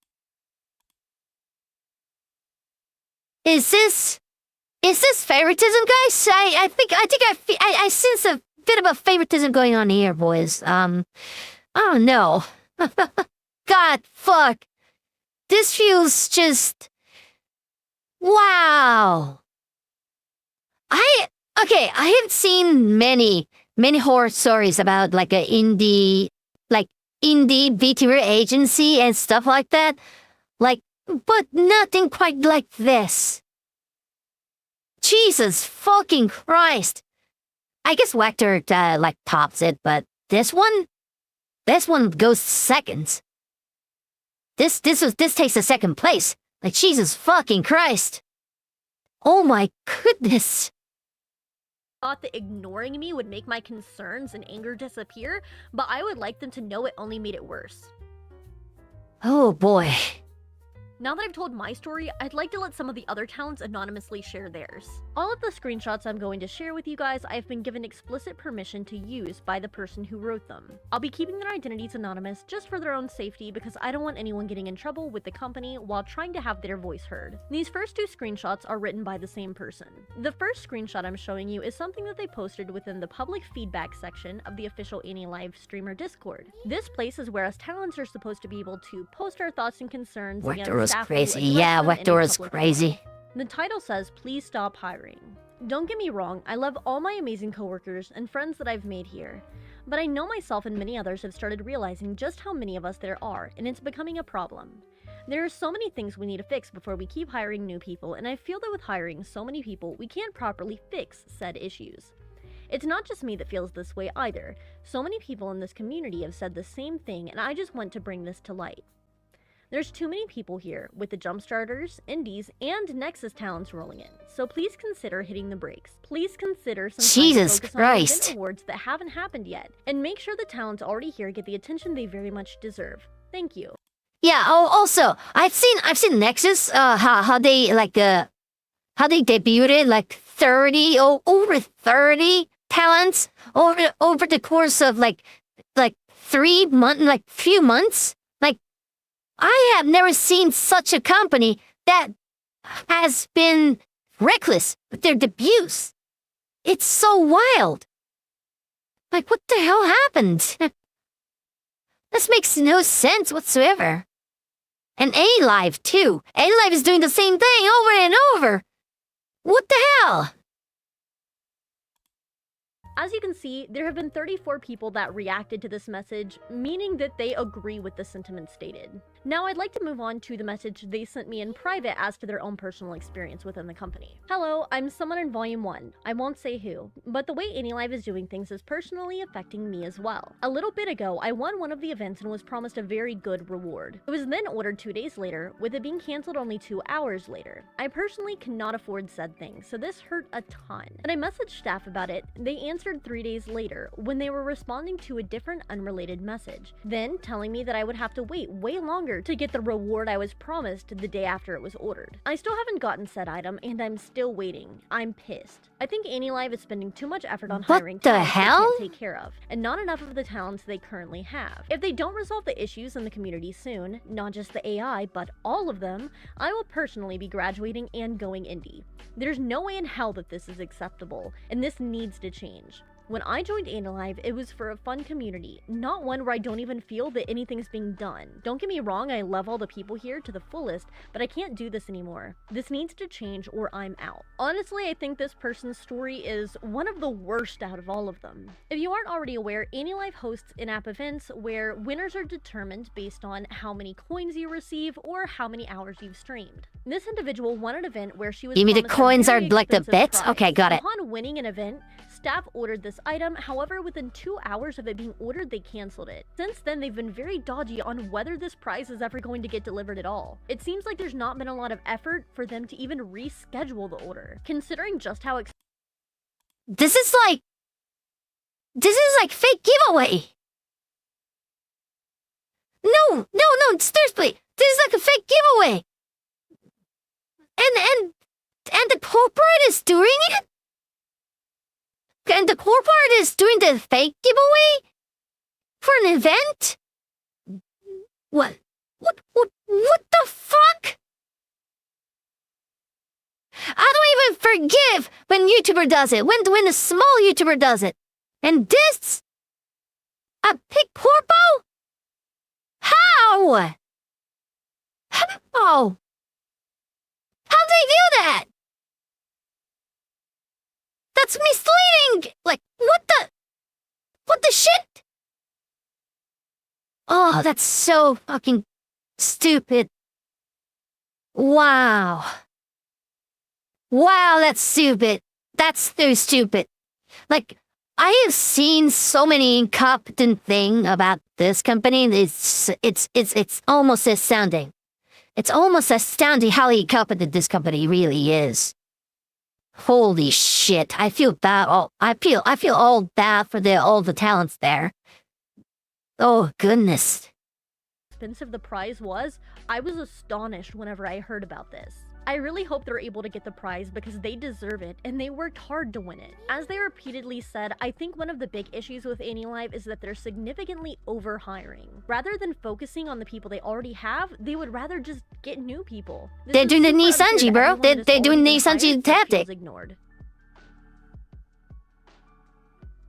Is this favoritism, guys? I think I sense a bit of a favoritism going on here, boys. I don't know. God, fuck. This feels just... Wow. I have seen many horror stories about like a indie VTuber agency and stuff like that. But nothing quite like this. Jesus fucking Christ. I guess Vector tops it, but this one goes seconds. This takes a second place. Like, Jesus fucking Christ. Oh my goodness. Thought that ignoring me would make my concerns and anger disappear, but I would like them to know it only made it worse. Oh boy. Now that I've told my story, I'd like to let some of the other talents anonymously share theirs. All of the screenshots I'm going to share with you guys, I've been given explicit permission to use by the person who wrote them. I'll be keeping their identities anonymous just for their own safety because I don't want anyone getting in trouble with the company while trying to have their voice heard. These first two screenshots are written by the same person. The first screenshot I'm showing you is something that they posted within the public feedback section of the official AnyLive streamer Discord. This place is where us talents are supposed to be able to post our thoughts and concerns Vector was crazy. Yeah, Vector was crazy. The title says, "Please stop hiring." Don't get me wrong, I love all my amazing coworkers and friends that I've made here. But I know myself and many others have started realizing just how many of us there are, and it's becoming a problem. There are so many things we need to fix before we keep hiring new people, and I feel that with hiring so many people, we can't properly fix said issues. It's not just me that feels this way either. So many people in this community have said the same thing, and I just want to bring this to light. There's too many people here, with the Jumpstarters, Indies, and Nexus talents rolling in, so please consider hitting the brakes. Please consider some Jesus focus Christ. on event awards that haven't happened yet, and make sure the talents already here get the attention they very much deserve. Thank you. Yeah. Oh, also, I've seen Nexus. How they debuted like 30 over 30 talents over the course of like 3 months, like few months. I have never seen such a company that has been reckless with their debuts. It's so wild. Like, what the hell happened? This makes no sense whatsoever. And AnyLive, too. AnyLive is doing the same thing over and over. What the hell? As you can see, there have been 34 people that reacted to this message, meaning that they agree with the sentiment stated. Now I'd like to move on to the message they sent me in private as to their own personal experience within the company. Hello, I'm someone in Volume 1. I won't say who, but the way AnyLive is doing things is personally affecting me as well. A little bit ago, I won one of the events and was promised a very good reward. It was then ordered 2 days later, with it being cancelled only 2 hours later. I personally cannot afford said thing, so this hurt a ton. And I messaged staff about it. They answered 3 days later, when they were responding to a different unrelated message, then telling me that I would have to wait way longer to get the reward I was promised the day after it was ordered. I still haven't gotten said item, and I'm still waiting. I'm pissed. I think AnyLive is spending too much effort on hiring talents they can't take care of, and not enough of the talents they currently have. If they don't resolve the issues in the community soon, not just the AI, but all of them, I will personally be graduating and going indie. There's no way in hell that this is acceptable, and this needs to change. When I joined AnyLive, it was for a fun community, not one where I don't even feel that anything's being done. Don't get me wrong, I love all the people here to the fullest, but I can't do this anymore. This needs to change or I'm out. Honestly, I think this person's story is one of the worst out of all of them. If you aren't already aware, AnyLive hosts in-app events where winners are determined based on how many coins you receive or how many hours you've streamed. This individual won an event where she was You mean the promised a coins are very like the expensive bets? prize. Okay, got it. Upon winning an event, staff ordered this item, however within 2 hours of it being ordered they cancelled it. Since then they've been very dodgy on whether this prize is ever going to get delivered at all. It seems like there's not been a lot of effort for them to even reschedule the order. Considering just how This is like fake giveaway. No, seriously. This is like a fake giveaway. And the corporate is doing it? And the corporate is doing the fake giveaway? For an event? What the fuck? I don't even forgive when YouTuber does it, when a small YouTuber does it. And this? A pig corpo? How? How? How'd they do that? That's misleading! Like, what the shit? Oh, that's so fucking stupid. Wow. Wow, that's stupid. That's so stupid. Like, I have seen so many incompetent things about this company. It's almost astounding. It's almost astounding how incompetent this company really is. Holy shit! I feel bad. I feel all bad for all the talents there. Oh goodness. Expensive the prize was, I was astonished whenever I heard about this. I really hope they're able to get the prize because they deserve it and they worked hard to win it. As they repeatedly said, I think one of the big issues with AnyLive is that they're significantly overhiring. Rather than focusing on the people they already have, they would rather just get new people. They're doing the Nissanji, bro. They're doing the Nissanji tactic. Ignored.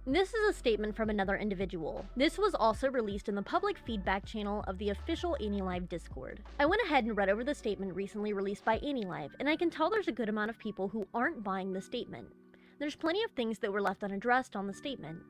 This is a statement from another individual. This was also released in the public feedback channel of the official AnyLive Discord. I went ahead and read over the statement recently released by AnyLive, and I can tell there's a good amount of people who aren't buying the statement. There's plenty of things that were left unaddressed on the statement.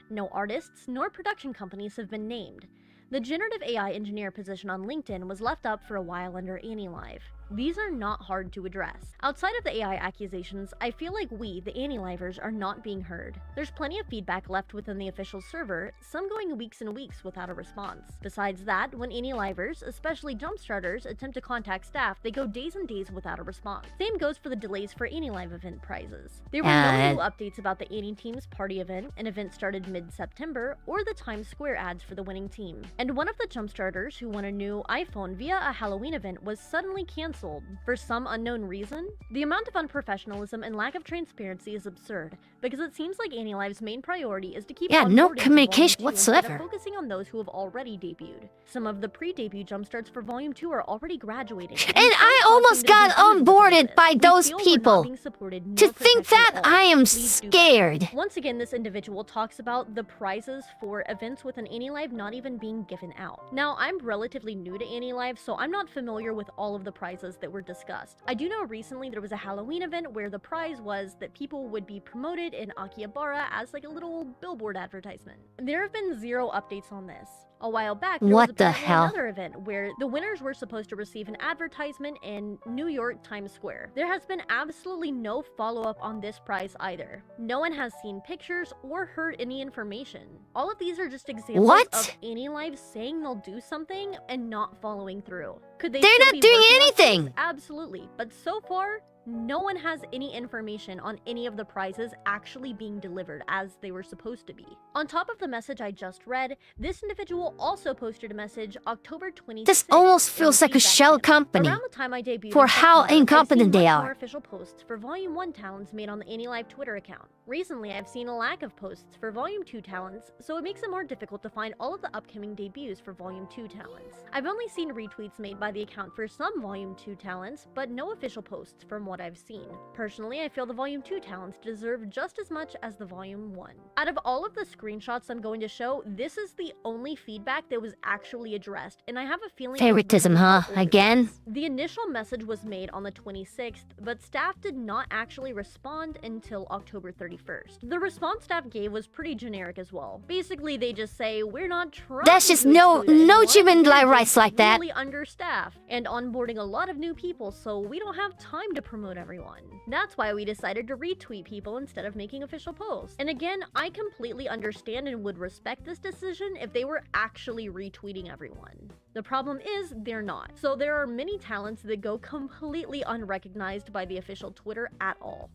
No artists nor production companies have been named. The generative AI engineer position on LinkedIn was left up for a while under AnyLive. These are not hard to address. Outside of the AI accusations, I feel like we, the AnyLivers, are not being heard. There's plenty of feedback left within the official server, some going weeks and weeks without a response. Besides that, when AnyLivers, especially Jumpstarters, attempt to contact staff, they go days and days without a response. Same goes for the delays for AnyLive event prizes. There were no new updates about the AnyTeam's party event, an event started mid-September, or the Times Square ads for the winning team. And one of the Jumpstarters who won a new iPhone via a Halloween event was suddenly cancelled for some unknown reason. The amount of unprofessionalism and lack of transparency is absurd, because it seems like AnyLive's main priority is to keep no onboarding communication Volume 2 instead whatsoever. of focusing on those who have already debuted. Some of the pre-debut jumpstarts for Volume 2 are already graduating. And I almost got onboarded by those people. To think that, I am scared. Once again, this individual talks about the prizes for events with an AnyLive not even being given out. Now, I'm relatively new to AnyLive, so I'm not familiar with all of the prizes that were discussed. I do know recently there was a Halloween event where the prize was that people would be promoted in Akihabara as like a little billboard advertisement. There have been zero updates on this. A while back, there was What the apparently hell? another event where the winners were supposed to receive an advertisement in New York Times Square. There has been absolutely no follow-up on this prize either. No one has seen pictures or heard any information. All of these are just examples What? of AnyLive saying they'll do something and not following through. Could they They're still not be doing working on anything. things? Absolutely. But so far, no one has any information on any of the prizes actually being delivered as they were supposed to be. On top of the message I just read, this individual also posted a message October 26th. This almost in feels the like a feedback shell channel. company. Around the time I debuted For in how September, I've incompetent seen they much are. more official posts for Volume 1 talents made on the AnyLive Twitter account. Recently, I've seen a lack of posts for Volume 2 talents, so it makes it more difficult to find all of the upcoming debuts for Volume 2 talents. I've only seen retweets made by the account for some Volume 2 talents, but no official posts from what I've seen. Personally, I feel the Volume 2 talents deserve just as much as the Volume 1. Out of all of the screenshots I'm going to show, this is the only feedback that was actually addressed, and I have a feeling it's Favoritism, really huh? over Again? this. The initial message was made on the 26th, but staff did not actually respond until October 31st. The response staff gave was pretty generic as well. Basically, they just say, we're not trying That's just to no exclude anyone, human we're rights just like that. really understaffed and onboarding a lot of new people, so we don't have time to promote everyone. That's why we decided to retweet people instead of making official posts. And again, I completely understand and would respect this decision if they were actually retweeting everyone. The problem is, they're not. So there are many talents that go completely unrecognized by the official Twitter at all.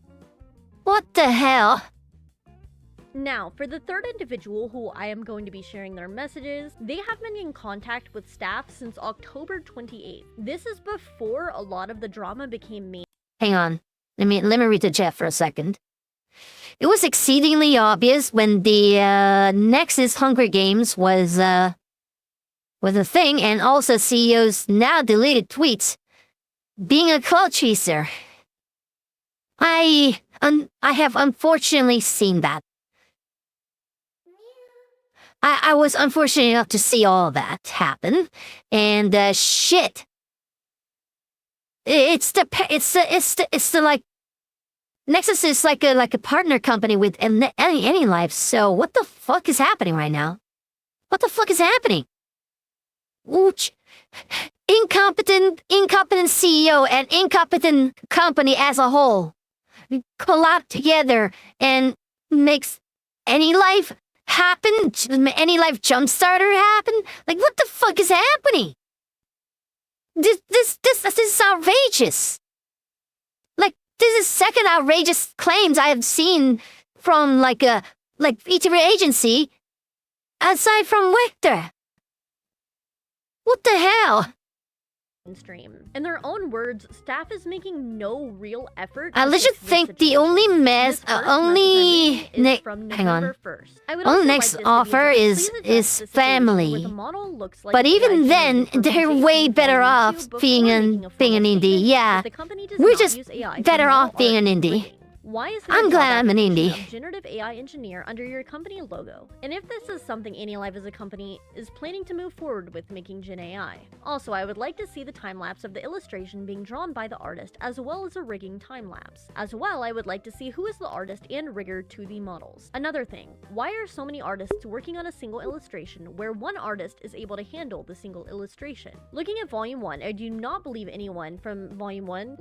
What the hell? Now, for the third individual who I am going to be sharing their messages, they have been in contact with staff since October 28th. This is before a lot of the drama became main. hang on. Let me read the chat for a second. It was exceedingly obvious when the Nexus Hunger Games was a thing, and also CEO's now deleted tweets being a clout chaser. I have unfortunately seen that. I was unfortunate enough to see all that happen, and shit. It's the like Nexus is like a partner company with AnyLife. So what the fuck is happening right now? What the fuck is happening? Ooch. Incompetent CEO and incompetent company as a whole collab together and makes AnyLife happen. AnyLife Jumpstarter happen. Like what the fuck is happening? This is outrageous. Like this is second outrageous claims I have seen from like VTuber agency aside from Vector. What the hell? Stream. In their own words, staff is making no real effort. I legit think the only next offer is family. But even then, they're way better off being an indie. Yeah, we're just better off being an indie. Why is there I'm glad I'm an application indie. of generative AI engineer under your company logo? And if this is something AnyLife as a company is planning to move forward with making Gen AI. Also, I would like to see the time-lapse of the illustration being drawn by the artist as well as a rigging time-lapse. As well, I would like to see who is the artist and rigger to the models. Another thing, why are so many artists working on a single illustration where one artist is able to handle the single illustration? Looking at Volume 1, I do not believe anyone from Volume 1,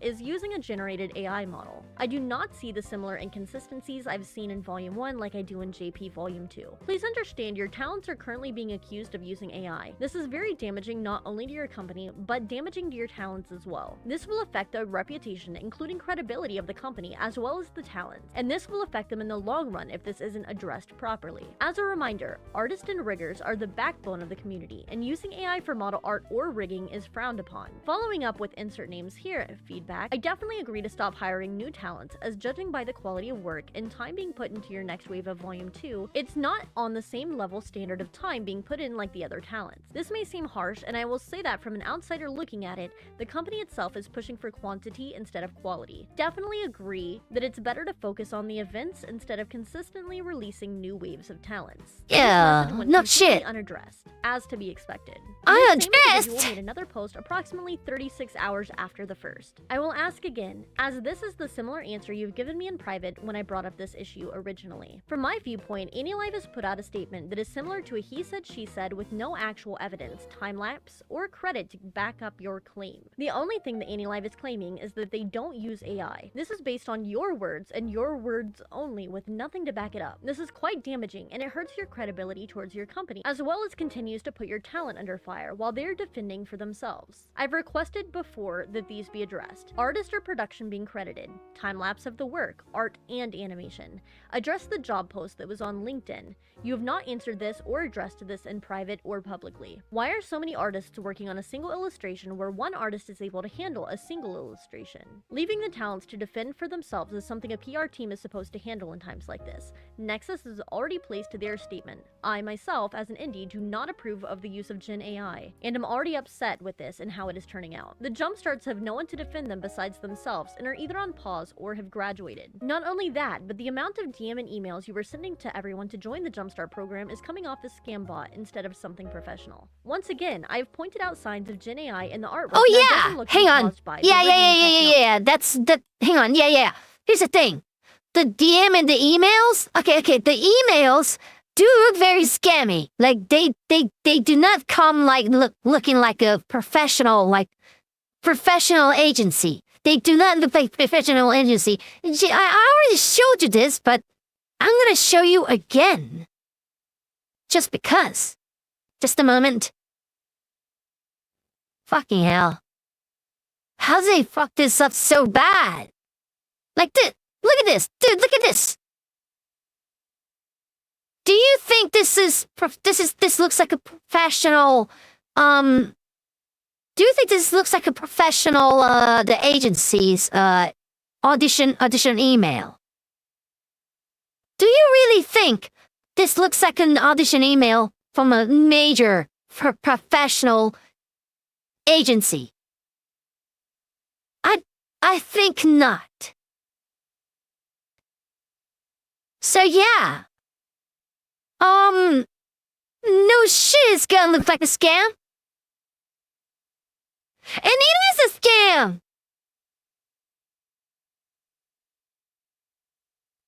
is using a generated AI model. I do not see the similar inconsistencies I've seen in Volume 1 like I do in JP Volume 2. Please understand your talents are currently being accused of using AI. This is very damaging not only to your company, but damaging to your talents as well. This will affect the reputation, including credibility of the company, as well as the talents, and this will affect them in the long run if this isn't addressed properly. As a reminder, artists and riggers are the backbone of the community, and using AI for model art or rigging is frowned upon. Following up with insert names here, feedback, I definitely agree to stop hiring new talents, as judging by the quality of work and time being put into your next wave of Volume 2, it's not on the same level standard of time being put in like the other talents. This may seem harsh, and I will say that from an outsider looking at it, the company itself is pushing for quantity instead of quality. Definitely agree that it's better to focus on the events instead of consistently releasing new waves of talents. Yeah, no shit. Unaddressed, as to be expected. Unaddressed? This same individual made another post approximately 36 hours after the first. I will ask again, as this is the similar answer you've given me in private when I brought up this issue originally. From my viewpoint, AnyLife has put out a statement that is similar to a he said she said with no actual evidence, time-lapse, or credit to back up your claim. The only thing that AnyLife is claiming is that they don't use AI. This is based on your words and your words only with nothing to back it up. This is quite damaging and it hurts your credibility towards your company, as well as continues to put your talent under fire while they're defending for themselves. I've requested before that these be addressed. Artist or production being credited, time-lapse of the work, art and animation. Address the job post that was on LinkedIn. You have not answered this or addressed this in private or publicly. Why are so many artists working on a single illustration where one artist is able to handle a single illustration? Leaving the talents to defend for themselves is something a PR team is supposed to handle in times like this. Nexus has already placed their statement. I myself, as an indie, do not approve of the use of Gen AI, and am already upset with this and how it is turning out. The Jumpstarts have no one to defend them besides themselves and are either on pause or have graduated. Not only that, but the amount of DM and emails you were sending to everyone to join the Jumpstart program is coming off the scam bot instead of something professional. Once again, I have pointed out signs of Gen AI in the artwork. Oh yeah, hang on. Yeah. Hang on. Yeah. Here's the thing. The DM and the emails. Okay. The emails do look very scammy. Like they do not come like looking like a professional agency. They do not look like professional agency. I already showed you this, but I'm gonna show you again. Just because. Just a moment. Fucking hell. How they fuck this up so bad? Like this. Look at this. Dude, look at this. Do you think this looks like a professional, Do you think this looks like a professional, the agency's, audition email? Do you really think this looks like an audition email from a major professional agency? I think not. So yeah. No shit, it's gonna look like a scam. And it is a scam!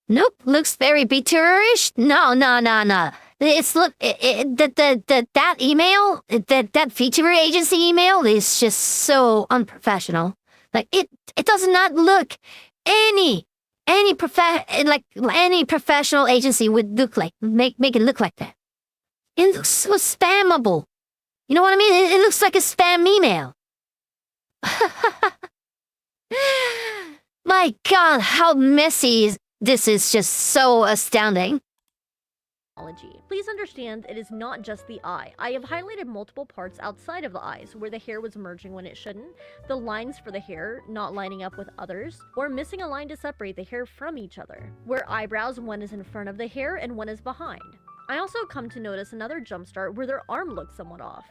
Nope, looks very B-tourish. No. It's that email, that feature agency email is just so unprofessional. Like it does not look any professional agency would look like make it look like that. It looks so spammable. You know what I mean? It looks like a spam email. My God, how messy this is just so astounding. Please understand, it is not just the eye. I have highlighted multiple parts outside of the eyes where the hair was merging when it shouldn't, the lines for the hair not lining up with others, or missing a line to separate the hair from each other, where eyebrows, one is in front of the hair and one is behind. I also come to notice another jumpstart where their arm looks somewhat off.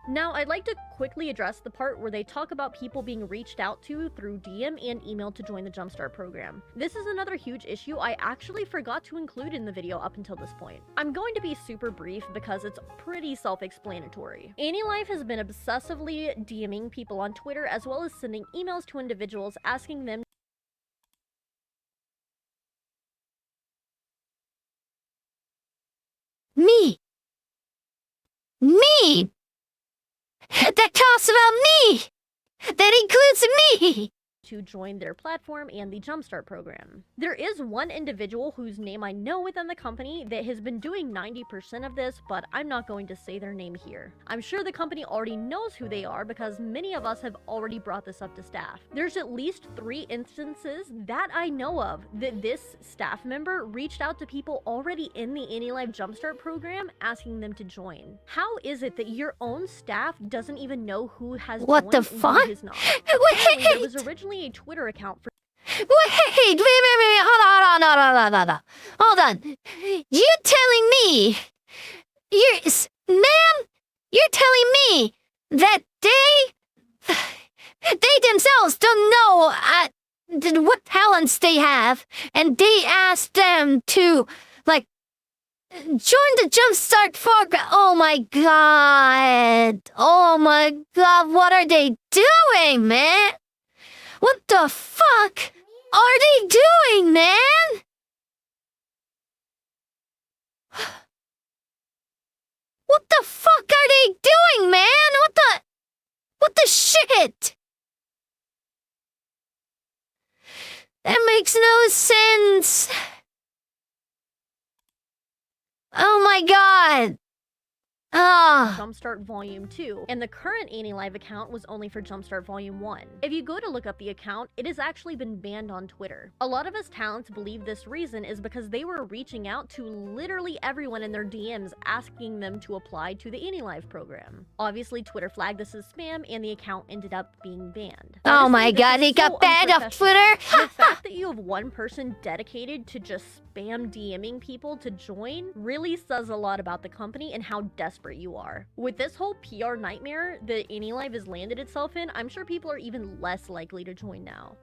Now, I'd like to quickly address the part where they talk about people being reached out to through DM and email to join the Jumpstart program. This is another huge issue I actually forgot to include in the video up until this point. I'm going to be super brief because it's pretty self-explanatory. Anilife has been obsessively DMing people on Twitter as well as sending emails to individuals asking them Me! That talks about me! That includes me! To join their platform and the Jumpstart program. There is one individual whose name I know within the company that has been doing 90% of this, but I'm not going to say their name here. I'm sure the company already knows who they are because many of us have already brought this up to staff. There's at least 3 instances that I know of that this staff member reached out to people already in the Anilife Jumpstart program asking them to join. How is it that your own staff doesn't even know who has What the joined and fuck? who has not? Apparently, there was originally a Twitter account for Wait, hold on. You're telling me, you're telling me that they themselves don't know what talents they have, and they asked them to, like, join the Jumpstart program. Oh my God, what are they doing, man? What the fuck are they doing, man? What the fuck are they doing, man? What the shit? That makes no sense. Oh my God. Jumpstart Volume 2, and the current Anilife account was only for Jumpstart Volume 1. If you go to look up the account, it has actually been banned on Twitter. A lot of us talents believe this reason is because they were reaching out to literally everyone in their DMs asking them to apply to the Anilife program. Obviously, Twitter flagged this as spam, and the account ended up being banned. Oh my Honestly, God, this it is got so banned off unprofessional. Twitter? The fact that you have one person dedicated to just spam DMing people to join really says a lot about the company and how desperate you are. With this whole PR nightmare that Anilife has landed itself in, I'm sure people are even less likely to join now.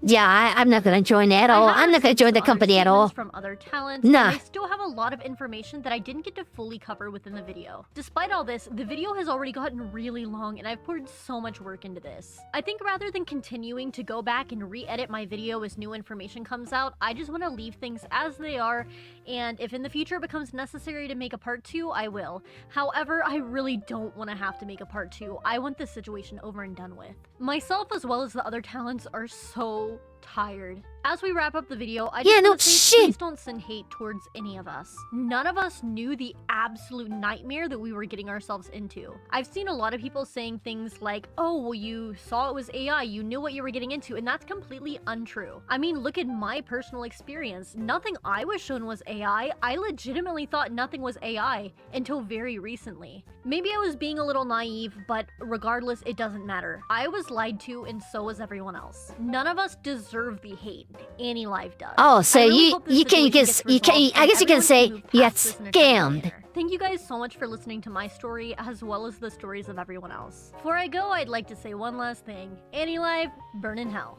Yeah, I'm not gonna join at all. I'm not gonna join the company at all. From other talents, Nah. and I still have a lot of information that I didn't get to fully cover within the video. Despite all this, the video has already gotten really long and I've poured so much work into this. I think rather than continuing to go back and re-edit my video as new information comes out, I just want to leave things as they are, and if in the future it becomes necessary to make a part 2, I will. However, I really don't want to have to make a part 2. I want this situation over and done with. Myself as well as the other talents are so tired As we wrap up the video, I Yeah, just no want to say, shit. please don't send hate towards any of us. None of us knew the absolute nightmare that we were getting ourselves into. I've seen a lot of people saying things like, oh, well, you saw it was AI, you knew what you were getting into, and that's completely untrue. I mean, look at my personal experience. Nothing I was shown was AI. I legitimately thought nothing was AI until very recently. Maybe I was being a little naive, but regardless, it doesn't matter. I was lied to, and so was everyone else. None of us deserve the hate. Any life does. Oh, so I really you hope this you can situation guess gets you can resolved I guess you can and say everyone move you got past this in a timely scammed. manner. Thank you guys so much for listening to my story as well as the stories of everyone else. Before I go, I'd like to say one last thing. Any life, burn in hell.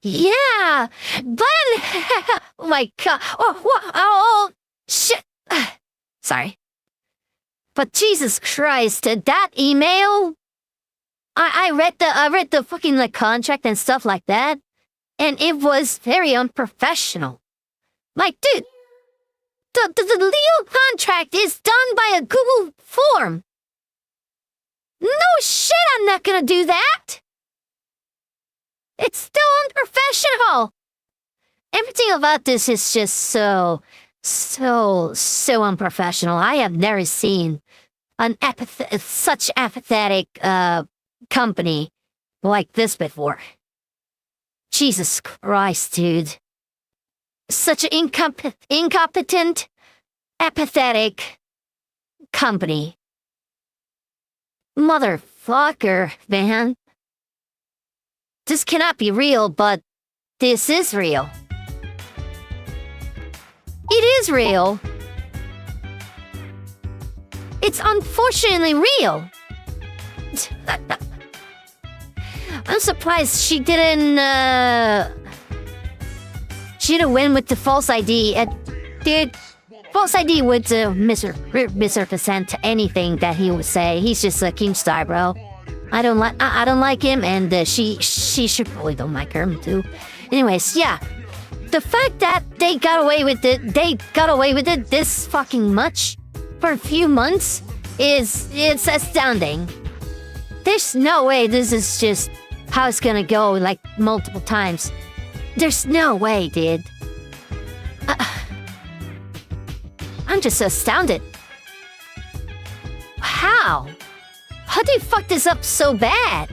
Yeah, but oh my god! Oh shit! Sorry, but Jesus Christ, that email. I read the fucking like contract and stuff like that, and it was very unprofessional. Like, dude, the legal contract is done by a Google form. No shit, I'm not gonna do that. It's still unprofessional. Everything about this is just so unprofessional. I have never seen such apathetic company like this before. Jesus Christ, dude. Such an incompetent, apathetic company. Motherfucker, man. This cannot be real, but this is real. It is real. It's unfortunately real. I'm surprised she didn't win with the false ID. Dude, false ID would misrepresent anything that he would say. He's just a Keemstar, bro. I don't like him, and she should probably don't like him too. Anyways, yeah, the fact that they got away with it this fucking much for a few months it's astounding. There's no way this is just how it's gonna go like multiple times. There's no way, dude. I'm just astounded. How? How do you fuck this up so bad?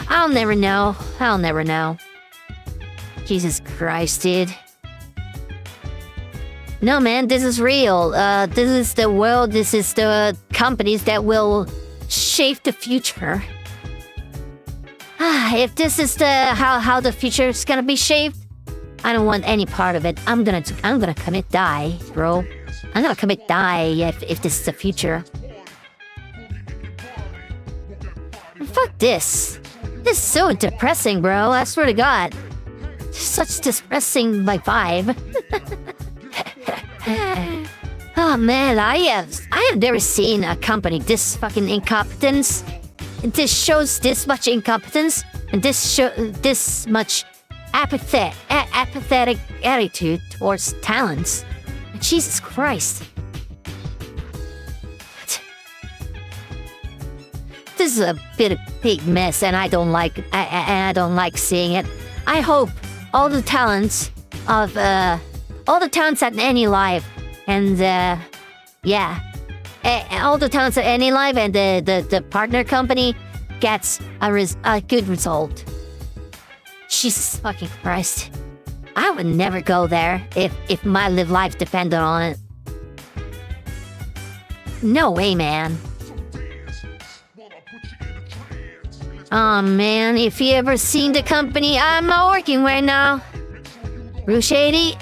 I'll never know. I'll never know. Jesus Christ, dude. No, man, this is real. This is the world. This is the companies that will shape the future. If this is how the future is gonna be shaped, I don't want any part of it. I'm gonna commit die, bro. I'm gonna commit die if this is the future. Fuck this. This is so depressing, bro. I swear to God. Such depressing like vibe. Oh man, I have never seen a company this fucking incompetence. This shows this much incompetence and this much apathetic attitude towards talents. Jesus Christ. This is a big mess, and I don't like seeing it. I hope all the talents at Any Live, and all the talents at Any Live and the partner company gets a good result. Jesus fucking Christ. I would never go there if my life depended on it. No way, man. Oh man, if you ever seen the company I'm working right now, Rushady,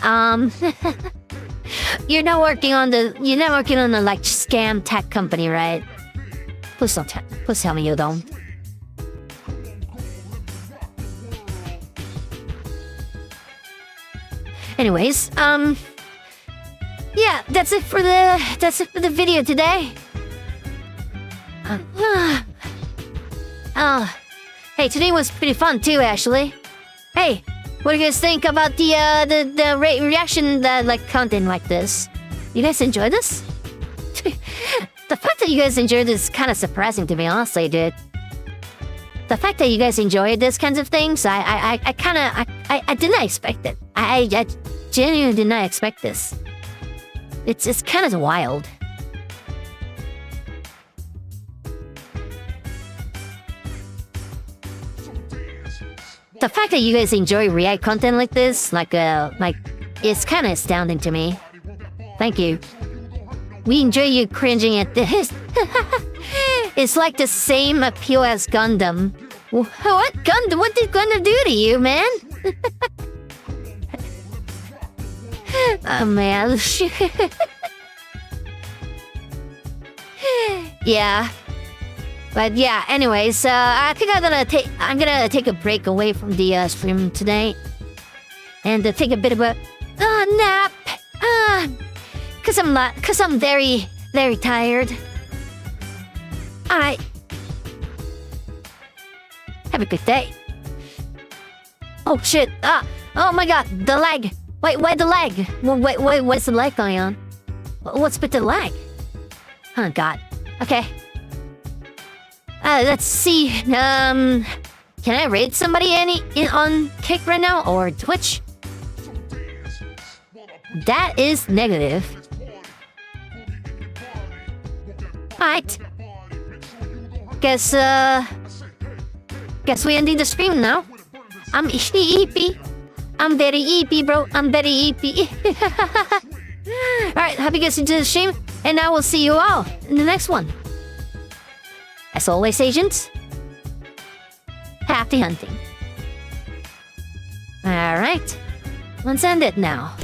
you're not working on the like scam tech company, right? Please tell me you don't. Anyways, yeah, that's it for the video today. Hey, today was pretty fun too, actually. Hey, what do you guys think about the reaction like content like this? You guys enjoy this? The fact that you guys enjoyed this is kind of surprising to me, honestly, dude. the fact that you guys enjoy this kinds of things, I didn't expect it. I genuinely did not expect this. It's kind of wild. The fact that you guys enjoy React content like this, like it's kind of astounding to me. Thank you. We enjoy you cringing at this. It's like the same appeal as Gundam. What Gundam? What did Gundam do to you, man? Oh man. Yeah. But yeah, anyways, I think I'm gonna take a break away from the stream today, and take a bit of a nap. Cause I'm very tired. All right. Have a good day. Oh shit! Oh my god, the lag. Wait, why the lag? Wait, what's the lag going on? What's with the lag? Oh god. Okay. Let's see. Can I raid somebody on Kick right now or Twitch? That is negative. Alright. Guess we ending the stream now. I'm EP. I'm very EP, bro. I'm very EP. Alright, hope you guys enjoyed the stream, and I will see you all in the next one. As always, agents, happy hunting. Alright, let's end it now.